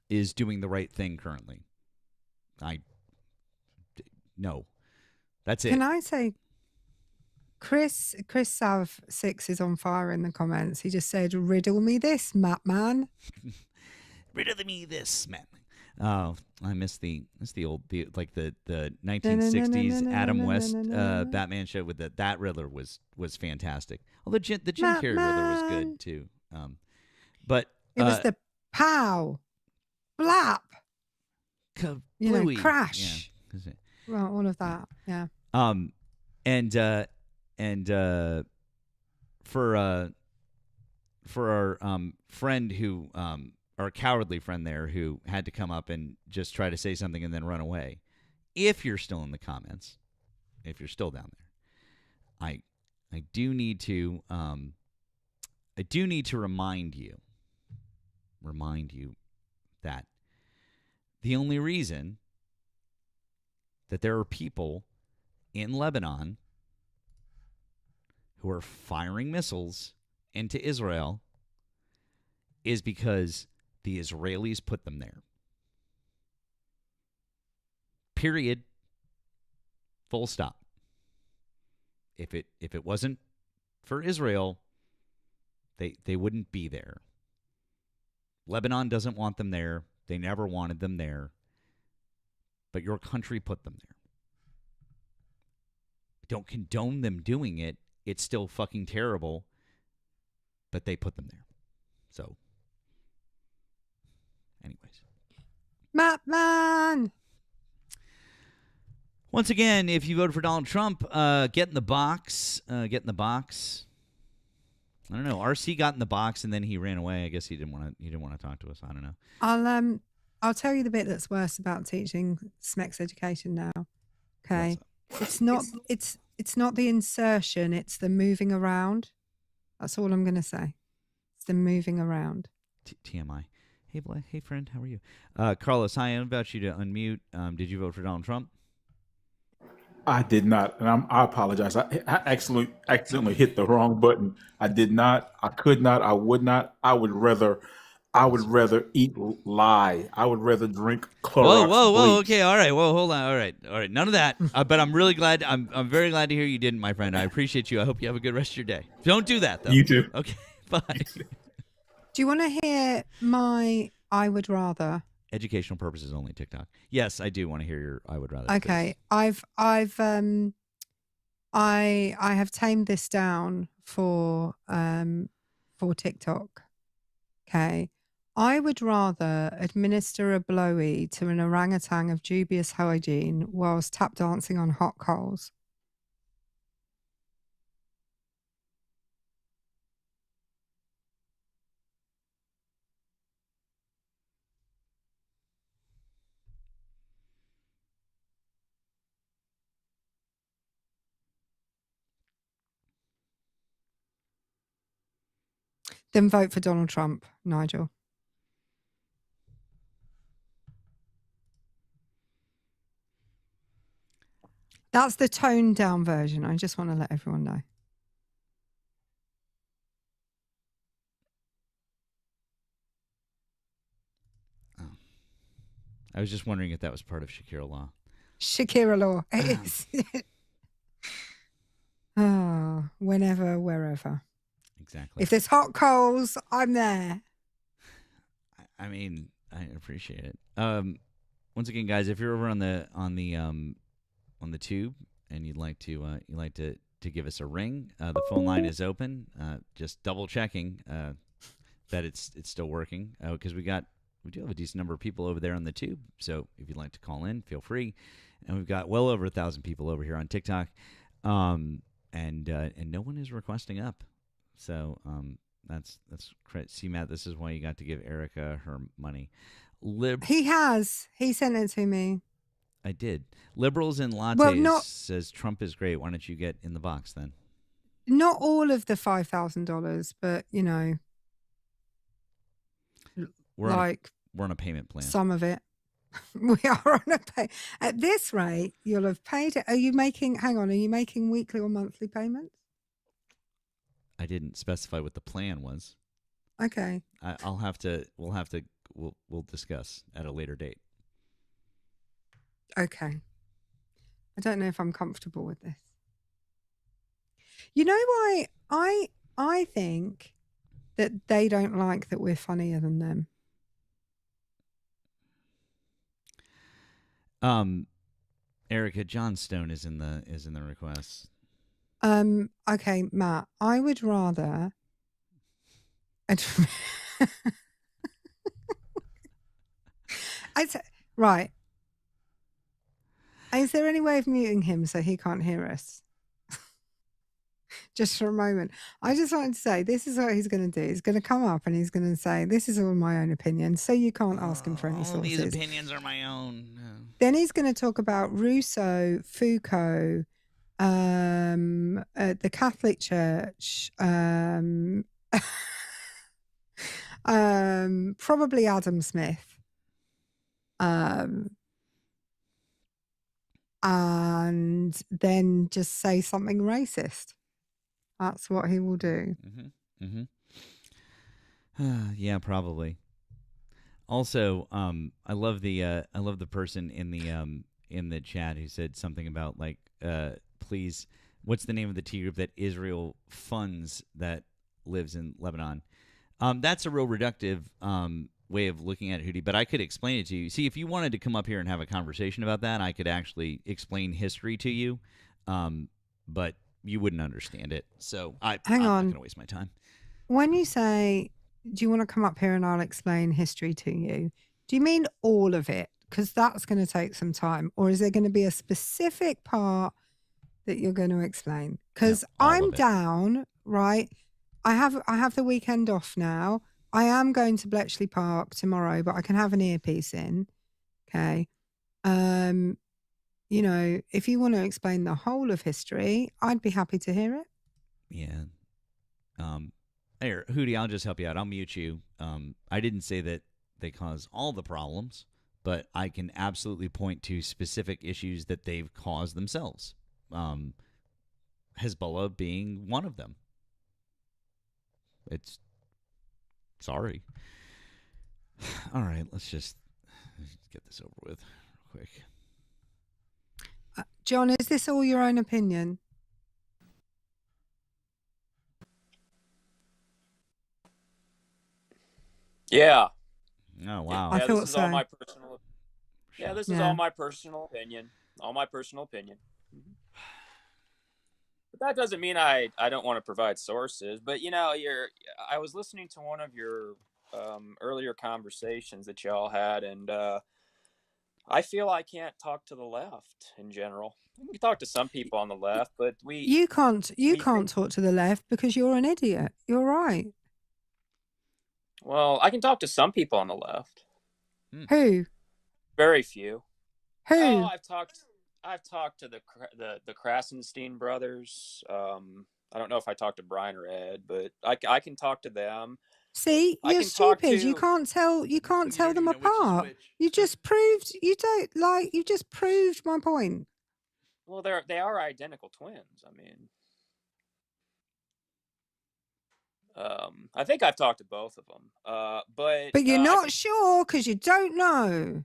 is doing the right thing currently. No. That's it. Can I say, Chris Sav 6 is on fire in the comments. He just said, riddle me this, Map Man. Riddle me this, man. Oh, I miss the old the 1960s Adam West Batman show with that Riddler was fantastic. Although the Jim Carrey Riddler was good too. But it was the pow, blap, crash. Yeah. Well, all of that. Yeah. For our friend who our cowardly friend there who had to come up and just try to say something and then run away. If you're still in the comments, if you're still down there, I do need to remind you that the only reason that there are people in Lebanon who are firing missiles into Israel is because the Israelis put them there. Period. Full stop. If it wasn't for Israel, they wouldn't be there. Lebanon doesn't want them there. They never wanted them there. But your country put them there. Don't condone them doing it. It's still fucking terrible. But they put them there. So, anyways. Map Man! Once again, if you voted for Donald Trump, get in the box. Get in the box. I don't know. RC got in the box and then he ran away. I guess he didn't want to talk to us. I don't know. I'll tell you the bit that's worse about teaching SMEX education now. Okay, it's not the insertion. It's the moving around. That's all I'm going to say. It's the moving around. TMI. Hey friend, how are you? Carlos, hi. I invite you to unmute. Did you vote for Donald Trump? I did not, and I apologize. I accidentally hit the wrong button. I did not. I could not. I would not. I would rather eat lye. I would rather drink Clorox. Whoa. Okay, all right. Whoa, hold on. All right. None of that. But I'm really glad. I'm very glad to hear you didn't, my friend. I appreciate you. I hope you have a good rest of your day. Don't do that though. You too. Okay. Bye. Do you want to hear my I would rather? Educational purposes only, TikTok. Yes, I do want to hear your I would rather. Okay, I have tamed this down for TikTok. Okay, I would rather administer a blowy to an orangutan of dubious hygiene whilst tap dancing on hot coals. Then vote for Donald Trump, Nigel. That's the toned down version. I just want to let everyone know. Oh. I was just wondering if that was part of Shakira law. Shakira law. It is. Oh, whenever, wherever. Exactly. If there's hot coals, I'm there. I mean, I appreciate it. Once again, guys, if you're over on the tube and you'd like to give us a ring, the phone line is open. Just double checking that it's still working because we do have a decent number of people over there on the tube. So if you'd like to call in, feel free. And we've got well over 1,000 people over here on TikTok, and no one is requesting up. So that's see, Matt, this is why you got to give Erika her money. He has. He sent it to me. I did. Liberals and lattes Well, says Trump is great. Why don't you get in the box then? not all of the $5,000, but you know, We're on a payment plan. some of it. We are on a pay. At this rate, you'll have paid it. Are you making? Hang on. Are you making weekly or monthly payments? I didn't specify what the plan was. Okay. We'll have to. We'll discuss at a later date. Okay. I don't know if I'm comfortable with this. You know why I think that they don't like that we're funnier than them. Erika, John Stone is in the request. Okay, Matt, I would rather right. Is there any way of muting him so he can't hear us? Just for a moment. I just wanted to say, this is what he's going to do. He's going to come up and he's going to say, this is all my own opinion, so you can't ask him for any sources. These opinions are my own. Then he's going to talk about Rousseau, Foucault, the Catholic Church, probably Adam Smith, and then just say something racist. That's what he will do. Yeah, probably. Also, I love the person in the chat who said something about like, please, what's the name of the tea group that Israel funds that lives in Lebanon? That's a real reductive way of looking at it, Hootie, but I could explain it to you. See, if you wanted to come up here and have a conversation about that, I could actually explain history to you, but you wouldn't understand it. So I'm not going to waste my time. When you say, do you want to come up here and I'll explain history to you, do you mean all of it? Because that's going to take some time. Or is there going to be a specific part that you're going to explain? Because I'm down, right? I have the weekend off now. I am going to Bletchley Park tomorrow, but I can have an earpiece in. Okay. You know, if you want to explain the whole of history, I'd be happy to hear it. Yeah. Here, Hootie, I'll just help you out. I'll mute you. I didn't say that they cause all the problems, but I can absolutely point to specific issues that they've caused themselves. Hezbollah being one of them. Sorry. All right, let's just get this over with real quick. John, is this all your own opinion? Yeah. Oh, wow. Yeah, I thought this is so. all my personal. Yeah, this is all my personal opinion. All my personal opinion. But that doesn't mean I don't want to provide sources. But you know, I was listening to one of your earlier conversations that y'all had, and I feel I can't talk to the left in general. We can talk to some people on the left, but you can't talk to the left because you're an idiot. You're right. Well, I can talk to some people on the left. Who? Very few. Who? Oh, I've talked to the Krasenstein brothers. I don't know if I talked to Brian or Ed, but I can talk to them. See, you're stupid. You can't tell them apart. You just proved my point. Well, they are identical twins. I mean, I think I've talked to both of them. But you're not sure because you don't know.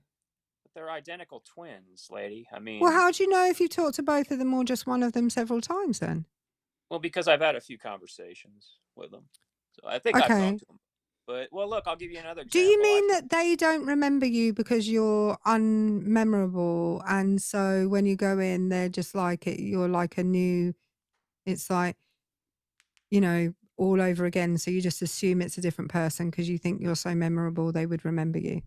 But they're identical twins, lady. I mean, well, how do you know if you talked to both of them or just one of them several times then? Well, because I've had a few conversations with them, so I think I've talked to them. But well, look, I'll give you another example. Do you mean that they don't remember you because you're unmemorable, and so when you go in, they're just like it? You're like a new. It's like, you know, all over again. So you just assume it's a different person because you think you're so memorable they would remember you.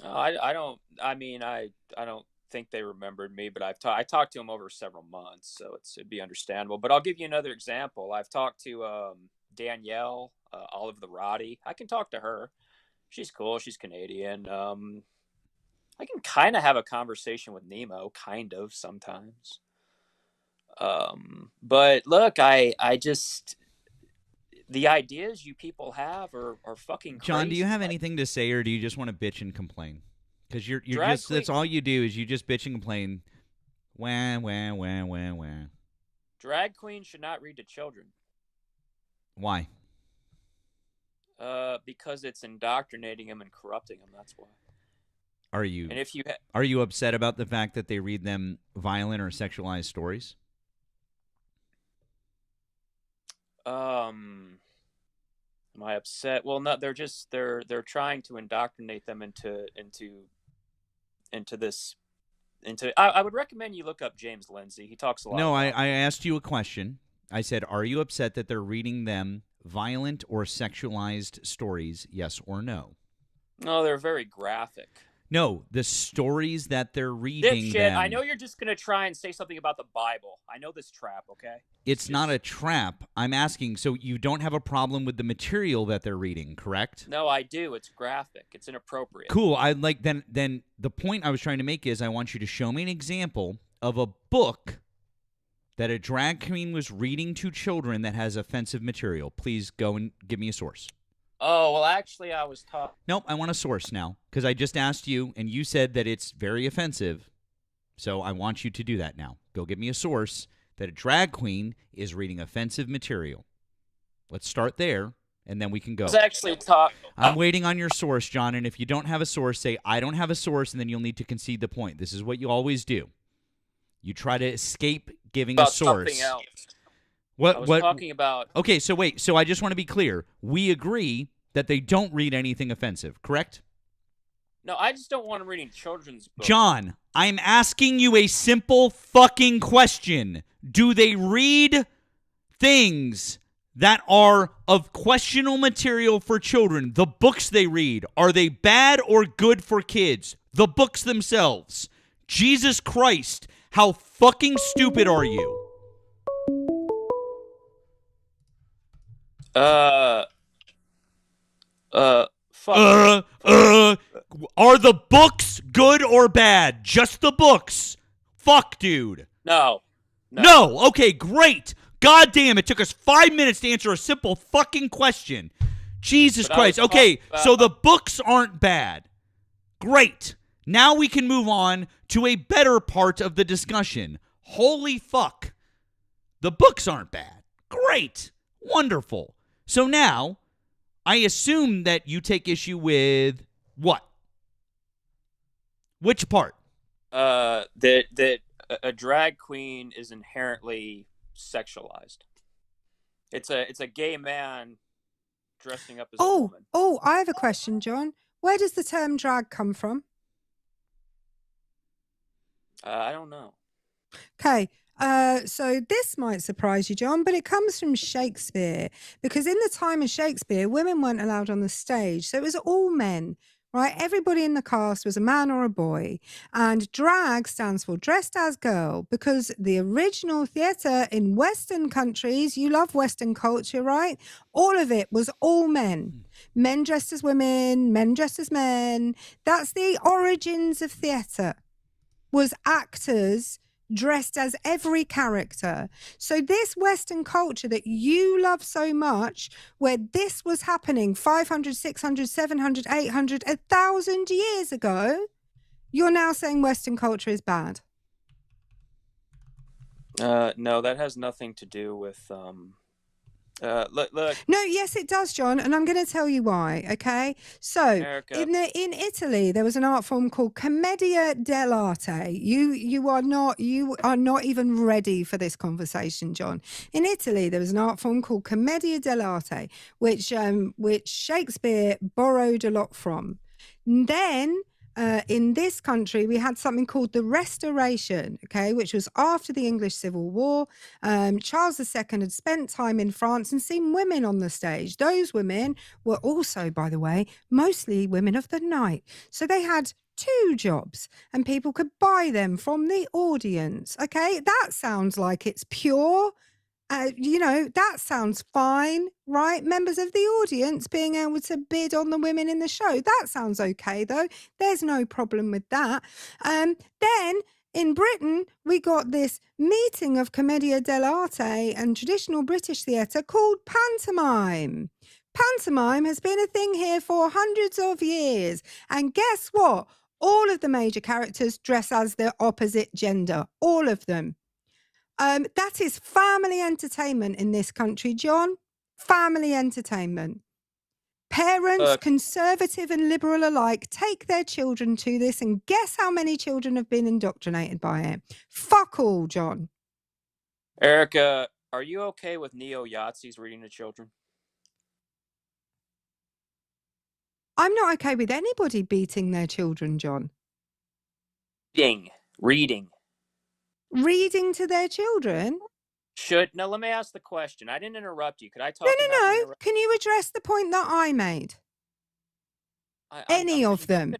I don't. I mean, I don't think they remembered me, but I talked to them over several months, so it'd be understandable. But I'll give you another example. I've talked to Danielle Olive the Roddy. I can talk to her. She's cool. She's Canadian. I I can kind of have a conversation with Nemo, kind of sometimes. But look, I just the ideas you people have are fucking crazy. John, do you have anything to say, or do you just want to bitch and complain? Because you're just queen, that's all you do is you just bitch and complain. Wah, wah, wah, wah, wah. Drag queens should not read to children. Why? Because it's indoctrinating them and corrupting them. That's why. Are you? And if you are you upset about the fact that they read them violent or sexualized stories? Am I upset? Well, no. They're trying to indoctrinate them into this. I would recommend you look up James Lindsay. He talks a lot. No, I asked you a question. I said, are you upset that they're reading them violent or sexualized stories? Yes or no? No, they're very graphic. No, the stories that they're reading Dipshit, them. I know you're just going to try and say something about the Bible. I know this trap, okay? It's not a trap. I'm asking, so you don't have a problem with the material that they're reading, correct? No, I do. It's graphic. It's inappropriate. Cool. I like then the point I was trying to make is I want you to show me an example of a book that a drag queen was reading to children that has offensive material. Please go and give me a source. Oh, well, actually, I was talking. Nope, I want a source now because I just asked you, and you said that it's very offensive. So I want you to do that now. Go give me a source that a drag queen is reading offensive material. Let's start there, and then we can go. I was actually talking. I'm waiting on your source, John, and if you don't have a source, say, I don't have a source, and then you'll need to concede the point. This is what you always do. You try to escape giving a source. Something else. What? I was talking about. Okay, so wait. So I just want to be clear. We agree that they don't read anything offensive, correct? No, I just don't want them reading children's books. John, I'm asking you a simple fucking question. Do they read things that are of questionable material for children? The books they read, are they bad or good for kids? The books themselves. Jesus Christ, how fucking stupid are you? Fuck. Are the books good or bad? Just the books. Fuck, dude. No. No. Okay, great. God damn, it took us 5 minutes to answer a simple fucking question. Jesus Christ. Okay, so the books aren't bad. Great. Now we can move on to a better part of the discussion. Holy fuck. The books aren't bad. Great. Wonderful. So now, I assume that you take issue with what? Which part? That a drag queen is inherently sexualized. It's a gay man dressing up as a woman. Oh, I have a question, John. Where does the term drag come from? I don't know. Okay. So this might surprise you, John, but it comes from Shakespeare, because in the time of Shakespeare, women weren't allowed on the stage. So it was all men, right? Everybody in the cast was a man or a boy. And drag stands for dressed as girl, because the original theatre in Western countries, you love Western culture, right? All of it was all men. Men dressed as women, men dressed as men. That's the origins of theatre, was actors dressed as every character. So this Western culture that you love so much, where this was happening 500, 600, 700, 800, 1,000 years ago, you're now saying Western culture is bad. No, that has nothing to do with look. No, yes, it does, John, and I'm going to tell you why. Okay, so Erika. in Italy, there was an art form called commedia dell'arte. You are not even ready for this conversation, John. In Italy, there was an art form called commedia dell'arte, which Shakespeare borrowed a lot from. Then, in this country, we had something called the Restoration, okay, which was after the English Civil War. Charles II had spent time in France and seen women on the stage. Those women were also, by the way, mostly women of the night. So they had 2 jobs and people could buy them from the audience, okay? That sounds like it's pure That sounds fine, right? Members of the audience being able to bid on the women in the show. That sounds okay, though. There's no problem with that. Then in Britain, we got this meeting of Commedia dell'arte and traditional British theatre called pantomime. Pantomime has been a thing here for hundreds of years. And guess what? All of the major characters dress as the opposite gender. All of them. That is family entertainment in this country, John. Family entertainment. Parents, conservative and liberal alike, take their children to this, and guess how many children have been indoctrinated by it? Fuck all, John. Erika, are you okay with neo-Yazis reading to children? I'm not okay with anybody beating their children, John. Reading to their children? No, let me ask the question. I didn't interrupt you. Could I talk? No. Can you address the point that I made? Any of them?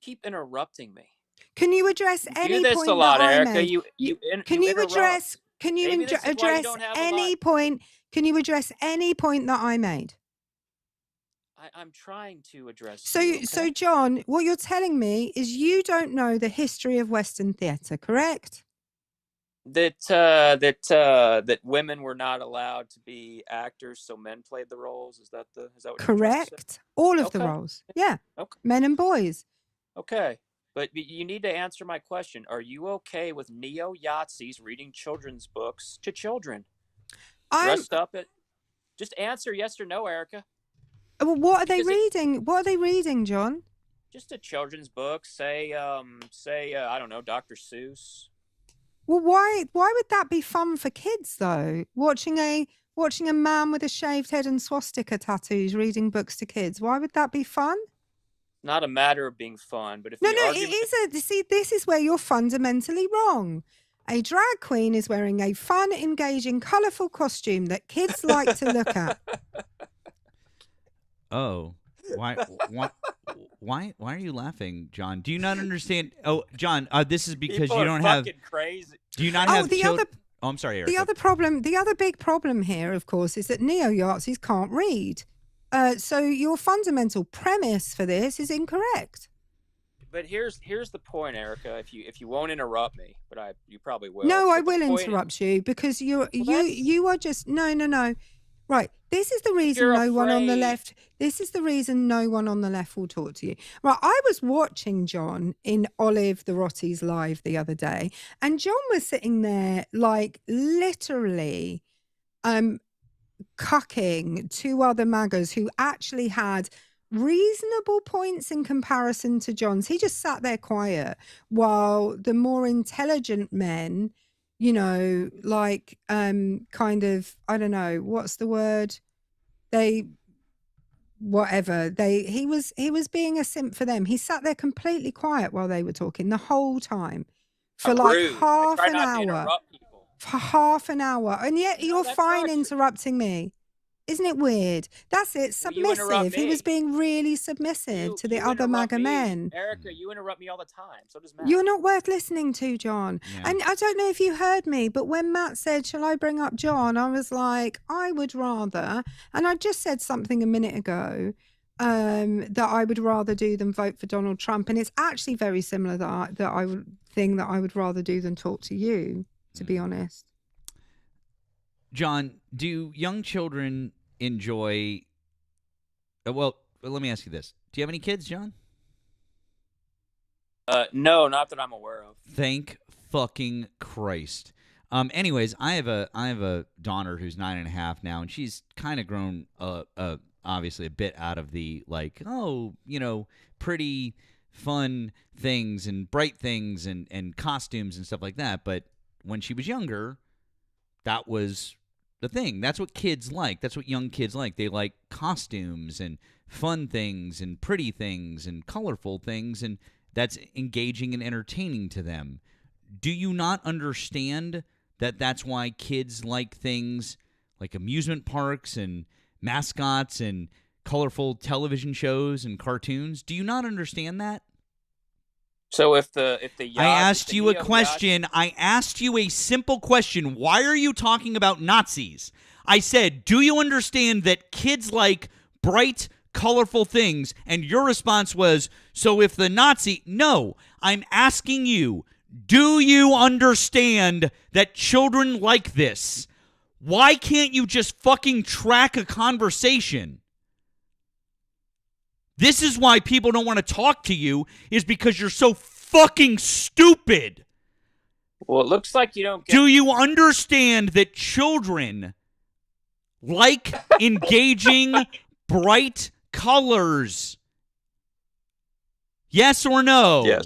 Keep interrupting me. Can you address any this point a lot, that Erika. I made? Can you address any point? Can you address any point that I made? I'm trying to address. So John, what you're telling me is you don't know the history of Western theatre, correct? That women were not allowed to be actors, so men played the roles. Is that what correct? All of the roles, yeah. Okay. Men and boys. Okay, but you need to answer my question. Are you okay with neo-Yazis reading children's books to children? Dressed up just answer yes or no, Erika. Well, what are they reading? What are they reading, John? Just a children's book. Say I don't know, Dr. Seuss. Well, why would that be fun for kids though? Watching a man with a shaved head and swastika tattoos reading books to kids. Why would that be fun? Not a matter of being fun, but if it is. See, this is where you're fundamentally wrong. A drag queen is wearing a fun, engaging, colourful costume that kids like to look at. Oh, why are you laughing, John? Do you not understand? Oh, John, this is because you don't have. Crazy. Do you not have children? Oh, I'm sorry, Erika. The other big problem here, of course, is that neo-Yazis can't read. So your fundamental premise for this is incorrect. But here's the point, Erika. If you won't interrupt me, but you probably will. No, I will interrupt you because you are just no. Right. This is the reason no one on the left. This is the reason no one on the left will talk to you. Right. I was watching John in Olive the Rotties live the other day, and John was sitting there like literally cucking two other MAGAs who actually had reasonable points in comparison to John's. He just sat there quiet while the more intelligent men, like kind of, I don't know, what's the word? He was being a simp for them. He sat there completely quiet while they were talking the whole time for like half an hour. For half an hour. And yet you're fine interrupting me. Isn't it weird? That's it. Submissive. He was being really submissive to the other MAGA men. Erika, you interrupt me all the time. So does Matt. You're not worth listening to, John. Yeah. And I don't know if you heard me, but when Matt said, shall I bring up John? I was like, I would rather. And I just said something a minute ago that I would rather do than vote for Donald Trump. And it's actually very similar that I would rather do than talk to you, to be honest. John, do young children enjoy... Well, let me ask you this. Do you have any kids, John? No, not that I'm aware of. Thank fucking Christ. Anyways, I have a daughter who's 9.5 now, and she's kind of grown obviously a bit out of the pretty fun things and bright things and costumes and stuff like that. But when she was younger, that was the thing. That's what kids like. That's what young kids like. They like costumes and fun things and pretty things and colorful things, and that's engaging and entertaining to them. Do you not understand that that's why kids like things like amusement parks and mascots and colorful television shows and cartoons? Do you not understand that? So if the yacht, I asked the you a Neo question. I asked you a simple question. Why are you talking about Nazis? I said, do you understand that kids like bright, colorful things? And your response was, so if the Nazi... No, I'm asking you, do you understand that children like this? Why can't you just fucking track a conversation? This is why people don't want to talk to you, is because you're so fucking stupid. Well, it looks like you don't get... Do you understand that children like engaging bright colors? Yes or no? Yes.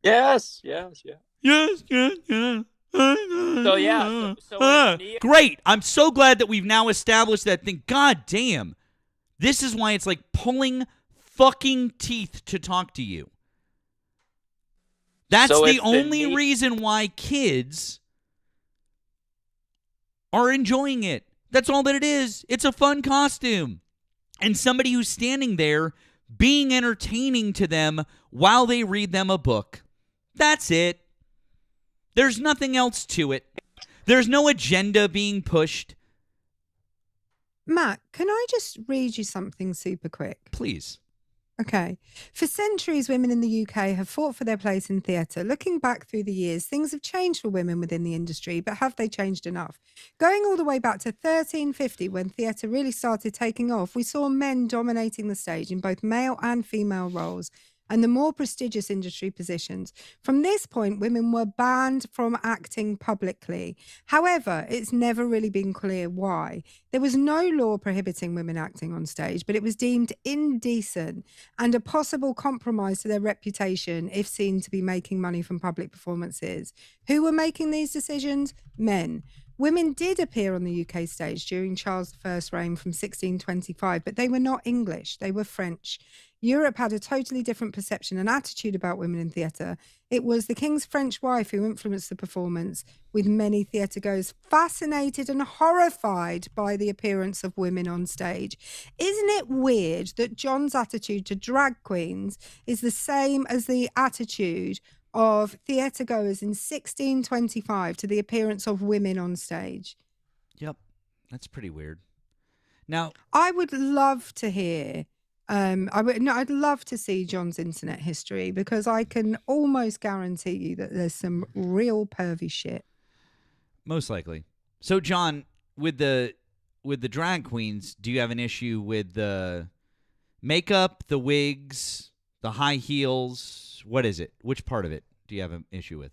Yes. Yes. Yeah. Yes. Yes. Yes. So yeah. So Great. I'm so glad that we've now established that thing. God damn. This is why it's like pulling fucking teeth to talk to you. That's So the if the only reason why kids are enjoying it. That's all that it is. It's a fun costume. And somebody who's standing there being entertaining to them while they read them a book. That's it. There's nothing else to it. There's no agenda being pushed. Matt, can I just read you something super quick? Please. Okay. For centuries, women in the UK have fought for their place in theatre. Looking back through the years, things have changed for women within the industry, but have they changed enough? Going all the way back to 1350, when theatre really started taking off, we saw men dominating the stage in both male and female roles and the more prestigious industry positions. From this point, women were banned from acting publicly. However, it's never really been clear why. There was no law prohibiting women acting on stage, but it was deemed indecent and a possible compromise to their reputation if seen to be making money from public performances. Who were making these decisions? Men. Women did appear on the UK stage during Charles I's reign from 1625, but they were not English, they were French. Europe had a totally different perception and attitude about women in theatre. It was the king's French wife who influenced the performance, with many theatregoers fascinated and horrified by the appearance of women on stage. Isn't it weird that John's attitude to drag queens is the same as the attitude of theatregoers in 1625 to the appearance of women on stage? Yep. That's pretty weird. Now, I would love to hear... I'd love to see John's internet history, because I can almost guarantee you that there's some real pervy shit. Most likely. So, John, with the drag queens, do you have an issue with the makeup, the wigs, the high heels? What is it? Which part of it do you have an issue with?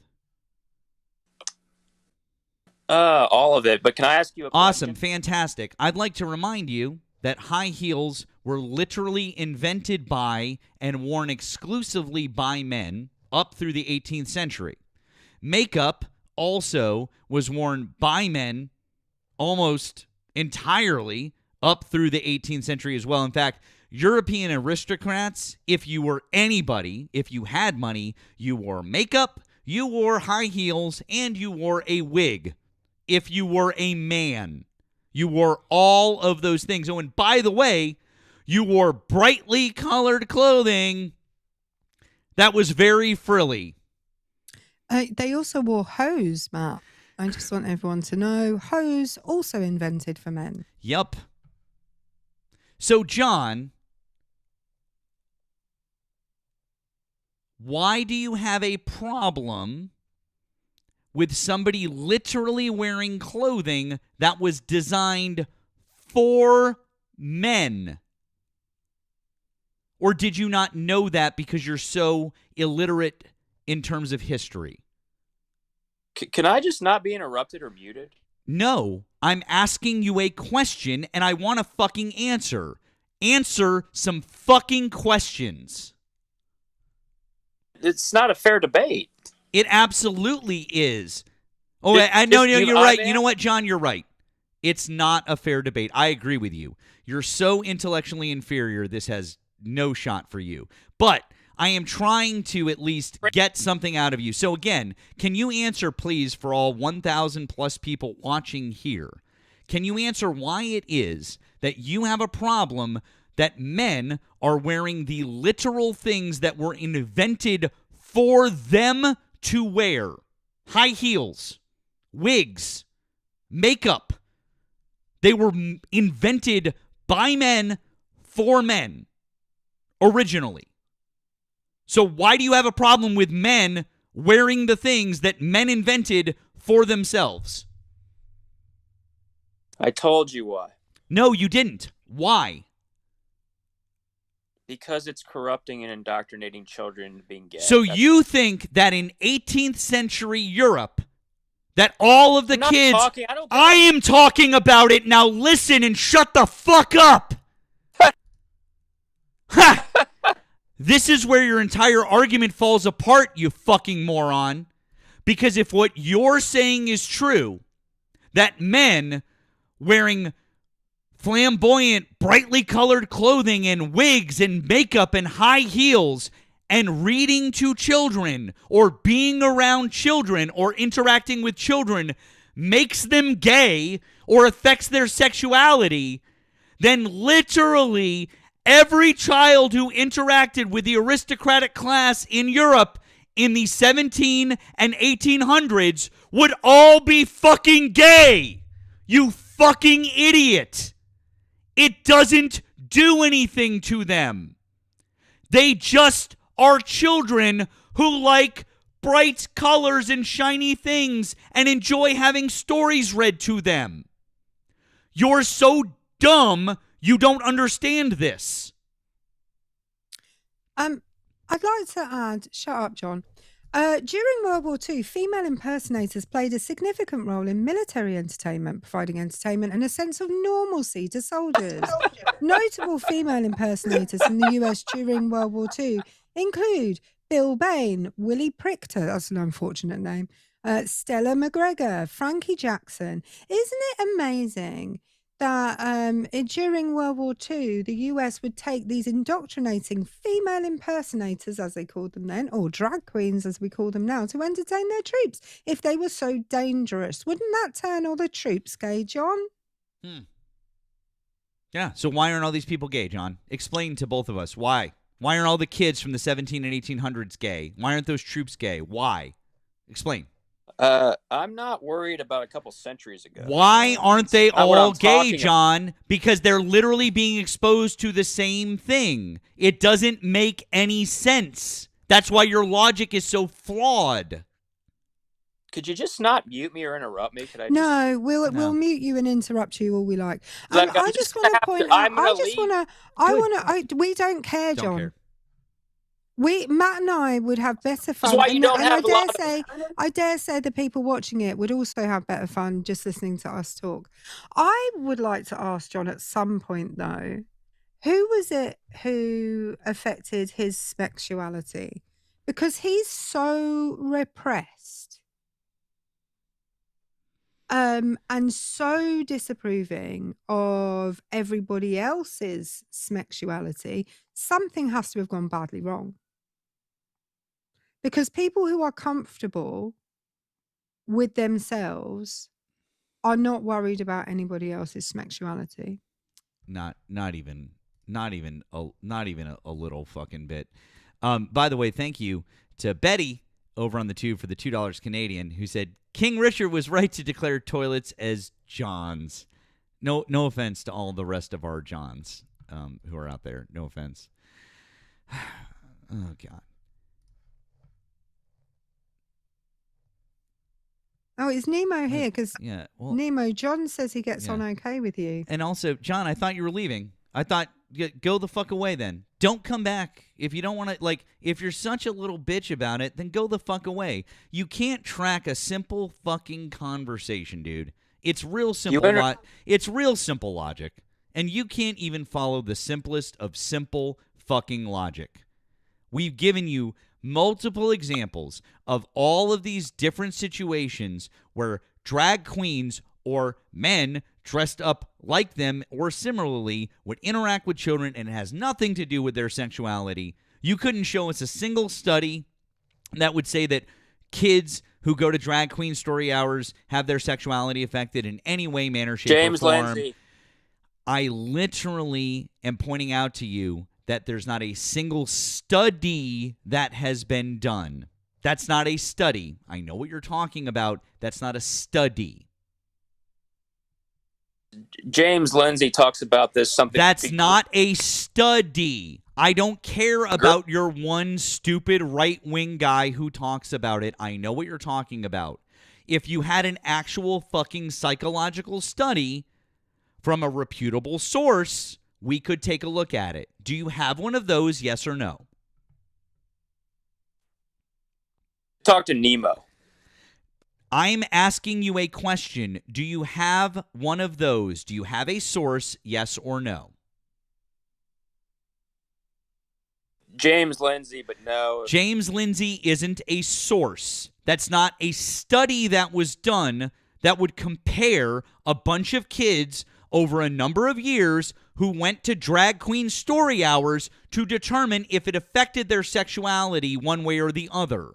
All of it. But can I ask you a Awesome. question? Fantastic. I'd like to remind you that high heels were literally invented by and worn exclusively by men up through the 18th century. Makeup also was worn by men almost entirely up through the 18th century as well. In fact, European aristocrats, if you were anybody, if you had money, you wore makeup, you wore high heels, and you wore a wig. If you were a man, you wore all of those things. Oh, and by the way, you wore brightly colored clothing that was very frilly. They also wore hose, Matt. I just want everyone to know, hose also invented for men. Yup. So, John, why do you have a problem with somebody literally wearing clothing that was designed for men? Or did you not know that because you're so illiterate in terms of history? Can I just not be interrupted or muted? No, I'm asking you a question and I want a fucking answer. Answer some fucking questions. It's not a fair debate. It absolutely is. Oh, I know, you're right. You know what, John? You're right. It's not a fair debate. I agree with you. You're so intellectually inferior, this has no shot for you. But I am trying to at least get something out of you. So again, can you answer, please, for all 1,000 plus people watching here, can you answer why it is that you have a problem that men are wearing the literal things that were invented for them to wear high heels, wigs, makeup. They were invented by men for men originally. So why do you have a problem with men wearing the things that men invented for themselves? I told you why. No, you didn't. Why? Because it's corrupting and indoctrinating children into being gay. So you think that in 18th century Europe, that all of the kids... I am talking about it. Now listen and shut the fuck up. Ha! This is where your entire argument falls apart, you fucking moron. Because if what you're saying is true, that men wearing flamboyant, brightly colored clothing and wigs and makeup and high heels and reading to children or being around children or interacting with children makes them gay or affects their sexuality, then literally every child who interacted with the aristocratic class in Europe in the 17 and 1800s would all be fucking gay. You fucking idiot. It doesn't do anything to them. They just are children who like bright colors and shiny things and enjoy having stories read to them. You're so dumb, you don't understand this. I'd like to add, shut up, John. During World War II, female impersonators played a significant role in military entertainment, providing entertainment and a sense of normalcy to soldiers. Notable female impersonators in the US during World War II include Bill Bain, Willie Prichter, that's an unfortunate name, Stella McGregor, Frankie Jackson. Isn't it amazing that during World War II, the US would take these indoctrinating female impersonators, as they called them then, or drag queens, as we call them now, to entertain their troops if they were so dangerous? Wouldn't that turn all the troops gay, John? Yeah, so why aren't all these people gay, John? Explain to both of us. Why? Why aren't all the kids from the 17 and 1800s gay? Why aren't those troops gay? Why? Explain. I'm not worried about a couple centuries ago. Why aren't they all gay, talking John? Because they're literally being exposed to the same thing. It doesn't make any sense. That's why your logic is so flawed. Could you just not mute me or interrupt me? Could I just... No, we'll mute you and interrupt you all we like. I'm I just want to point out. We don't care, Don't John. care. Matt and I would have better fun. why you don't have a lot of- I dare say the people watching it would also have better fun just listening to us talk. I would like to ask John at some point though, who was it who affected his sexuality? Because he's so repressed. And so disapproving of everybody else's sexuality, something has to have gone badly wrong. Because people who are comfortable with themselves are not worried about anybody else's sexuality. Not even a little fucking bit. By the way, thank you to Betty over on the tube for the $2 Canadian, who said King Richard was right to declare toilets as Johns. No offense to all the rest of our Johns who are out there. No offense. Oh God. Oh, is Nemo here? Because Nemo, John says he gets Yeah. on okay with you. And also, John, I thought you were leaving. I thought, go the fuck away then. Don't come back. If you don't want to, if you're such a little bitch about it, then go the fuck away. You can't track a simple fucking conversation, dude. It's real simple. It's real simple logic. And you can't even follow the simplest of simple fucking logic. We've given you multiple examples of all of these different situations where drag queens or men dressed up like them or similarly would interact with children, and it has nothing to do with their sexuality. You couldn't show us a single study that would say that kids who go to drag queen story hours have their sexuality affected in any way, manner, shape, James or form. Lindsay. I literally am pointing out to you that there's not a single study that has been done. That's not a study. I know what you're talking about. That's not a study. James Lindsay talks about this. Something That's not a study. I don't care about your one stupid right-wing guy who talks about it. I know what you're talking about. If you had an actual fucking psychological study from a reputable source, we could take a look at it. Do you have one of those, yes or no? Talk to Nemo. I'm asking you a question. Do you have one of those? Do you have a source, yes or no? James Lindsay, but no. James Lindsay isn't a source. That's not a study that was done that would compare a bunch of kids over a number of years who went to drag queen story hours to determine if it affected their sexuality one way or the other.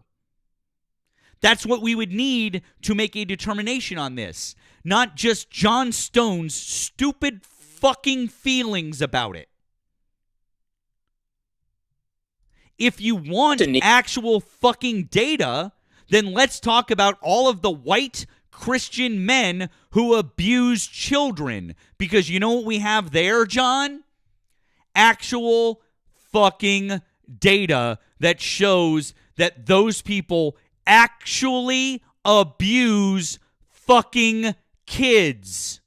That's what we would need to make a determination on this, not just John Stone's stupid fucking feelings about it. If you want actual fucking data, then let's talk about all of the white Christian men who abuse children. Because you know what we have there, John? Actual fucking data that shows that those people actually abuse fucking kids.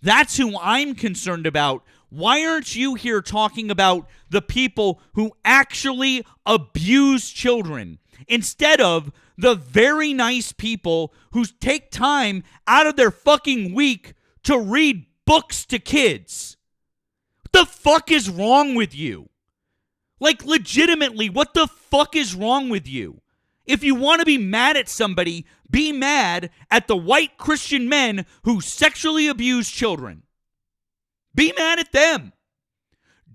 That's who I'm concerned about. Why aren't you here talking about the people who actually abuse children instead of the very nice people who take time out of their fucking week to read books to kids? What the fuck is wrong with you? Like, legitimately, what the fuck is wrong with you? If you want to be mad at somebody, be mad at the white Christian men who sexually abuse children. Be mad at them.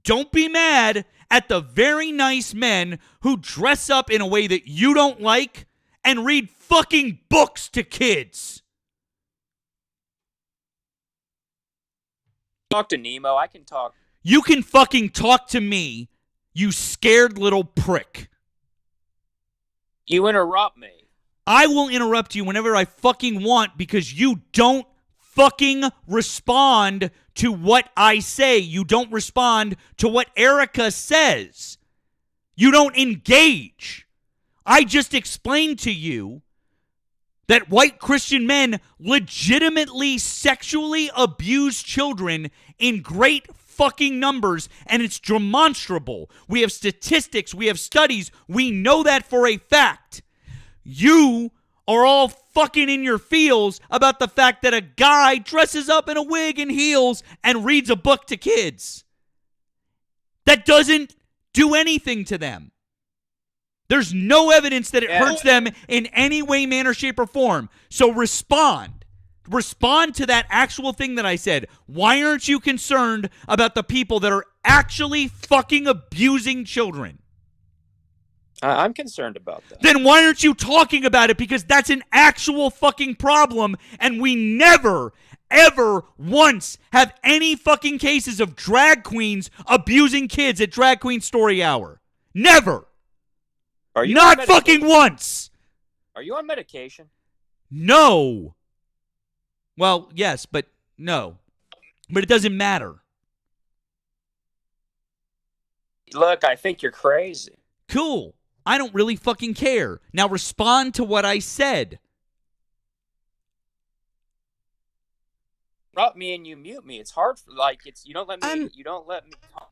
Don't be mad at the very nice men who dress up in a way that you don't like and read fucking books to kids. Talk to Nemo. I can talk. You can fucking talk to me, you scared little prick. You interrupt me. I will interrupt you whenever I fucking want because you don't fucking respond to what I say. You don't respond to what Erika says. You don't engage. I just explained to you that white Christian men legitimately sexually abuse children in great fucking numbers, and it's demonstrable. We have statistics, we have studies, we know that for a fact. You are all fucking in your feels about the fact that a guy dresses up in a wig and heels and reads a book to kids. That doesn't do anything to them. There's no evidence that it hurts them in any way, manner, shape, or form. So respond. Respond to that actual thing that I said. Why aren't you concerned about the people that are actually fucking abusing children? I'm concerned about that. Then why aren't you talking about it? Because that's an actual fucking problem, and we never, ever once have any fucking cases of drag queens abusing kids at Drag Queen Story Hour. Never. Are you not fucking once? Are you on medication? No. Well, yes, but no. But it doesn't matter. Look, I think you're crazy. Cool. I don't really fucking care. Now respond to what I said. Interrupt me and you mute me. It's hard for you don't let me talk.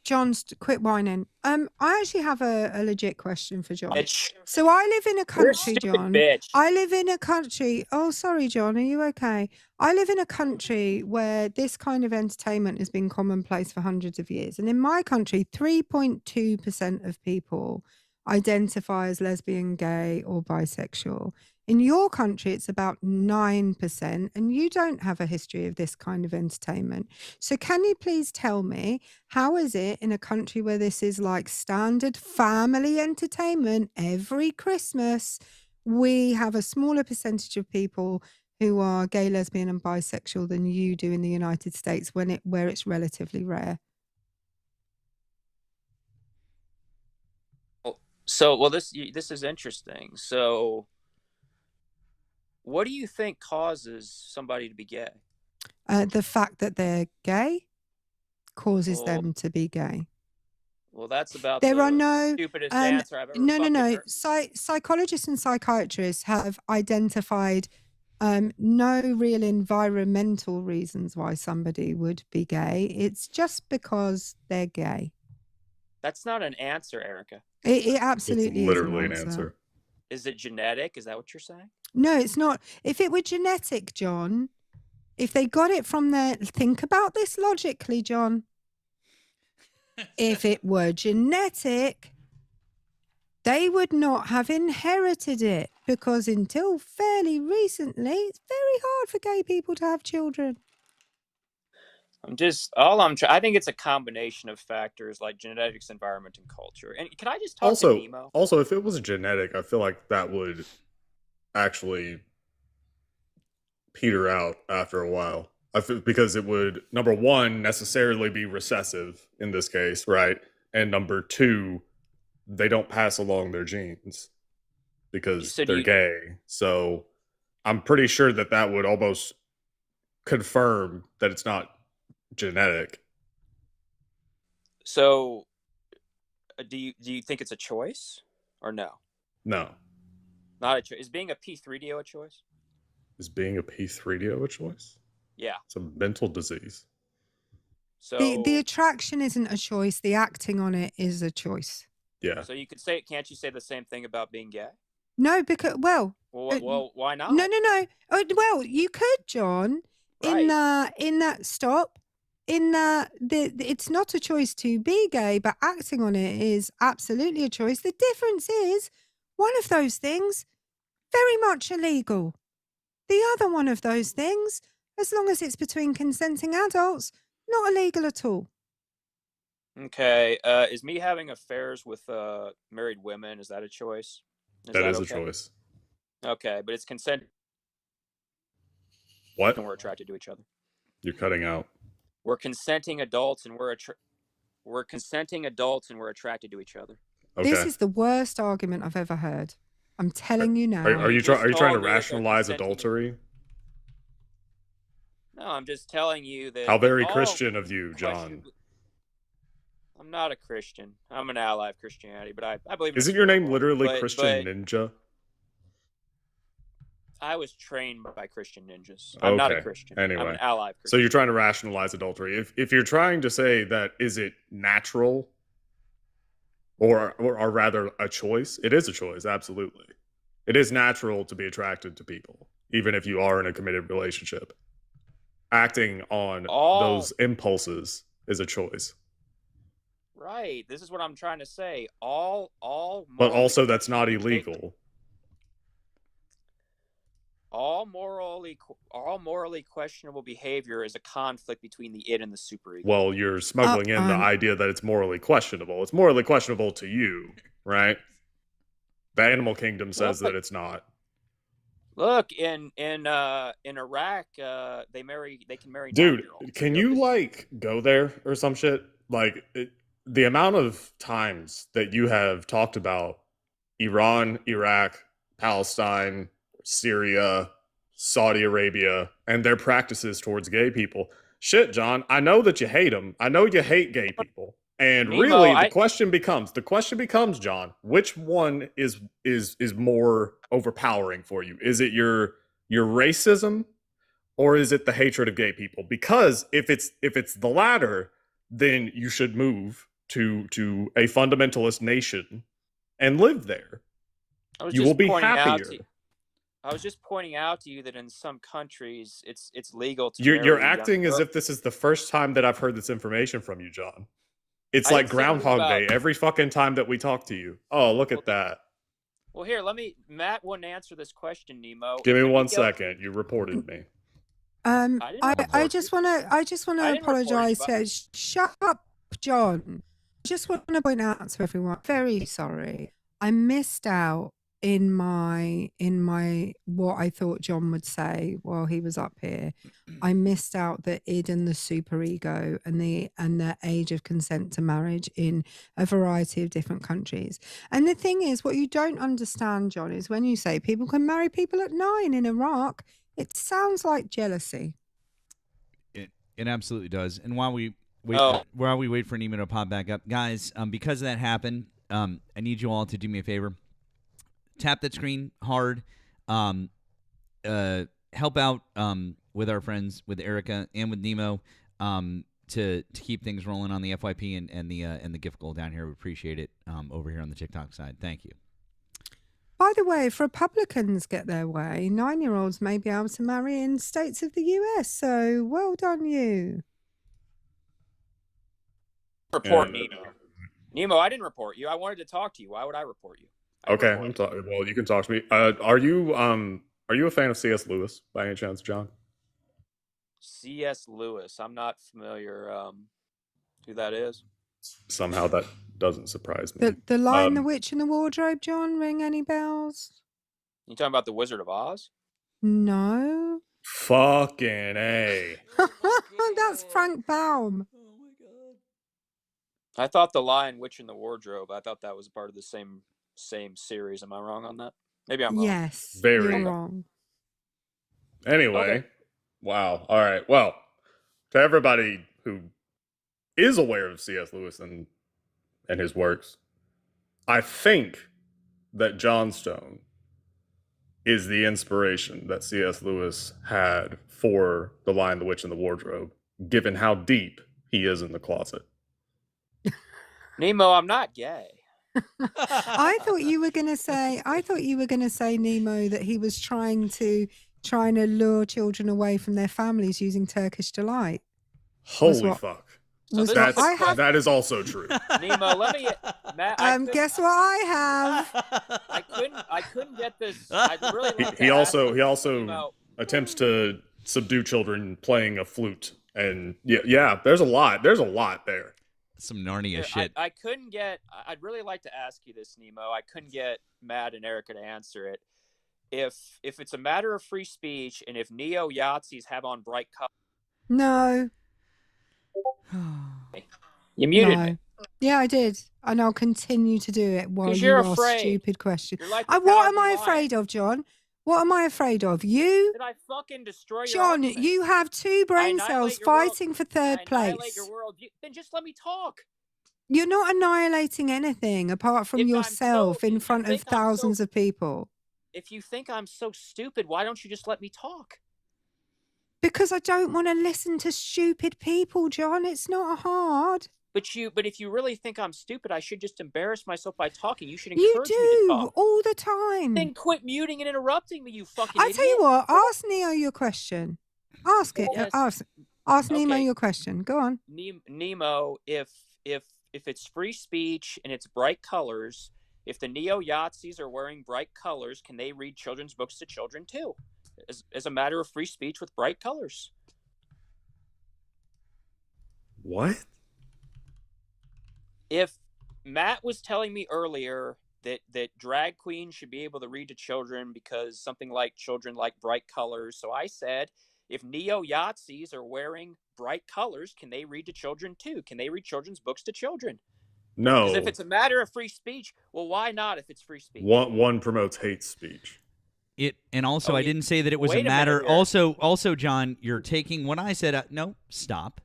John's quit whining. I actually have a legit question for John. Bitch. So I live in a country, stupid John. bitch. I live in a country. Oh, sorry, John. Are you okay? I live in a country where this kind of entertainment has been commonplace for hundreds of years. And in my country, 3.2% of people identify as lesbian, gay, or bisexual. In your country, it's about 9%, and you don't have a history of this kind of entertainment. So can you please tell me, how is it in a country where this is like standard family entertainment every Christmas, we have a smaller percentage of people who are gay, lesbian, and bisexual. bisexual than you do in the United States where it's relatively rare? So, well, this is interesting. So, what do you think causes somebody to be gay? The fact that they're gay causes them to be gay. Well, that's about There are the no stupidest answer I've ever fucking heard. Psychologists and psychiatrists have identified no real environmental reasons why somebody would be gay. It's just because they're gay. That's not an answer, Erika. It absolutely it's literally is an answer. Is it genetic? Is that what you're saying? No, it's not. If it were genetic, John, if they got it from their... Think about this logically, John. If it were genetic, they would not have inherited it, because until fairly recently, it's very hard for gay people to have children. I think it's a combination of factors like genetics, environment, and culture. And can I just talk to Nemo? Also, if it was genetic, I feel like that would actually peter out after a while. Because it would, number one, necessarily be recessive in this case, right? And number two, they don't pass along their genes because they're gay. So I'm pretty sure that would almost confirm that it's not genetic. So do you think it's a choice or no? No. Not a choice. Is being a P3DO a choice? Is being a P3DO a choice? Yeah. It's a mental disease. So the attraction isn't a choice. The acting on it is a choice. Yeah. So can't you say the same thing about being gay? No, because well, why not? No. Well, you could, John. Right. It's not a choice to be gay, but acting on it is absolutely a choice. The difference is one of those things very much illegal. The other one of those things, as long as it's between consenting adults, not illegal at all. Okay. Is me having affairs with married women, is that a choice? That is a choice. Okay, but it's consent. What? And we're attracted to each other. You're cutting out. We're consenting adults and we're attracted to each other. Okay. This is the worst argument I've ever heard. I'm telling you now. Are you trying to rationalize adultery? No, I'm just telling you that. How very Christian of you, John. I'm not a Christian. I'm an ally of Christianity, but I believe. Isn't your name literally Christian Ninja? I was trained by Christian ninjas. I'm not a Christian. Anyway, I'm an ally of Christianity. So you're trying to rationalize adultery. If you're trying to say that, is it natural, or rather a choice? It is a choice, absolutely. It is natural to be attracted to people, even if you are in a committed relationship. Acting on those impulses is a choice. Right. This is what I'm trying to say. But also, that's not illegal. All morally questionable behavior is a conflict between the id and the superego. Well, you're smuggling in the idea that it's morally questionable. It's morally questionable to you, right? The animal kingdom says that it's not. Look, in Iraq, they can marry. Dude, can you go there or some shit? The amount of times that you have talked about Iran, Iraq, Palestine, Syria, Saudi Arabia, and their practices towards gay people. Shit, John, I know that you hate them. I know you hate gay people. And Nemo, really, the question becomes, John, which one is more overpowering for you? Is it your racism, or is it the hatred of gay people? Because if it's the latter, then you should move to a fundamentalist nation and live there. You will be happier. I was just pointing out to you that in some countries it's legal to. You're acting as if this is the first time that I've heard this information from you, John. It's like Groundhog Day every fucking time that we talk to you. Oh, look at that. Well, here, Matt wouldn't answer this question, Nemo. Give me 1 second. You reported me. I just want to apologize. Shut up, John. I just want to point out to everyone, very sorry. I missed out in my what I thought John would say while he was up here. I missed out the id and the superego and the age of consent to marriage in a variety of different countries. And the thing is, what you don't understand, John, is when you say people can marry people at 9 in Iraq, it sounds like jealousy. It absolutely does. And while we wait, for Nemo to pop back up, guys, because that happened, I need you all to do me a favor. Tap that screen hard. Help out with our friends, with Erika and with Nemo, to keep things rolling on the FYP and the gift goal down here. We appreciate it over here on the TikTok side. Thank you. By the way, if Republicans get their way, 9-year-olds may be able to marry in states of the US. So well done, you. Report Nemo. Nemo, I didn't report you. I wanted to talk to you. Why would I report you? Okay, well, you can talk to me. Are you a fan of C.S. Lewis by any chance, John? C.S. Lewis. I'm not familiar who that is. Somehow that doesn't surprise me. The Lion, the Witch, and the Wardrobe, John, ring any bells? You talking about the Wizard of Oz? No. Fucking A. That's Frank Baum. I thought the Lion, Witch, and the Wardrobe. I thought that was part of the same series. Am I wrong on that? Maybe I'm wrong. Yes, Very you're wrong. Anyway, Okay. Wow. All right. Well, to everybody who is aware of C.S. Lewis and his works, I think that Johnstone is the inspiration that C.S. Lewis had for The Lion, the Witch, and the Wardrobe, given how deep he is in the closet. Nemo, I'm not gay. I thought you were going to say, Nemo, that he was trying to lure children away from their families using Turkish delight. Holy fuck. That is also true. Nemo, let me Matt, guess what I have? I couldn't get this. I'd really like to He ask also Nemo. attempts to subdue children playing a flute, and yeah, there's a lot there. Some Narnia shit. I couldn't get. I'd really like to ask you this, Nemo. I couldn't get Matt and Erika to answer it. If it's a matter of free speech, and if neo Yahtzees have on bright colors. No. You muted me. Yeah, I did, and I'll continue to do it while you you're ask afraid. stupid questions. You're like What am I afraid of, John? What am I afraid of? You? Did I fucking destroy your John, argument? you have 2 brain cells fighting for third place. Your world. Then just let me talk. You're not annihilating anything apart from yourself in front of thousands of people. If you think I'm so stupid, why don't you just let me talk? Because I don't want to listen to stupid people, John. It's not hard. But if you really think I'm stupid, I should just embarrass myself by talking. You should encourage me to talk. All the time. Then quit muting and interrupting me, you fucking idiot. I tell you what, ask Neo your question. Ask it. Yes. Ask Nemo your question. Go on. Nemo, if it's free speech and it's bright colors, if the neo Yahtzees are wearing bright colors, can they read children's books to children too? As a matter of free speech with bright colors. What? If Matt was telling me earlier that drag queens should be able to read to children because something like children like bright colors, so I said, if neo Yahtzees are wearing bright colors, can they read to children too? Can they read children's books to children? No. Because if it's a matter of free speech, well, why not if it's free speech? One promotes hate speech. And also, I didn't say that it was a matter. Also, John, you're taking what I said. No, stop.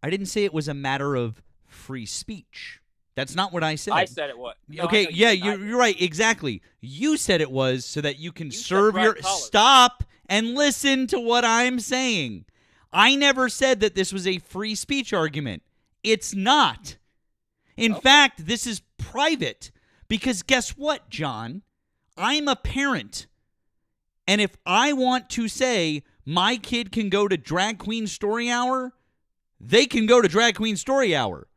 I didn't say it was a matter of free speech. That's not what I said. I said it was. No, okay, yeah, you're right. Exactly. You said it was so that you can serve your. Stop and listen to what I'm saying. I never said that this was a free speech argument. It's not. In fact, this is private because guess what, John? I'm a parent. And if I want to say my kid can go to Drag Queen Story Hour, they can go to Drag Queen Story Hour.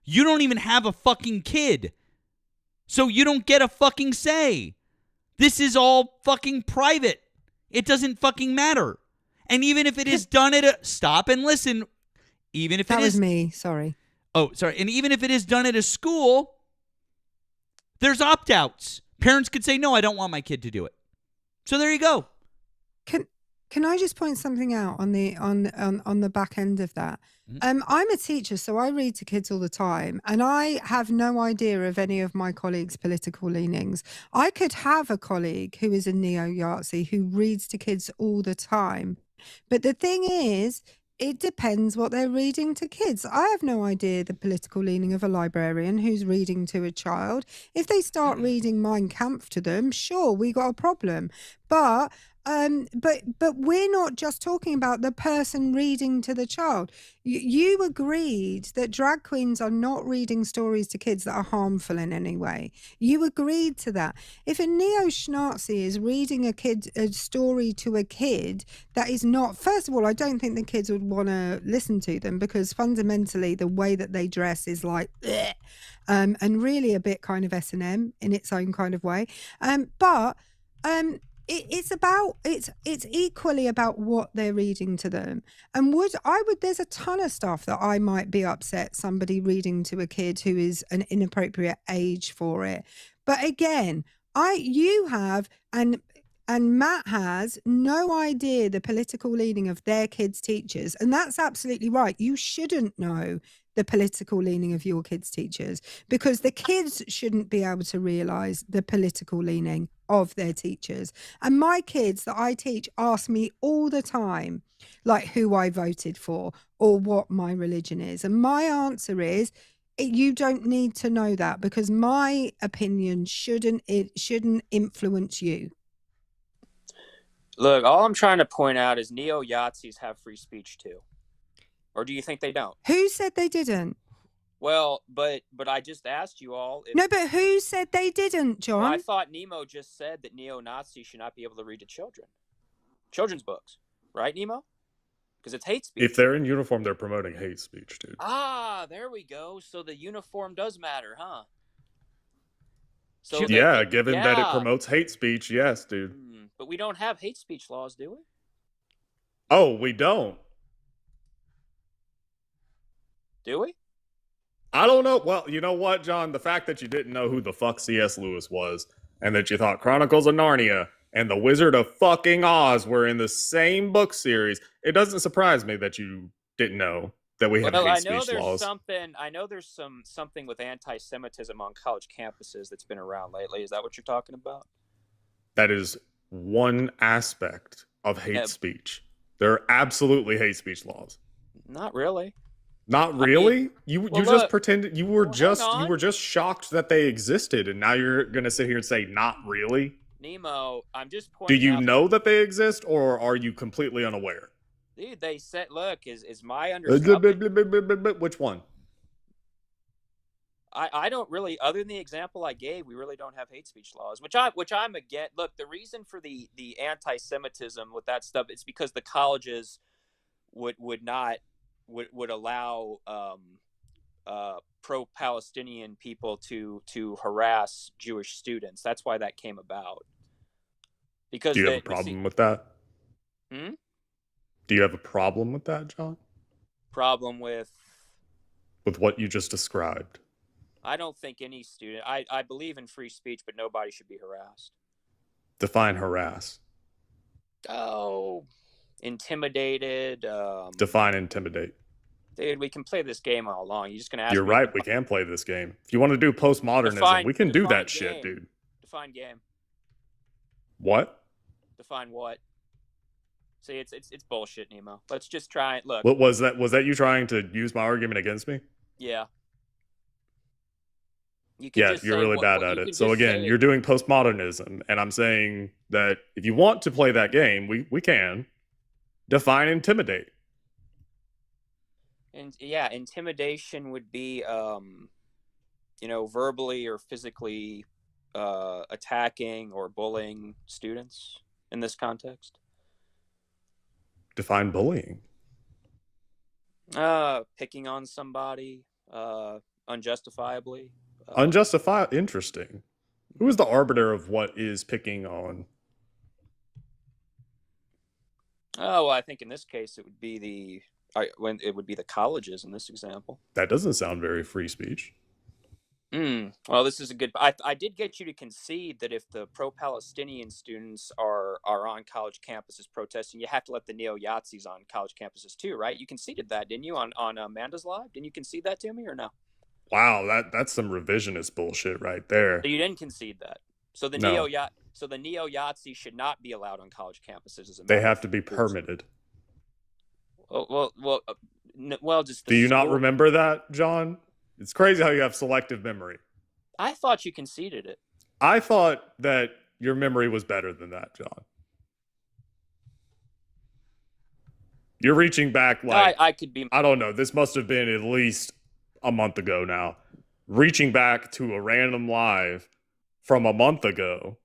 You don't even have a fucking kid. So you don't get a fucking say. This is all fucking private. It doesn't fucking matter. And even if it is done at a... Stop and listen. Even if that was me, sorry. Oh, sorry. And even if it is done at a school, there's opt-outs. Parents could say, no, I don't want my kid to do it. So there you go. Can I just point something out on the back end of that? I'm a teacher, so I read to kids all the time, and I have no idea of any of my colleagues' political leanings. I could have a colleague who is a neo-Yahtzee who reads to kids all the time, but the thing is, it depends what they're reading to kids. I have no idea the political leaning of a librarian who's reading to a child. If they start reading Mein Kampf to them, sure, we got a problem. But we're not just talking about the person reading to the child. You agreed that drag queens are not reading stories to kids that are harmful in any way. You agreed to that. If a neo-Schnazi is reading a story to a kid that is not, first of all, I don't think the kids would want to listen to them, because fundamentally the way that they dress is like, and really a bit kind of S&M in its own kind of way. It's equally about what they're reading to them. And there's a ton of stuff that I might be upset somebody reading to a kid who is an inappropriate age for it. But again, you have and Matt has no idea the political leaning of their kids' teachers, and that's absolutely right. You shouldn't know the political leaning of your kids' teachers, because the kids shouldn't be able to realize the political leaning of their teachers. And my kids that I teach ask me all the time, like, who I voted for or what my religion is. And my answer is, you don't need to know that, because my opinion shouldn't influence you. Look, all I'm trying to point out is neo-Yahtzees have free speech too. Or do you think they don't? Who said they didn't? Well, but I just asked you all. No, but who said they didn't, John? Well, I thought Nemo just said that neo-Nazis should not be able to read to children. Children's books. Right, Nemo? Because it's hate speech. If they're in uniform, they're promoting hate speech, dude. Ah, there we go. So the uniform does matter, huh? So given that it promotes hate speech, yes, dude. But we don't have hate speech laws, do we? Oh, we don't. Do we? I don't know. Well, you know what, John? The fact that you didn't know who the fuck C.S. Lewis was, and that you thought Chronicles of Narnia and The Wizard of fucking Oz were in the same book series, it doesn't surprise me that you didn't know that we have hate speech laws. I know there's something with anti-Semitism on college campuses that's been around lately. Is that what you're talking about? That is one aspect of hate speech. There are absolutely hate speech laws. Not really. Not really? You just pretended you were just shocked that they existed, and now you're gonna sit here and say not really? Nemo, I'm just pointing out. Do you out know that they exist, or are you completely unaware? Dude, they said, look, is my understanding. Which one? I don't really, other than the example I gave, we really don't have hate speech laws, which I'm against. Look, the reason for the anti-Semitism with that stuff is because the colleges would allow pro-Palestinian people to harass Jewish students. That's why that came about. Because do you have a problem with that? Hmm? Do you have a problem with that, John? Problem with what you just described? I don't think any student. I believe in free speech, but nobody should be harassed. Define harass. Oh, intimidated. Define intimidate. Dude, we can play this game all along. You're just gonna ask. You're right. We can play this game. If you want to do postmodernism, we can do that shit, dude. Define game. What? Define what? See, it's bullshit, Nemo. Let's just try it. Look. What was that? Was that you trying to use my argument against me? Yeah. You're really bad at it. So again, you're doing postmodernism, and I'm saying that if you want to play that game, we can define intimidate. And yeah, intimidation would be, verbally or physically attacking or bullying students in this context. Define bullying. Picking on somebody unjustifiably. Interesting. Who is the arbiter of what is picking on? Oh, well, I think in this case it would be the colleges in this example. That doesn't sound very free speech. Well, this is a good. I did get you to concede that if the pro-Palestinian students are on college campuses protesting, you have to let the neo-Yazis on college campuses too, right? You conceded that, didn't you, on Amanda's Live? Didn't you concede that to me or no? Wow, that's some revisionist bullshit right there. So you didn't concede that. So the No. neo-Yazis should not be allowed on college campuses as a They matter have of to be fact. permitted. Well, just the Do you not school- remember that, John? It's crazy how you have selective memory. I thought you conceded it. I thought that your memory was better than that, John. You're reaching back like I could be. I don't know. This must have been at least a month ago now. Reaching back to a random live from a month ago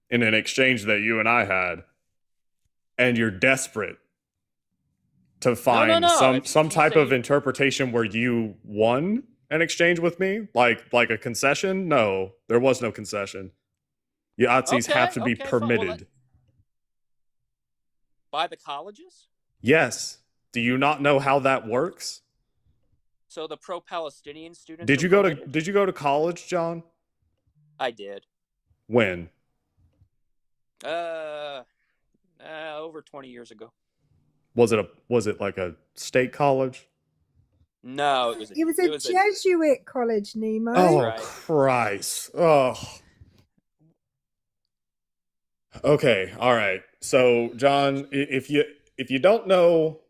in an exchange that you and I had, and you're desperate to find some type of interpretation where you won an exchange with me, like a concession. No, there was no concession. Yahtzees have to be permitted. By the colleges? Yes. Do you not know how that works? So the pro-Palestinian students. Did you go to college, John? I did. When? Over 20 years ago. Was it like a state college? No, it was a Jesuit college, Nemo. Oh, Christ. Oh. Okay, all right. So, John, if you don't know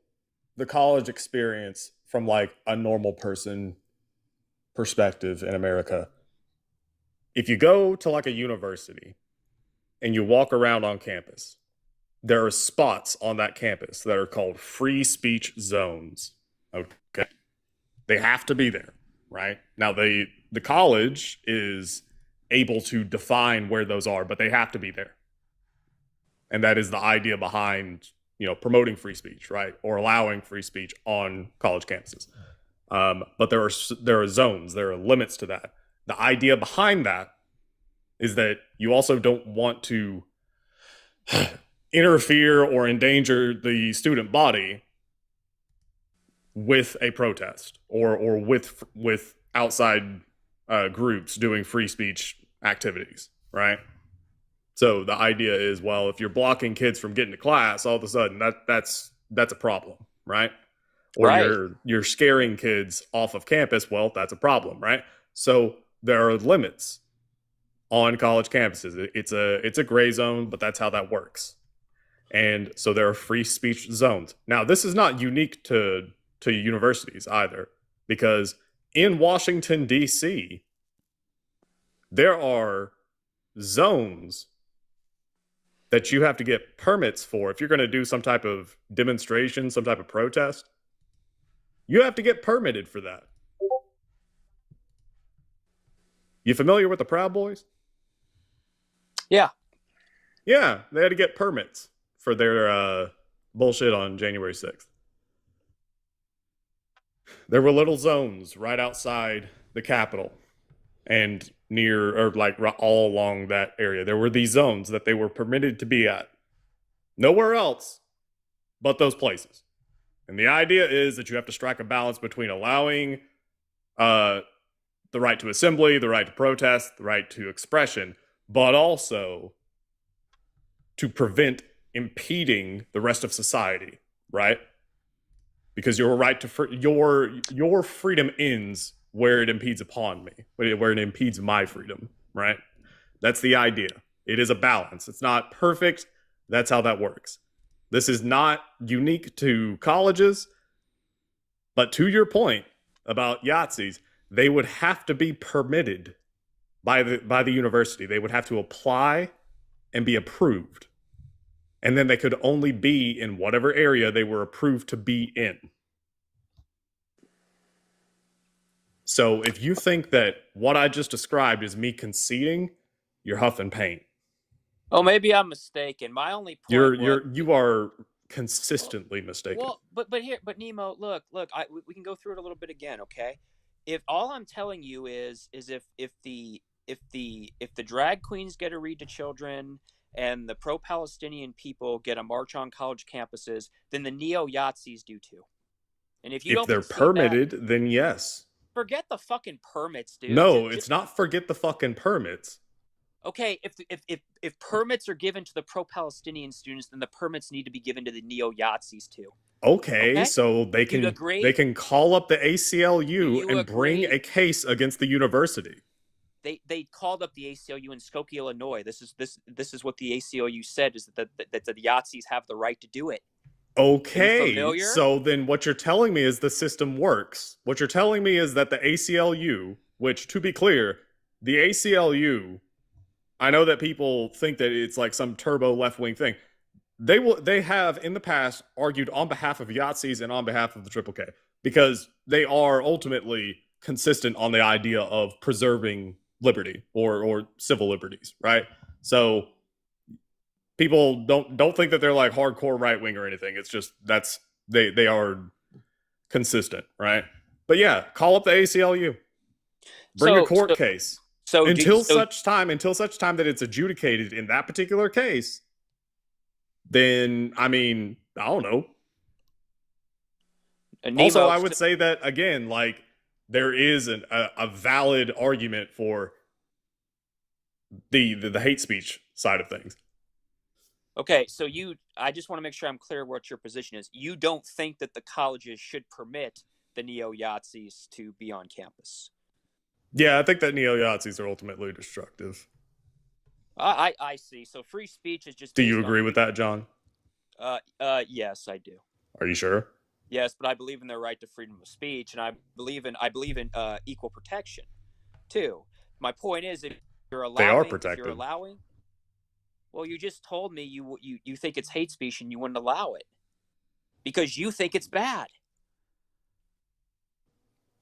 the college experience from like a normal person perspective in America, if you go to like a university and you walk around on campus, there are spots on that campus that are called free speech zones. Okay. They have to be there, right? Now the college is able to define where those are, but they have to be there. And that is the idea behind, promoting free speech, right? Or allowing free speech on college campuses. But there are zones, there are limits to that. The idea behind that is that you also don't want to interfere or endanger the student body with a protest or with outside groups doing free speech activities, right? So the idea is, well, if you're blocking kids from getting to class, all of a sudden that's a problem, right? Or right. you're scaring kids off of campus, well, that's a problem, right? So there are limits on college campuses. It's a gray zone, but that's how that works. And so there are free speech zones. Now, this is not unique to universities either, because in Washington, D.C., there are zones that you have to get permits for. If you're going to do some type of demonstration, some type of protest, you have to get permitted for that. You familiar with the Proud Boys? Yeah. Yeah, they had to get permits for their bullshit on January 6th. There were little zones right outside the Capitol and near, or like all along that area. There were these zones that they were permitted to be at. Nowhere else but those places. And the idea is that you have to strike a balance between allowing the right to assembly, the right to protest, the right to expression, but also to prevent impeding the rest of society, right? Because your right to your freedom ends where it impedes upon me, where it impedes my freedom, right? That's the idea. It is a balance. It's not perfect. That's how that works. This is not unique to colleges, but to your point about Yahtzees, they would have to be permitted by the university. They would have to apply and be approved. And then they could only be in whatever area they were approved to be in. So if you think that what I just described is me conceding, you're huffing paint. Oh, maybe I'm mistaken. My only point you are consistently mistaken. Well, but Nemo, look, we can go through it a little bit again, okay? If all I'm telling you is if the drag queens get to read to children and the pro-Palestinian people get a march on college campuses, then the neo-Yahtzees do too. And if they're permitted, then yes. forget the fucking permits, dude. No, it's not forget the fucking permits. Okay, if permits are given to the pro-Palestinian students, then the permits need to be given to the neo-Yazis too. Okay, so they Do you can agree? call up the ACLU and bring agree? a case against the university. They called up the ACLU in Skokie, Illinois. This is what the ACLU said, is that the Yazis have the right to do it. Okay, so then what you're telling me is the system works. What you're telling me is that the ACLU, which, to be clear, the ACLU, I know that people think that it's like some turbo left-wing thing. They have in the past argued on behalf of Yazis and on behalf of the Triple K, because they are ultimately consistent on the idea of preserving liberty or civil liberties, right? So people don't think that they're like hardcore right wing or anything. It's just they are consistent, right? But yeah, call up the ACLU, bring a court case. So until such time that it's adjudicated in that particular case, then I mean, I don't know. Also, I would say that again, like there is a valid argument for the hate speech side of things. Okay, so I just want to make sure I'm clear what your position is. You don't think that the colleges should permit the neo-Yazis to be on campus? Yeah, I think that neo-Yazis are ultimately destructive. I see. So free speech is just. Do you agree with that, John? Yes, I do. Are you sure? Yes, but I believe in their right to freedom of speech, and I believe in equal protection too. My point is, if you're allowing, they are protected. If you're allowing, well, you just told me you think it's hate speech and you wouldn't allow it because you think it's bad.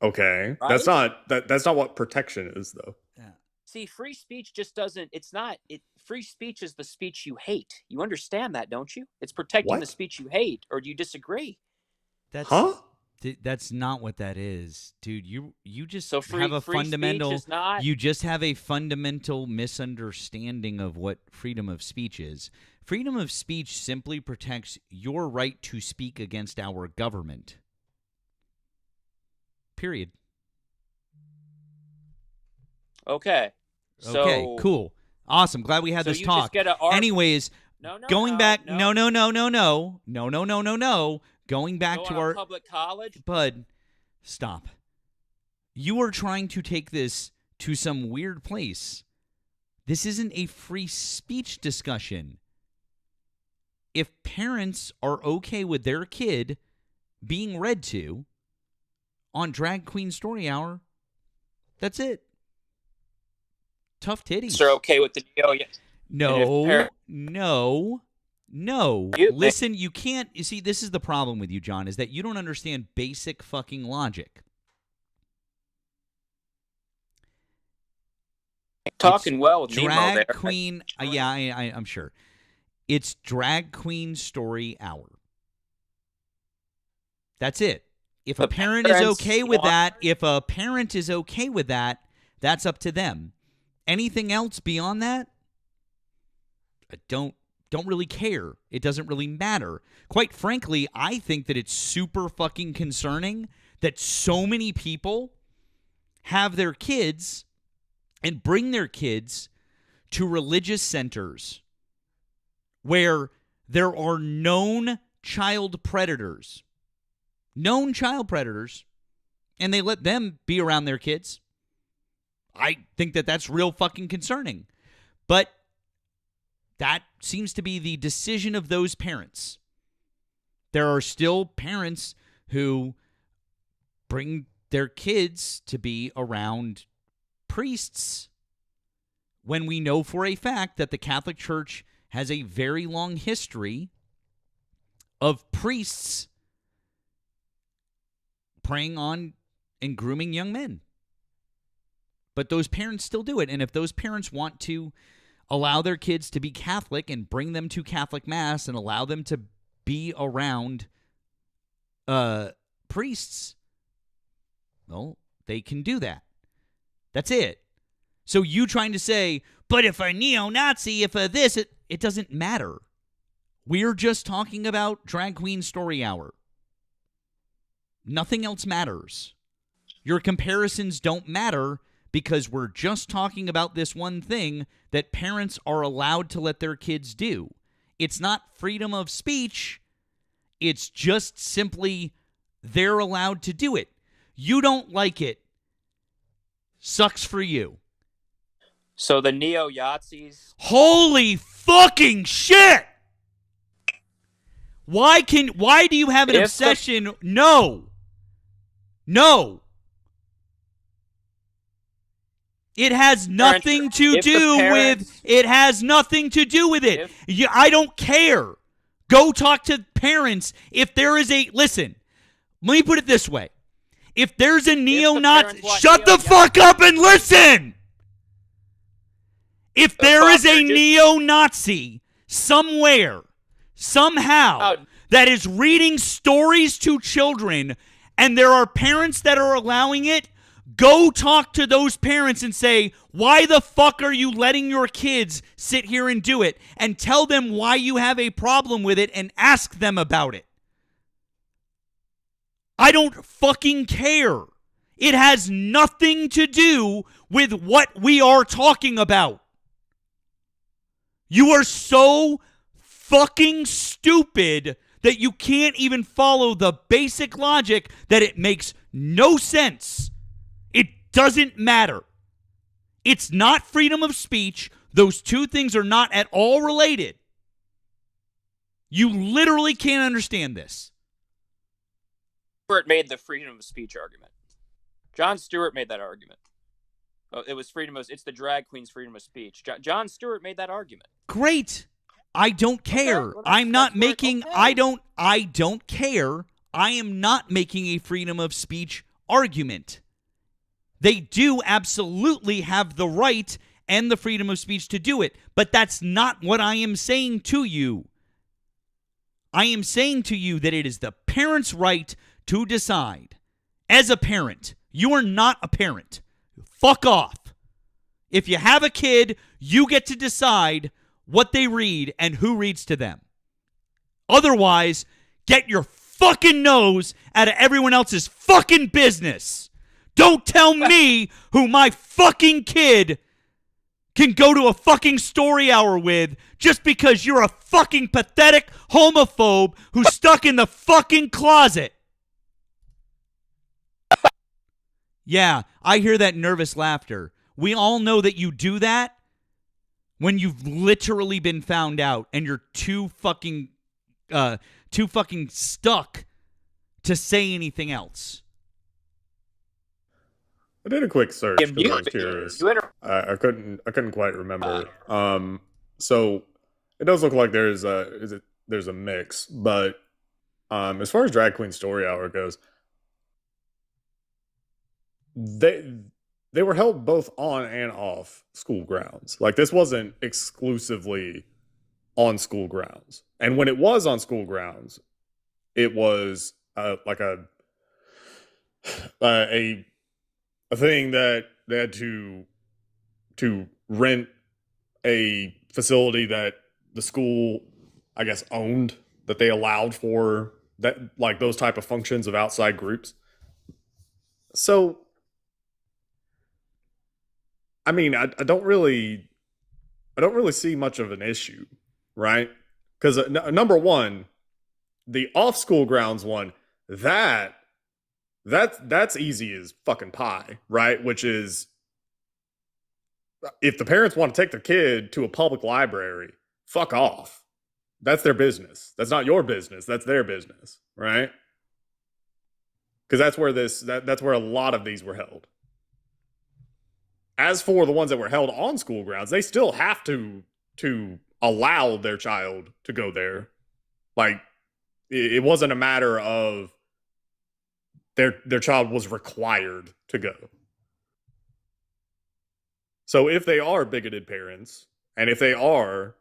Okay, right? that's not what protection is, though. Yeah. See, free speech just doesn't. It's not. Free speech is the speech you hate. You understand that, don't you? It's protecting the speech you hate, or do you disagree? That's not what that is, dude. You just have a fundamental. Speech is not... You just have a fundamental misunderstanding of what freedom of speech is. Freedom of speech simply protects your right to speak against our government. Period. Okay. Okay, cool. Awesome. Glad we had this talk. Anyways, going back no. Going back to our public college. Bud, stop. You are trying to take this to some weird place. This isn't a free speech discussion. If parents are okay with their kid being read to on Drag Queen Story Hour, that's it. Tough titties. They're okay with the deal. No. Listen, you can't. You see, this is the problem with you, John, is that you don't understand basic fucking logic. Talking well with Nemo there. Drag Queen. Yeah, I'm sure. It's Drag Queen Story Hour. That's it. If a parent is okay with that, that's up to them. Anything else beyond that, I don't really care. It doesn't really matter. Quite frankly, I think that it's super fucking concerning that so many people have their kids and bring their kids to religious centers where there are known child predators, and they let them be around their kids. I think that that's real fucking concerning. But that seems to be the decision of those parents. There are still parents who bring their kids to be around priests when we know for a fact that the Catholic Church has a very long history of priests preying on and grooming young men. But those parents still do it. And if those parents want to allow their kids to be Catholic and bring them to Catholic Mass and allow them to be around priests, well, they can do that. That's it. So you trying to say, but if a neo-Nazi, if a this, it doesn't matter. We're just talking about Drag Queen Story Hour. Nothing else matters. Your comparisons don't matter because we're just talking about this one thing that parents are allowed to let their kids do. It's not freedom of speech. It's just simply they're allowed to do it. You don't like it. Sucks for you. So the neo-Yazis. Holy fucking shit! Why do you have an obsession? No. It has nothing to do with it. I don't care. Go talk to parents. If there is a listen, let me put it this way. If there's a neo-Nazi, shut the fuck up and listen. If there is a neo-Nazi somewhere, somehow, that is reading stories to children, and there are parents that are allowing it, go talk to those parents and say, why the fuck are you letting your kids sit here and do it? And tell them why you have a problem with it and ask them about it. I don't fucking care. It has nothing to do with what we are talking about. You are so fucking stupid that you can't even follow the basic logic that it makes no sense. It doesn't matter. It's not freedom of speech. Those two things are not at all related. You literally can't understand this. Stewart made the freedom of speech argument. Jon Stewart made that argument. It was it's the drag queen's freedom of speech. Jon Stewart made that argument. Great. I don't care. I'm not making I don't care. I am not making a freedom of speech argument. They do absolutely have the right and the freedom of speech to do it, but that's not what I am saying to you. I am saying to you that it is the parent's right to decide. As a parent, you are not a parent. Fuck off. If you have a kid, you get to decide what they read and who reads to them. Otherwise, get your fucking nose out of everyone else's fucking business. Don't tell me who my fucking kid can go to a fucking story hour with just because you're a fucking pathetic homophobe who's stuck in the fucking closet. Yeah, I hear that nervous laughter. We all know that you do that when you've literally been found out and you're too fucking stuck to say anything else. I did a quick search because I was curious. I couldn't quite remember. So it does look like there's a mix, but as far as Drag Queen Story Hour goes, they were held both on and off school grounds. Like, this wasn't exclusively on school grounds. And when it was on school grounds, it was like a thing that they had to rent a facility that the school, I guess, owned, that they allowed for that, like those type of functions of outside groups. So, I mean, I don't really see much of an issue, right? Because number one, the off school grounds one, that's easy as fucking pie, right? Which is, if the parents want to take their kid to a public library, fuck off. That's their business. That's not your business. That's their business, right? Because that's where a lot of these were held. As for the ones that were held on school grounds, they still have to allow their child to go there. Like, it wasn't a matter of their child was required to go. So if they are bigoted parents, and if they are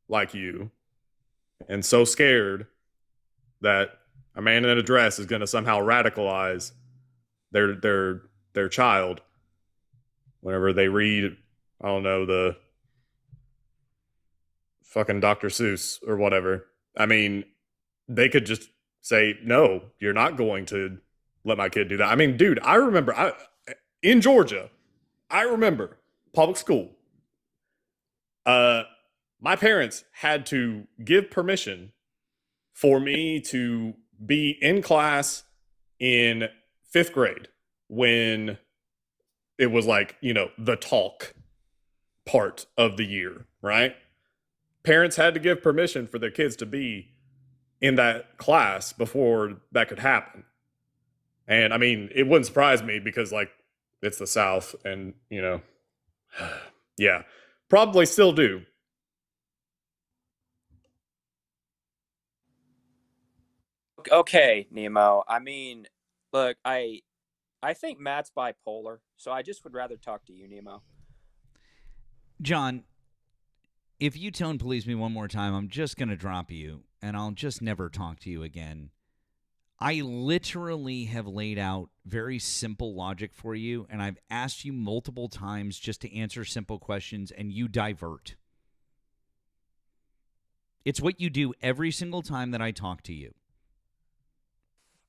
like you, and so scared that a man in a dress is going to somehow radicalize their child whenever they read, I don't know, the fucking Dr. Seuss or whatever, I mean, they could just say, no, you're not going to let my kid do that. I mean, dude, I remember in Georgia, I remember public school. My parents had to give permission for me to be in class in 5th grade when it was like, the talk part of the year, right? Parents had to give permission for their kids to be in that class before that could happen. And I mean, it wouldn't surprise me because like it's the South and, yeah, probably still do. Okay, Nemo. I mean, look, I think Matt's bipolar, so I just would rather talk to you, Nemo. John, if you tone police me one more time, I'm just going to drop you, and I'll just never talk to you again. I literally have laid out very simple logic for you, and I've asked you multiple times just to answer simple questions, and you divert. It's what you do every single time that I talk to you.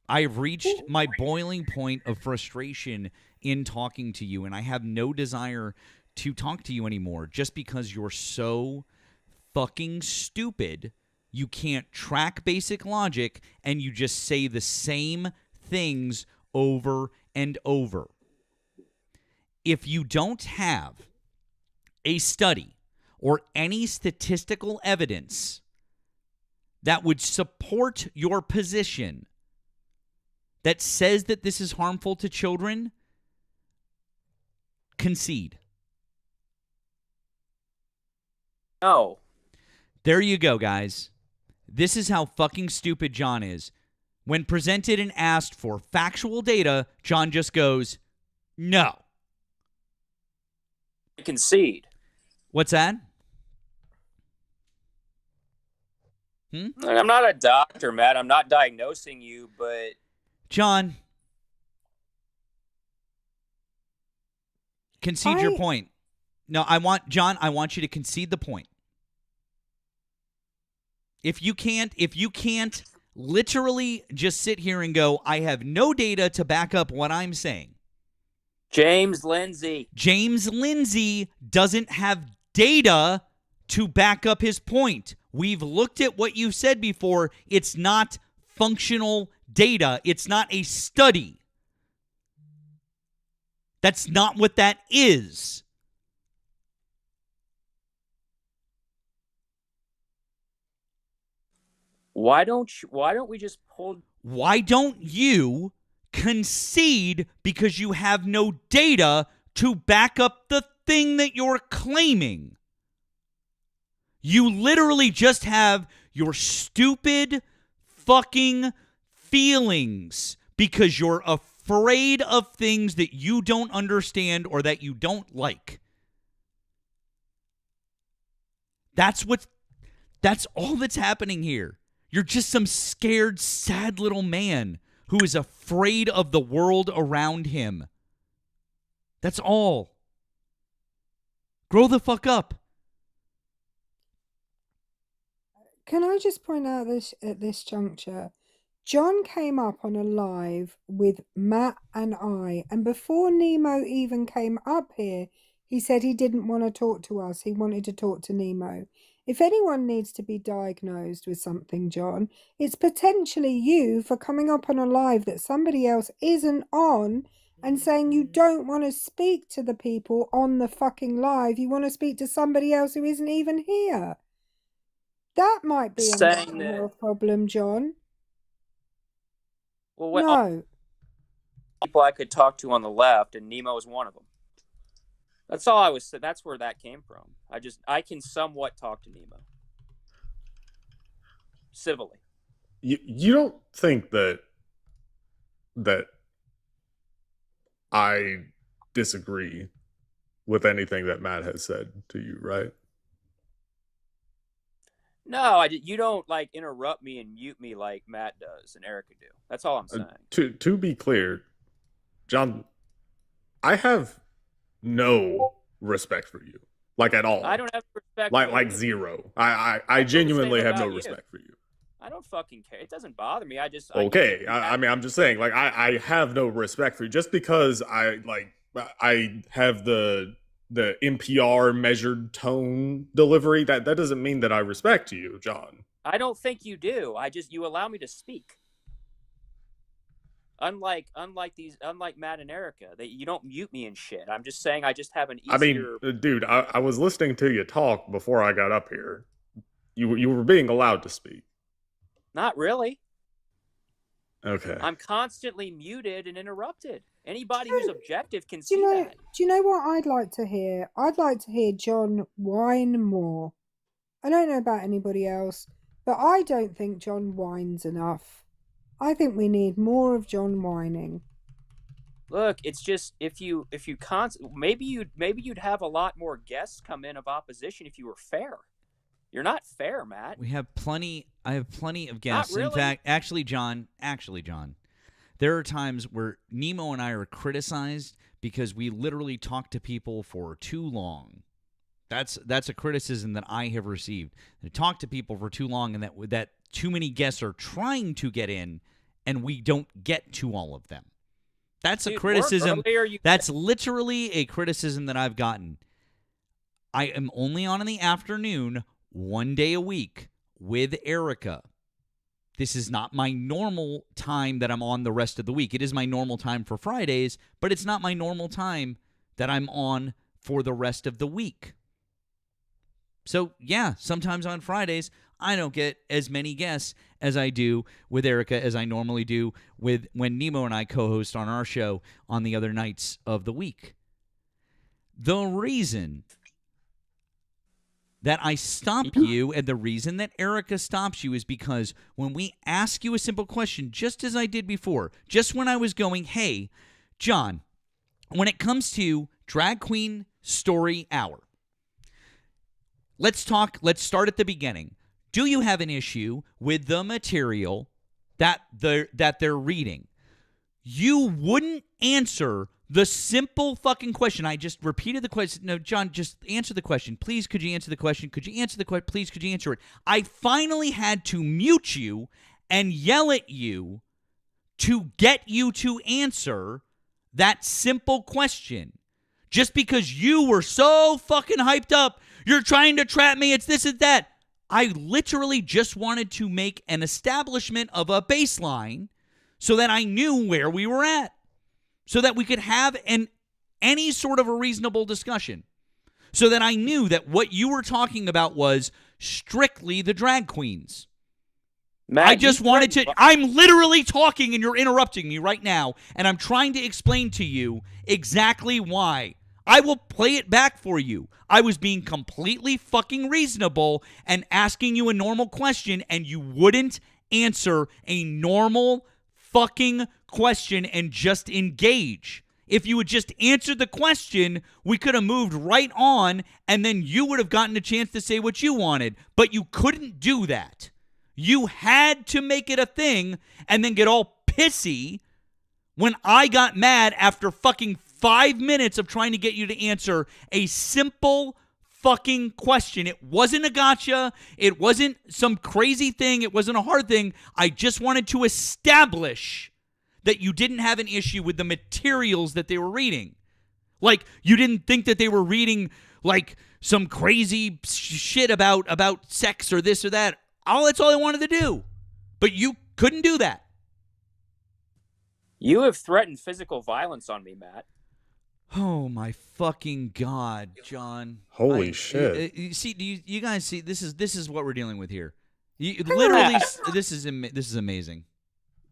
I've reached my boiling point of frustration in talking to you, and I have no desire to talk to you anymore just because you're so fucking stupid. You can't track basic logic, and you just say the same things over and over. If you don't have a study or any statistical evidence that would support your position that says that this is harmful to children, concede. No. There you go, guys. This is how fucking stupid John is. When presented and asked for factual data, John just goes, no. Concede. What's that? I'm not a doctor, Matt. I'm not diagnosing you, but... John, concede your point. No, I want you to concede the point. If you can't literally just sit here and go, I have no data to back up what I'm saying. James Lindsay doesn't have data to back up his point. We've looked at what you said before. It's not functional data. It's not a study. That's not what that is. Why don't we just pull... Why don't you concede because you have no data to back up the thing that you're claiming? You literally just have your stupid fucking feelings because you're afraid of things that you don't understand or that you don't like. That's all that's happening here. You're just some scared, sad little man who is afraid of the world around him. That's all. Grow the fuck up. Can I just point out this at this juncture? John came up on a live with Matt and I, and before Nemo even came up here, he said he didn't want to talk to us. He wanted to talk to Nemo. If anyone needs to be diagnosed with something, John, it's potentially you for coming up on a live that somebody else isn't on and saying you don't want to speak to the people on the fucking live. You want to speak to somebody else who isn't even here. That might be a mental health problem, John. Well, no. People I could talk to on the left, and Nemo is one of them. That's all I was saying. That's where that came from. I can somewhat talk to Nemo. Civilly. You don't think that I disagree with anything that Matt has said to you, right? No, you don't like interrupt me and mute me like Matt does and Erika do. That's all I'm saying. To be clear, John, I have no respect for you, like at all. I don't have respect. Like zero. I genuinely have no respect for you. I don't fucking care. It doesn't bother me. I just Okay, I mean, I'm just saying, like, I have no respect for you just because I have the NPR measured tone delivery. That doesn't mean that I respect you, John. I don't think you do. You allow me to speak. Unlike Matt and Erica, you don't mute me and shit. I'm just saying I just have an easier. I mean, dude, I was listening to you talk before I got up here. You were being allowed to speak. Not really. Okay. I'm constantly muted and interrupted. Anybody who's objective can Do see you know? that. Do you know what I'd like to hear? I'd like to hear John whine more. I don't know about anybody else, but I don't think John whines enough. I think we need more of John whining. Look, it's just if you maybe you'd have a lot more guests come in of opposition if you were fair. You're not fair, Matt. We have plenty. I have plenty of guests. Not really. In fact, actually, John, there are times where Nemo and I are criticized because we literally talk to people for too long. That's a criticism that I have received. They talk to people for too long, and that too many guests are trying to get in, and we don't get to all of them. That's a criticism. That's literally a criticism that I've gotten. I am only on in the afternoon 1 day a week with Erika. This is not my normal time that I'm on the rest of the week. It is my normal time for Fridays, but it's not my normal time that I'm on for the rest of the week. So, yeah, sometimes on Fridays, I don't get as many guests as I do with Erika as I normally do with when Nemo and I co-host on our show on the other nights of the week. The reason that I stop you and the reason that Erika stops you is because when we ask you a simple question, just as I did before, just when I was going, hey, John, when it comes to Drag Queen Story Hour, let's start at the beginning. Do you have an issue with the material that they're reading? You wouldn't answer the simple fucking question. I just repeated the question. No, John, just answer the question. Please, could you answer the question? Could you answer the question? Please, could you answer it? I finally had to mute you and yell at you to get you to answer that simple question. Just because you were so fucking hyped up. You're trying to trap me. It's this and that. I literally just wanted to make an establishment of a baseline so that I knew where we were at, so that we could have any sort of a reasonable discussion, so that I knew that what you were talking about was strictly the drag queens. Matt, I just wanted to... I'm literally talking and you're interrupting me right now, and I'm trying to explain to you exactly why. I will play it back for you. I was being completely fucking reasonable and asking you a normal question, and you wouldn't answer a normal fucking question and just engage. If you had just answered the question, we could have moved right on, and then you would have gotten a chance to say what you wanted. But you couldn't do that. You had to make it a thing and then get all pissy when I got mad after fucking 5 minutes of trying to get you to answer a simple fucking question. It wasn't a gotcha. It wasn't some crazy thing. It wasn't a hard thing. I just wanted to establish that you didn't have an issue with the materials that they were reading. Like, you didn't think that they were reading, like, some crazy shit about sex or this or that. That's all I wanted to do. But you couldn't do that. You have threatened physical violence on me, Matt. Oh my fucking God, John! Holy shit! You see, do you guys see? This is what we're dealing with here. Literally, this is amazing.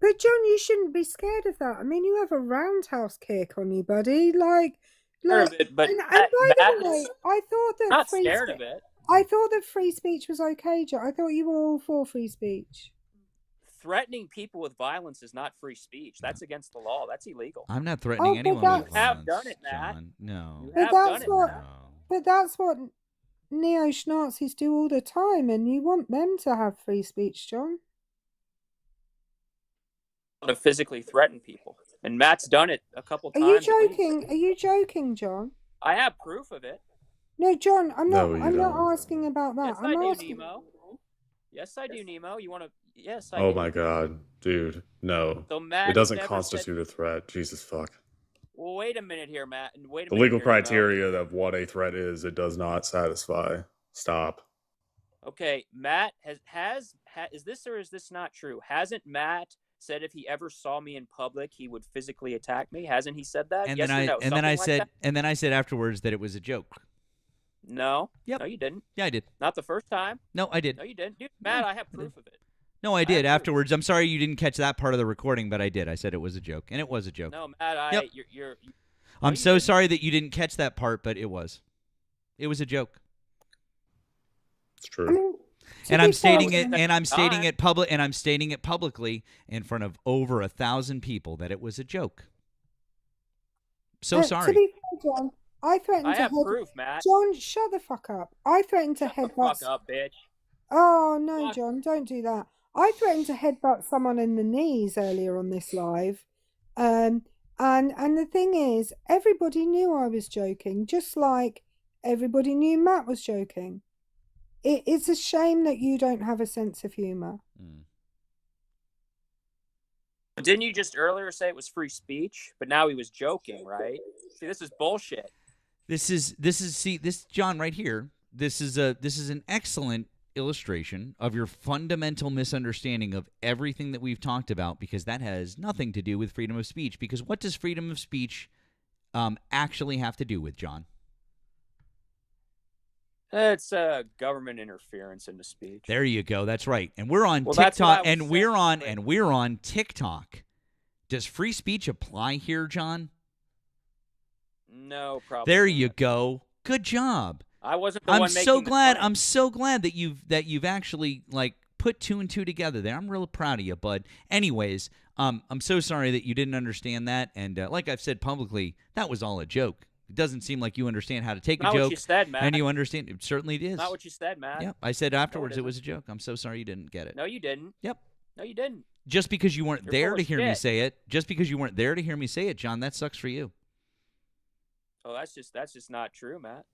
But John, you shouldn't be scared of that. I mean, you have a roundhouse kick on you, buddy. Like, but and by the way, I thought that not scared of it. I thought that free speech was okay, John. I thought you were all for free speech. Threatening people with violence is not free speech. That's against the law. That's illegal. I'm not threatening anyone with violence. You have done it, Matt. John. No. But that's what neo-Nazis do all the time, and you want them to have free speech, John. To physically threaten people, and Matt's done it a couple times. Are you joking? Are you joking, John? I have proof of it. No, John, I'm not asking about that. Yes, I do, Nemo. Yes, I do, Nemo. You want to? Yes, I Oh did. my god, dude, no. So Matt It doesn't never constitute said. a threat. Jesus fuck. Well, wait a minute here, Matt. And wait a The minute legal here, Nemo. criteria of what a threat is, it does not satisfy. Stop. Okay, Matt is this or is this not true? Hasn't Matt said if he ever saw me in public, he would physically attack me? Hasn't he said that? And Yes then or I no? and then I Something like said that? and then I said afterwards that it was a joke. No. Yep. No, you didn't. Yeah, I did. Not the first time. No, I did. No, you didn't. Dude, Matt, I have proof of it. No, I did afterwards. I'm sorry you didn't catch that part of the recording, but I did. I said it was a joke, and it was a joke. No, Matt, Yep. you're I'm so sorry that you didn't catch that part, but it was. It was a joke. It's true. I mean, And to I'm be fair, stating it, and I'm stating it publicly in front of over 1,000 people that it was a joke. So To sorry. be fair, John, I threatened I to have head. proof, Matt. John, shut the fuck up. I threatened to Shut the headbutt. fuck up, bitch. Oh no, John, don't do that. I threatened to headbutt someone in the knees earlier on this live, and the thing is, everybody knew I was joking, just like everybody knew Matt was joking. It's a shame that you don't have a sense of humor. Didn't you just earlier say it was free speech? But now he was joking, right? See, this is bullshit. This John right here. This is an excellent illustration of your fundamental misunderstanding of everything that we've talked about, because that has nothing to do with freedom of speech. Because what does freedom of speech actually have to do with, John? It's government interference into speech. There you go. That's right. And we're on Well, that's what TikTok, I was and we're on TikTok. Does free speech apply here, John? No, probably. There you go. Good job. I wasn't the one making the claim. I'm so glad that you've actually like put two and two together there. I'm real proud of you, bud. Anyways, I'm so sorry that you didn't understand that, and like I've said publicly, that was all a joke. It doesn't seem like you understand how to take Not a what joke, you said, Matt. and you understand. It certainly is. Not what you said, Matt. Yeah, I said afterwards No, it was a joke. I'm so sorry you didn't get it. No, you didn't. Yep. No, you didn't. Just because you weren't You're there full to of hear me shit. say it. Just because you weren't there to hear me say it, John. That sucks for you. Oh, that's just not true, Matt.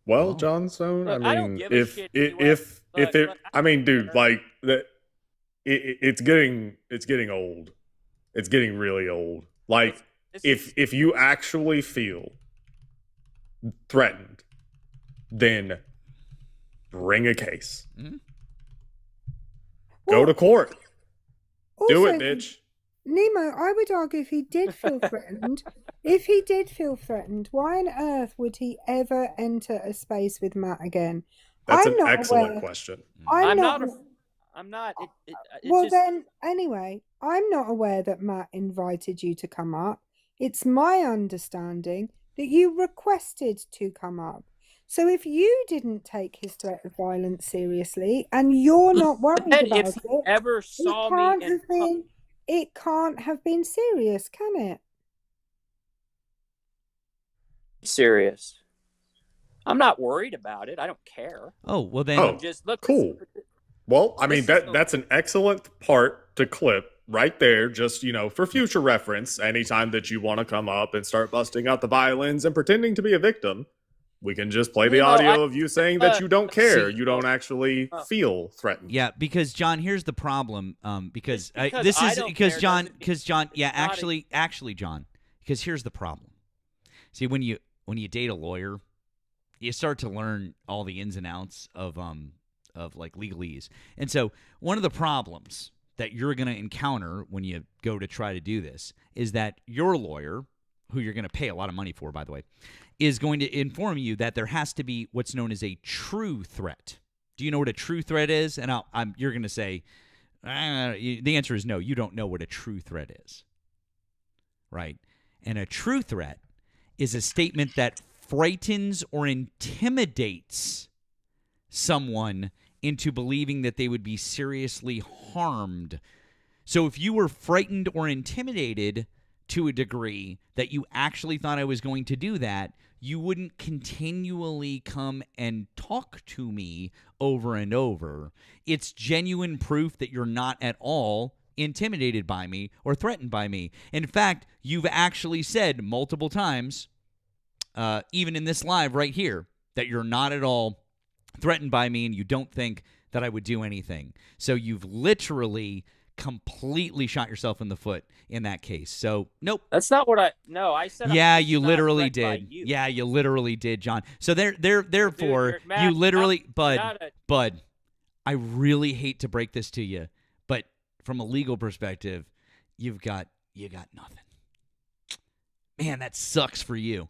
Well, Johnstone, Look, I I don't mean, give a if shit if Look, it, look, I mean, dude, like that, it's getting old. It's getting really old. Like if you actually feel threatened, then bring a case. Go to court. Do it, Also, bitch. Nemo, I would argue if he did feel threatened, why on earth would he ever enter a space with Matt again? That's I'm an not excellent aware. question. I'm not. Well, just, then, anyway, I'm not aware that Matt invited you to come up. It's my understanding that you requested to come up. So if you didn't take his threat of violence seriously and you're not worried Said about if he ever saw me it can't have been serious, can it? serious. I'm not worried about it. I don't care. Oh, well then. Oh, just look. cool. Well, I mean, This is that's an excellent part to clip right there, just, for future reference. Anytime that you want to come up and start busting out the violins and pretending to be a victim, we can just play the audio of you saying that you don't care. You don't actually feel threatened. Yeah, because John, here's the problem. Because I don't care John. doesn't Because John, yeah, not a- actually, John. Because here's the problem. See, when you date a lawyer, you start to learn all the ins and outs of like legalese. And so one of the problems that you're going to encounter when you go to try to do this is that your lawyer, who you're going to pay a lot of money for, by the way, is going to inform you that there has to be what's known as a true threat. Do you know what a true threat is? And you're going to say, the answer is no, you don't know what a true threat is. Right? And a true threat is a statement that frightens or intimidates someone into believing that they would be seriously harmed. So if you were frightened or intimidated to a degree that you actually thought I was going to do that, you wouldn't continually come and talk to me over and over. It's genuine proof that you're not at all intimidated by me or threatened by me. In fact, you've actually said multiple times, even in this live right here, that you're not at all threatened by me and you don't think that I would do anything. So you've literally completely shot yourself in the foot in that case. So nope. That's not what I. No, I said. Yeah, I'm you not literally threatened by did. you. Yeah, you literally did, John. So therefore, Matt, you literally, you're not Bud. I really hate to break this to you, but from a legal perspective, you got nothing. Man, that sucks for you.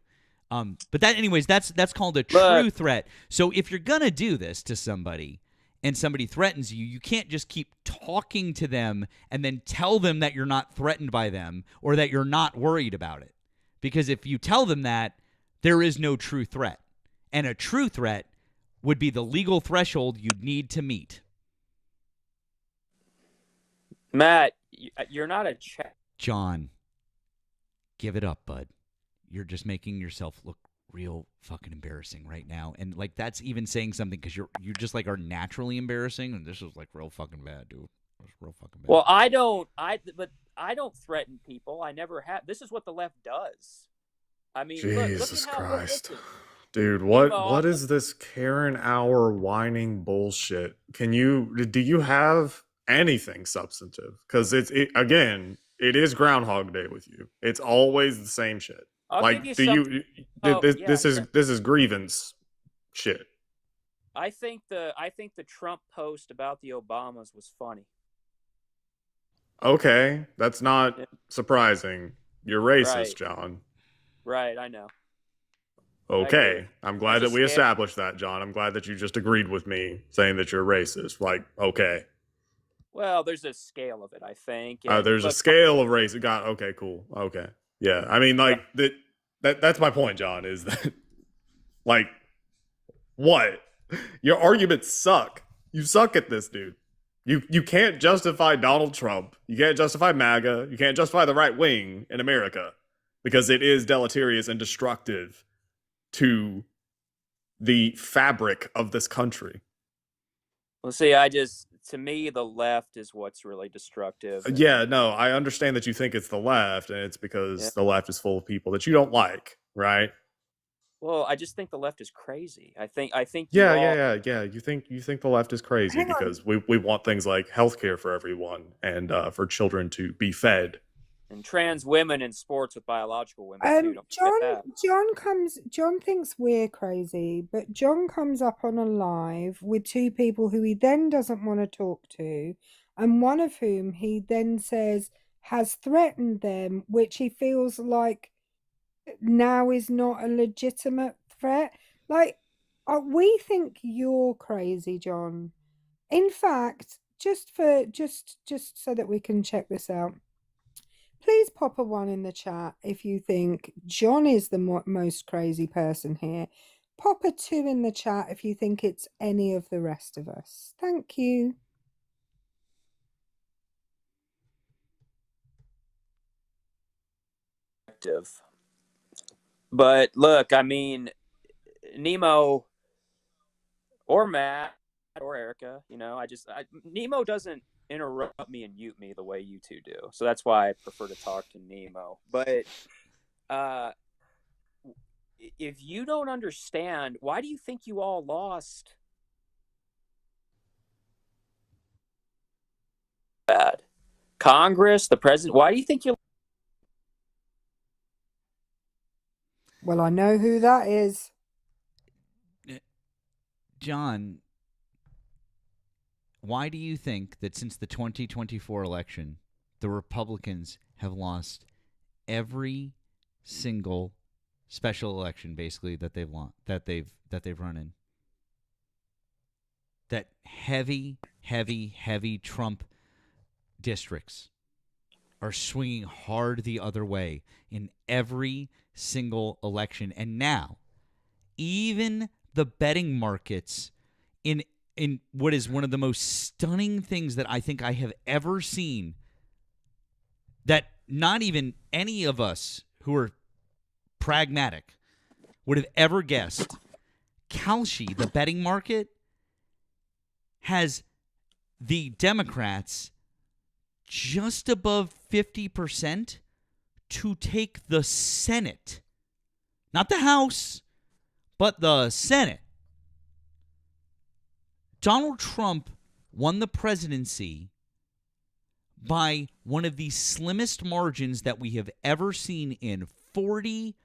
But that's called a true threat. So if you're gonna do this to somebody, and somebody threatens you, you can't just keep talking to them and then tell them that you're not threatened by them or that you're not worried about it. Because if you tell them that, there is no true threat. And a true threat would be the legal threshold you'd need to meet. Matt, you're not a check. John, give it up, bud. You're just making yourself look real fucking embarrassing right now. And like that's even saying something because you just like are naturally embarrassing, and this is like real fucking bad, dude. It's real fucking bad. Well, I don't threaten people. I never have. This is what the left does. I mean, Jesus look at how, Christ. listen, Dude, what is this Karen hour whining bullshit? Do you have anything substantive? Because it is Groundhog Day with you. It's always the same shit. This is grievance shit. I think the Trump post about the Obamas was funny. Okay, that's not surprising. You're racist, Right. John. Right, I know. Okay, I'm glad There's that a we scale. established that, John. I'm glad that you just agreed with me saying that you're racist. Like, okay. Well, there's a scale of it, I think. There's a scale of race. God, okay, cool. Okay. Yeah. I mean, like, that's my point, John, is that, like, what? Your arguments suck. You suck at this, dude. You can't justify Donald Trump. You can't justify MAGA. You can't justify the right wing in America because it is deleterious and destructive to the fabric of this country. Well, see, to me, the left is what's really destructive. Yeah, no, I understand that you think it's the left, and it's because the left is full of people that you don't like, right? Well, I just think the left is crazy. I think. Yeah. You think the left is crazy because we want things like healthcare for everyone and for children to be fed. And trans women in sports with biological women too. Don't forget that. John thinks we're crazy, but John comes up on a live with two people who he then doesn't want to talk to, and one of whom he then says has threatened them, which he feels like now is not a legitimate threat. Like, we think you're crazy, John. In fact, just so that we can check this out, please pop a 1 in the chat if you think John is the most crazy person here. Pop a 2 in the chat if you think it's any of the rest of us. Thank you. But look, I mean, Nemo or Matt or Erika, Nemo doesn't interrupt me and mute me the way you two do. So that's why I prefer to talk to Nemo. But if you don't understand, why do you think you all lost? Bad. Congress, the president, why do you think you... Well, I know who that is. John, why do you think that since the 2024 election, the Republicans have lost every single special election, basically, that they've run in? That heavy Trump districts are swinging hard the other way in every single election, and now even the betting markets in what is one of the most stunning things that I think I have ever seen, that not even any of us who are pragmatic would have ever guessed. Kalshi, the betting market, has the Democrats just above 50% to take the Senate. Not the House, but the Senate. Donald Trump won the presidency by one of the slimmest margins that we have ever seen in 40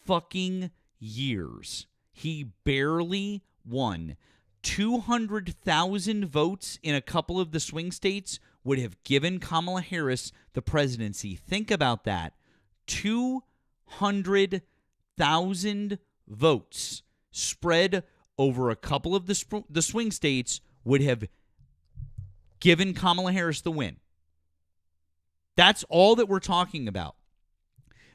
fucking years. He barely won. 200,000 votes in a couple of the swing states would have given Kamala Harris the presidency. Think about that. 200,000 votes spread over a couple of the swing states would have given Kamala Harris the win. That's all that we're talking about.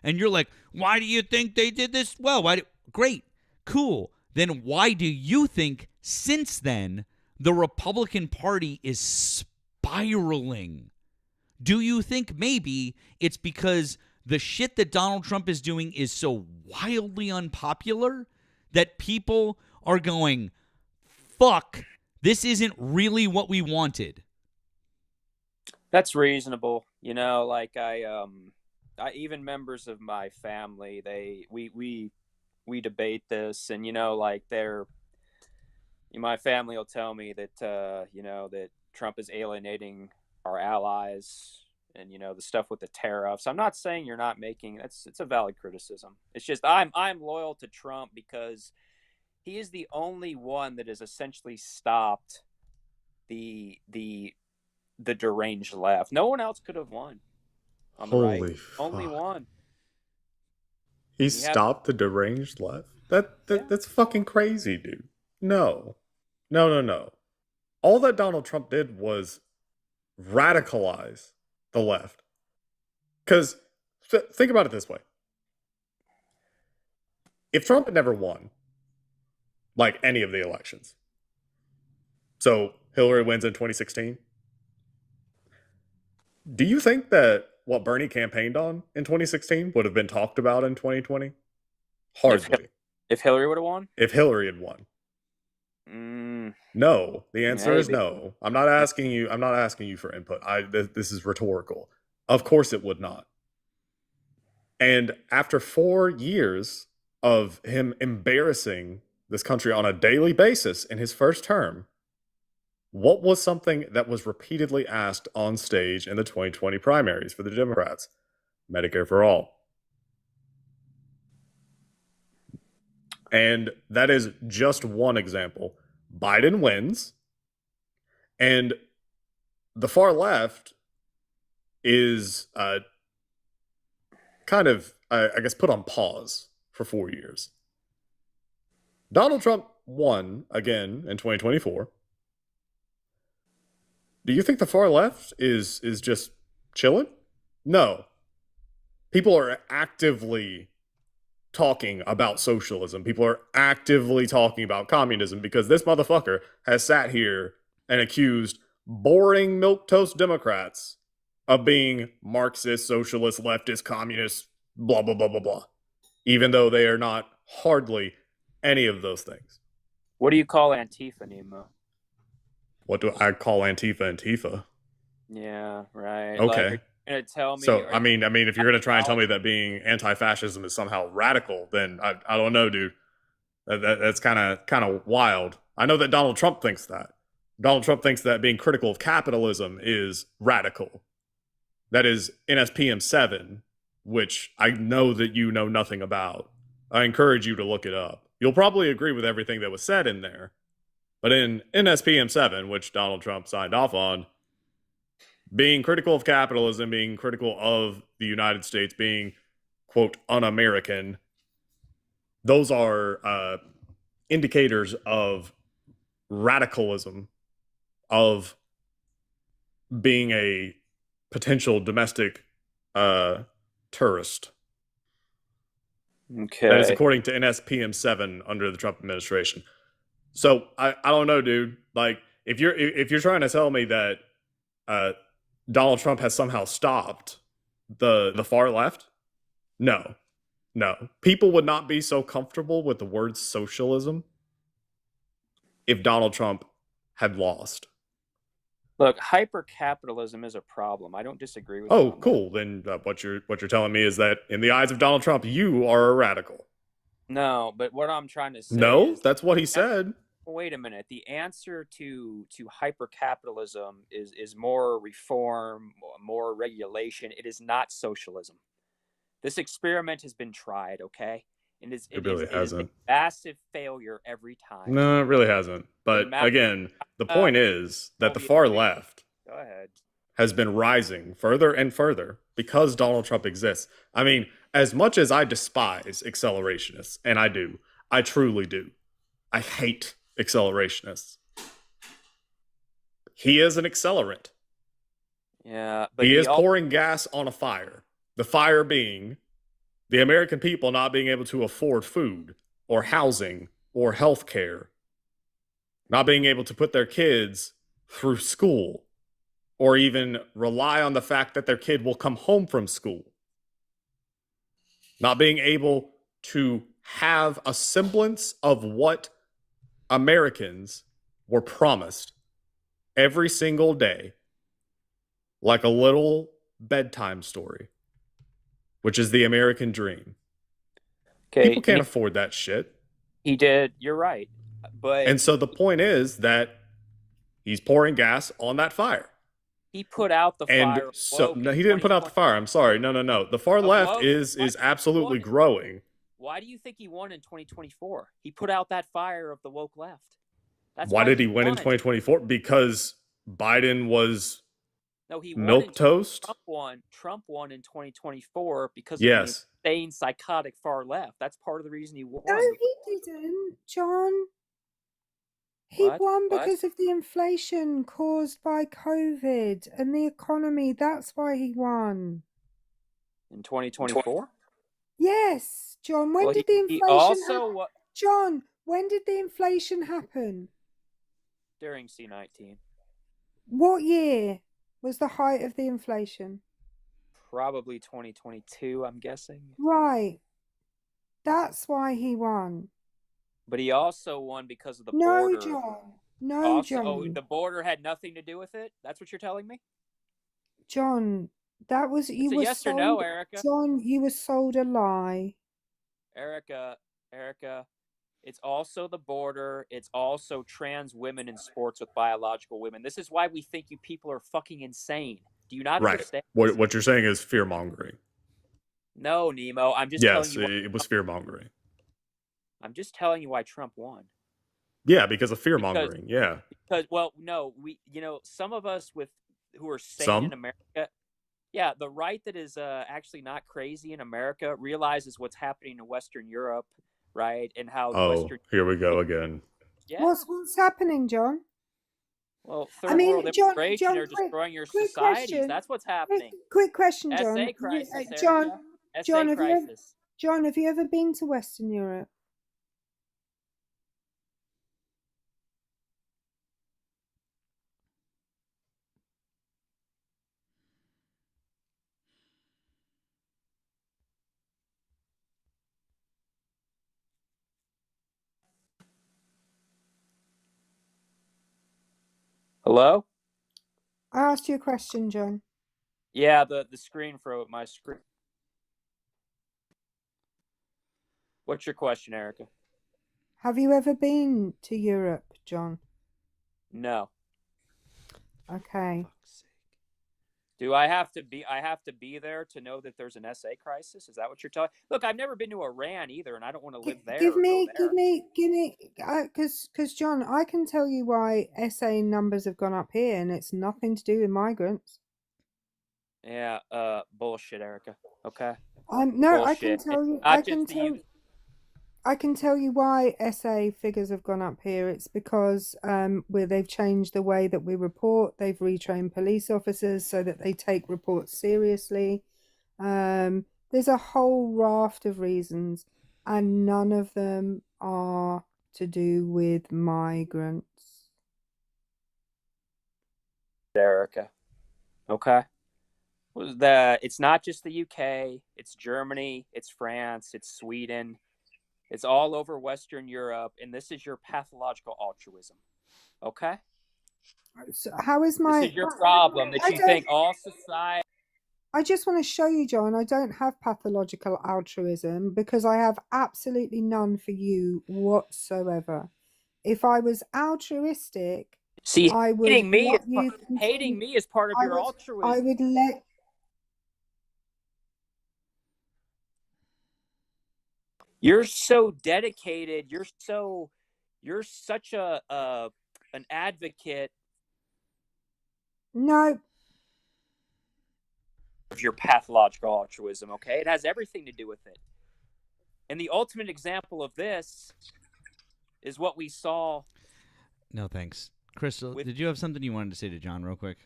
And you're like, why do you think they did this? Well, great, cool. Then why do you think since then the Republican Party is spiraling? Do you think maybe it's because the shit that Donald Trump is doing is so wildly unpopular that people are going, fuck, this isn't really what we wanted? That's reasonable. You know, like I even members of my family, we debate this, and you know, like my family will tell me that you know, that Trump is alienating our allies, and you know, the stuff with the tariffs. I'm not saying you're not making it's a valid criticism. It's just I'm loyal to Trump because he is the only one that has essentially stopped the deranged left. No one else could have won on the Holy right. fuck. Only one. He stopped the deranged left? That's fucking crazy, dude. No. All that Donald Trump did was radicalize the left. Because think about it this way. If Trump had never won, like any of the elections, so Hillary wins in 2016, do you think that what Bernie campaigned on in 2016 would have been talked about in 2020? Hardly. If Hillary would have won? If Hillary had won. No. The answer is no. I'm not asking you for input. This is rhetorical. Of course it would not. And after 4 years of him embarrassing this country on a daily basis in his first term, what was something that was repeatedly asked on stage in the 2020 primaries for the Democrats? Medicare for all. And that is just one example. Biden wins, and the far left is kind of, I guess, put on pause for 4 years. Donald Trump won again in 2024. Do you think the far left is just chilling? No. People are actively talking about socialism. People are actively talking about communism because this motherfucker has sat here and accused boring milquetoast Democrats of being Marxist, socialist, leftist, communist, blah, blah, blah, blah, blah, even though they are not hardly any of those things. What do you call Antifa, Nemo? What do I call Antifa? Yeah, right. Okay. Like, you're gonna tell me? So I mean, if you're gonna try and tell me that being anti-fascism is somehow radical, then I don't know, dude. That's kind of wild. I know that Donald Trump thinks that. Donald Trump thinks that being critical of capitalism is radical. That is NSPM 7, which I know that you know nothing about. I encourage you to look it up. You'll probably agree with everything that was said in there. But in NSPM 7, which Donald Trump signed off on, being critical of capitalism, being critical of the United States, being, quote, un-American, those are indicators of radicalism, of being a potential domestic terrorist. Okay. That is according to NSPM 7 under the Trump administration. So I don't know, dude. Like if you're trying to tell me that Donald Trump has somehow stopped the far left, no. People would not be so comfortable with the word socialism if Donald Trump had lost. Look, hyper-capitalism is a problem. I don't disagree with. Oh, cool. Then what you're telling me is that in the eyes of Donald Trump, you are a radical. No, but what I'm trying to say No, is that's what he said. Wait a minute. The answer to hypercapitalism is more reform, more regulation. It is not socialism. This experiment has been tried, okay? And It really it is a hasn't. massive failure every time. No, it really hasn't. But again, the point is that the far left Go ahead. has been rising further and further because Donald Trump exists. I mean, as much as I despise accelerationists, and I do, I truly do. I hate accelerationists. He is an accelerant. Yeah, but he is pouring gas on a fire. The fire being the American people not being able to afford food or housing or health care, not being able to put their kids through school or even rely on the fact that their kid will come home from school, not being able to have a semblance of what Americans were promised every single day, like a little bedtime story, which is the American dream. Okay, people can't afford that shit. He did. You're right. But and so the point is that he's pouring gas on that fire. He put out the and fire. so no, he didn't put out the fire. I'm sorry. No. The far left is absolutely growing. Why do you think he won in 2024? He put out that fire of the woke left. That's why did he win in 2024? Because Biden was milk toast. Trump won in 2024 because of yes. the insane psychotic far left. That's part of the reason he won. No, he didn't, John. He won because of the inflation caused by COVID and the economy. That's why he won. In 2024? Yes, John. When did the inflation happen? John, when did the inflation happen? During C-19. What year was the height of the inflation? Probably 2022, I'm guessing. Right. That's why he won. But he also won because of the border. No, John. No, John. Oh, the border had nothing to do with it? That's what you're telling me? John, that was you were yes sold, or no, Erika? John, you were sold a lie. Erika, it's also the border. It's also trans women in sports with biological women. This is why we think you people are fucking insane. Do you not understand? What you're saying is fear-mongering. No, Nemo. I'm just telling you. Yes, it was fear-mongering. I'm just telling you why Trump won. Yeah, because of fear-mongering. Because, well, no, some of us who are sane in America. Yeah, the right that is actually not crazy in America realizes what's happening in Western Europe, right? And how Western. Here we go again. Yeah. What's happening, John? Well, third world immigration are destroying your societies. Question. That's what's happening. Quick question, John. SA crisis, John, have you ever been to Western Europe? Hello? I asked you a question, John. Yeah, the screen froze. My screen. What's your question, Erika? Have you ever been to Europe, John? No. Okay. Do I have to be there to know that there's an SA crisis? Is that what you're talking? Look, I've never been to Iran either, and I don't want to live there. Give me, because John, I can tell you why SA numbers have gone up here, and it's nothing to do with migrants. Yeah, bullshit, Erika. Okay. No, bullshit. I can tell you. I can tell you why SA figures have gone up here. It's because where they've changed the way that we report. They've retrained police officers so that they take reports seriously. There's a whole raft of reasons, and none of them are to do with migrants. Erika. Okay. It's not just the UK. It's Germany. It's France. It's Sweden. It's all over Western Europe, and this is your pathological altruism. Okay? So how is my... This is your problem, that you think all society... I just want to show you, John, I don't have pathological altruism because I have absolutely none for you whatsoever. if I was altruistic, See, I would hating me, let you hating me is part of your I altruism. would let. You're so dedicated. You're such an advocate No, of your pathological altruism. Okay, it has everything to do with it. And the ultimate example of this is what we saw. No, thanks. Crystal, did you have something you wanted to say to John real quick?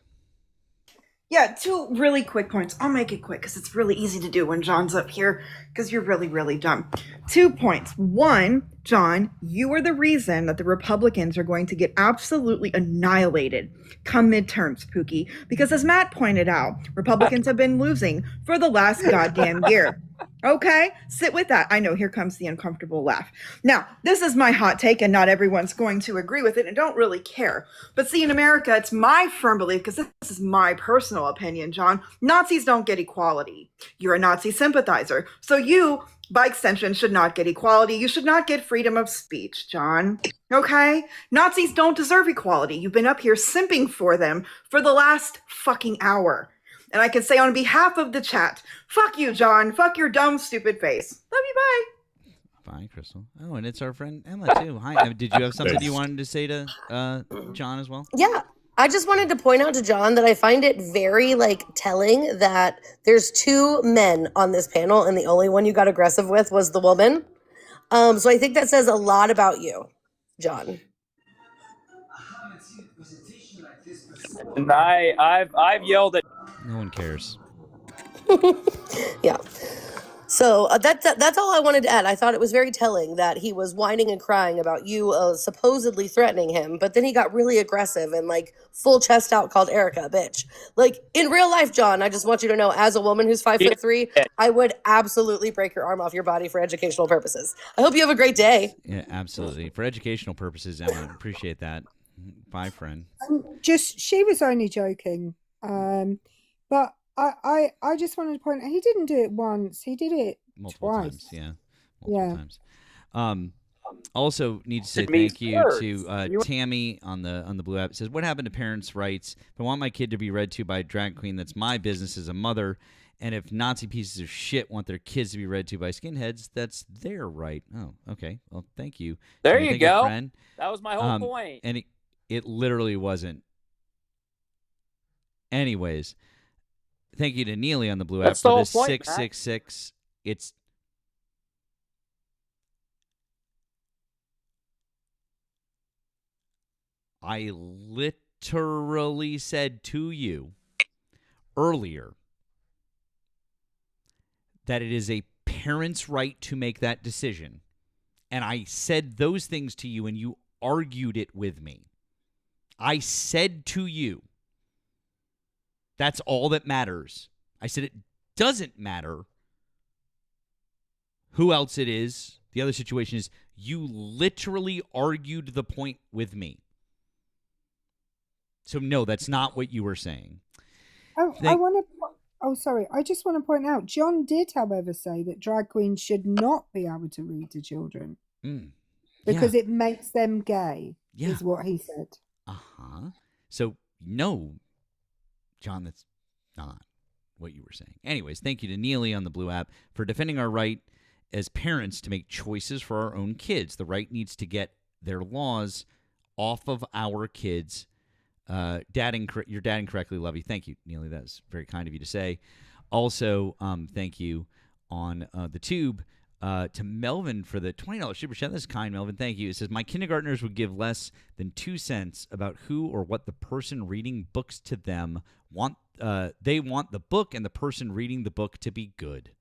Yeah, two really quick points. I'll make it quick because it's really easy to do when John's up here because you're really, really dumb. 2 points. One, John, you are the reason that the Republicans are going to get absolutely annihilated come midterms, Pookie. Because as Matt pointed out, Republicans have been losing for the last goddamn year. Okay, sit with that. I know, here comes the uncomfortable laugh. Now, this is my hot take, and not everyone's going to agree with it, and don't really care. But see, in America, it's my firm belief, because this is my personal opinion, John, Nazis don't get equality. You're a Nazi sympathizer. So you, by extension, should not get equality. You should not get freedom of speech, John. Okay? Nazis don't deserve equality. You've been up here simping for them for the last fucking hour. And I can say on behalf of the chat, fuck you, John. Fuck your dumb, stupid face. Love you, bye. Bye, Crystal. Oh, and it's our friend Emma, too. Hi. Did you have something you wanted to say to John as well? Yeah. I just wanted to point out to John that I find it very, telling that there's 2 men on this panel, and the only one you got aggressive with was the woman. So I think that says a lot about you, John. And I've yelled at. No one cares. Yeah. So that's all I wanted to add. I thought it was very telling that he was whining and crying about you supposedly threatening him, but then he got really aggressive and full chest out called Erika a bitch. In real life, John, I just want you to know, as a woman who's 5'3", I would absolutely break your arm off your body for educational purposes. I hope you have a great day. Yeah, absolutely. For educational purposes, Emma, appreciate that. Bye, friend. She was only joking. But I just wanted to point out, he didn't do it once. He did it multiple twice. times. Yeah. Multiple times. Also need to say thank you to Tammy on the Blue app. It says, what happened to parents' rights? If I want my kid to be read to by a drag queen, that's my business as a mother. And if Nazi pieces of shit want their kids to be read to by skinheads, that's their right. Oh, okay. Well, thank you. There Tammy, you go. friend. That was my whole point. And it literally wasn't. Anyways, thank you to Neely on the Blue app for this 666. It's I literally said to you earlier that it is a parent's right to make that decision. And I said those things to you, and you argued it with me. I said to you, that's all that matters. I said it doesn't matter who else it is. The other situation is you literally argued the point with me. So, no, that's not what you were saying. Sorry. I just want to point out, John did, however, say that drag queens should not be able to read to children. Because it makes them gay, is what he said. Uh-huh. So, no, John, that's not what you were saying. Anyways, thank you to Neely on the Blue app for defending our right as parents to make choices for our own kids. The right needs to get their laws off of our kids. You're dadding correctly, Lovey. Thank you, Neely. That was very kind of you to say. Also, thank you on the tube to Melvin for the $20 super chat. That's kind, Melvin. Thank you. It says, my kindergartners would give less than 2 cents about who or what the person reading books to them want. They want the book and the person reading the book to be good.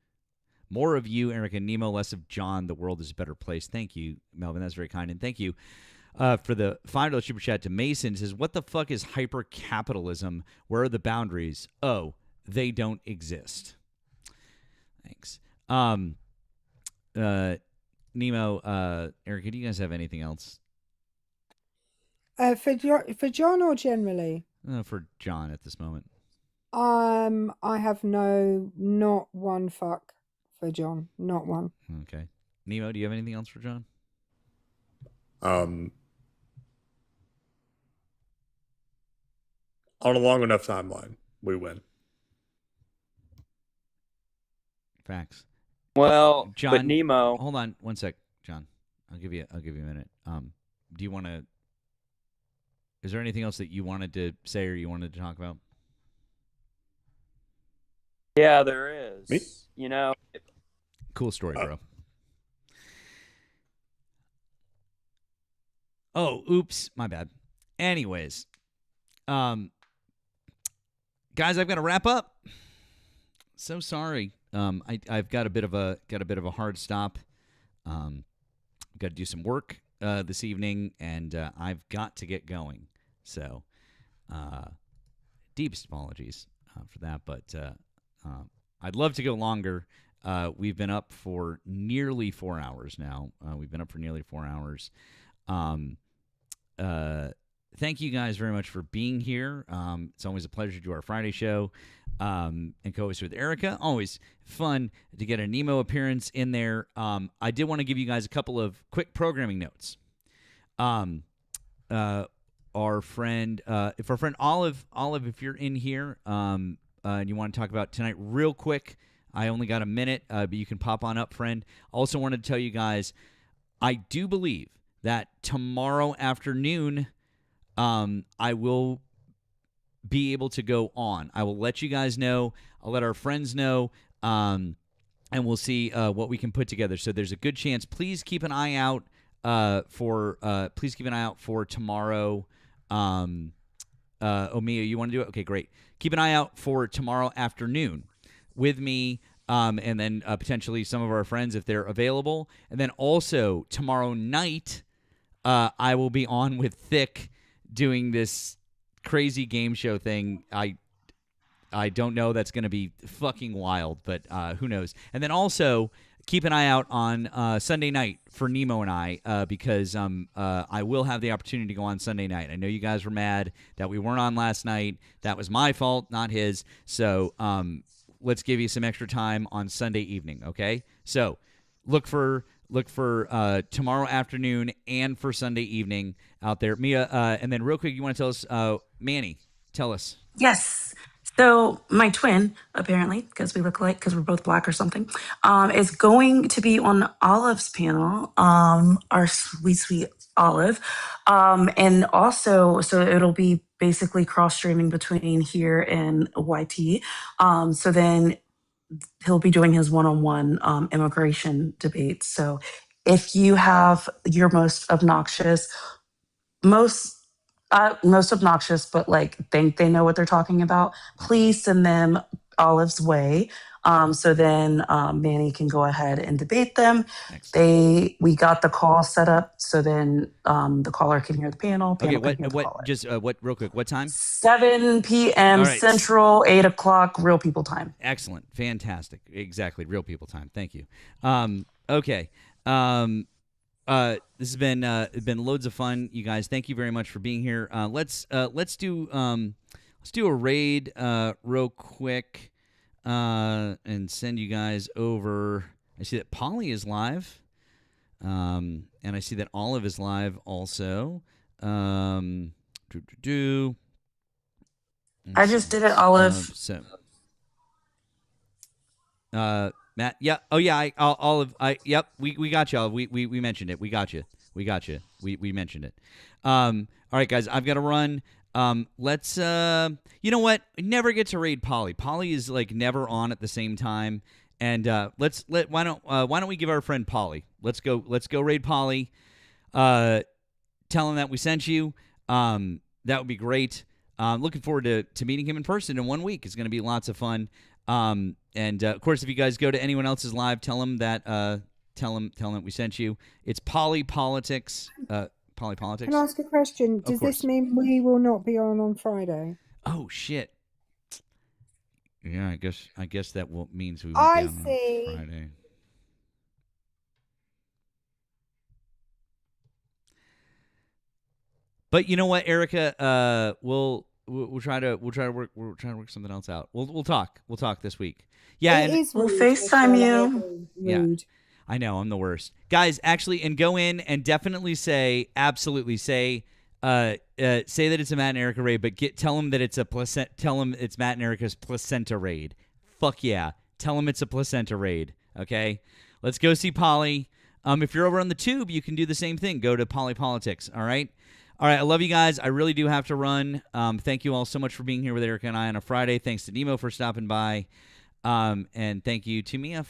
More of you, Erika and Nemo, less of John. The world is a better place. Thank you, Melvin. That's very kind. And thank you for the $5 super chat to Mason. It says, what the fuck is hyper-capitalism? Where are the boundaries? Oh, they don't exist. Thanks. Nemo, Erika, do you guys have anything else? For John or generally? For John at this moment. I have not one fuck for John. Not one. Okay. Nemo, do you have anything else for John? on a long enough timeline, we win. Facts. Well, John, but Nemo. Hold on one sec, John. I'll give you a minute. Do you want to? Is there anything else that you wanted to say or you wanted to talk about? Yeah, there is. Me? You know. Cool story, bro. Oh, oops, my bad. Anyways, guys, I've got to wrap up. So sorry. I've got a bit of a hard stop. Got to do some work this evening, and I've got to get going. So, deepest apologies for that, but I'd love to go longer. We've been up for nearly 4 hours now. Thank you guys very much for being here. It's always a pleasure to do our Friday show and co-host with Erika. Always fun to get a Nemo appearance in there. I did want to give you guys a couple of quick programming notes. Our friend Olive, if you're in here and you want to talk about tonight real quick, I only got a minute, but you can pop on up, friend. Also wanted to tell you guys, I do believe that tomorrow afternoon, I will be able to go on. I will let you guys know. I'll let our friends know, and we'll see what we can put together. So there's a good chance. Please keep an eye out for tomorrow. Mia, you want to do it? Okay, great. Keep an eye out for tomorrow afternoon with me. And then potentially some of our friends if they're available. And then also tomorrow night, I will be on with Thick doing this crazy game show thing. I don't know. That's going to be fucking wild, but who knows? And then also keep an eye out on Sunday night for Nemo and I because I will have the opportunity to go on Sunday night. I know you guys were mad that we weren't on last night. That was my fault, not his. So let's give you some extra time on Sunday evening, okay? So look for tomorrow afternoon and for Sunday evening out there. Mia, and then real quick, you want to tell us, Manny, tell us. Yes. So my twin, apparently, because we look alike, because we're both black or something, is going to be on Olive's panel, our sweet Olive. And also, so it'll be basically cross-streaming between here and YT. So then he'll be doing his one-on-one immigration debate. So if you have your most obnoxious, but like think they know what they're talking about, please send them Olive's way. So then Manny can go ahead and debate them. We got the call set up, so then the caller can hear the panel. Okay, can hear the caller. what real quick? What time? 7 p.m. All right. Central, 8 o'clock real people time. Excellent, fantastic, exactly, real people time. Thank you. Okay. This has been loads of fun, you guys. Thank you very much for being here. Let's do a raid real quick and send you guys over. I see that Polly is live, and I see that Olive is live also. I just did it, Olive. Matt, yeah, oh yeah, Olive, yep, we got you, Olive. We mentioned it. We got you. We mentioned it. All right, guys, I've got to run. Let's, you know what? Never get to raid Polly. Polly is like never on at the same time. And why don't we give our friend Polly? Let's go raid Polly. Tell him that we sent you. That would be great. Looking forward to meeting him in person in 1 week. It's going to be lots of fun. And of course, if you guys go to anyone else's live, tell them that we sent you. It's Polly Politics. Polly Politics. Can I ask a question? Does this mean we will not be on Friday? Oh shit. Yeah, I guess that means we won't be on Friday. But you know what, Erika? We'll try to work something else out. We'll talk this week. Yeah, We'll FaceTime you. Yeah, I know I'm the worst, guys. Actually, and go in and definitely absolutely say, say that it's a Matt and Erika raid, but tell them that it's a placenta. Tell them it's Matt and Erika's placenta raid. Fuck yeah. Tell them it's a placenta raid. Okay? Let's go see Polly. If you're over on the tube, you can do the same thing. Go to Polly Politics. All right? All right. I love you guys. I really do have to run. Thank you all so much for being here with Erika and I on a Friday. Thanks to Nemo for stopping by. And thank you to Mia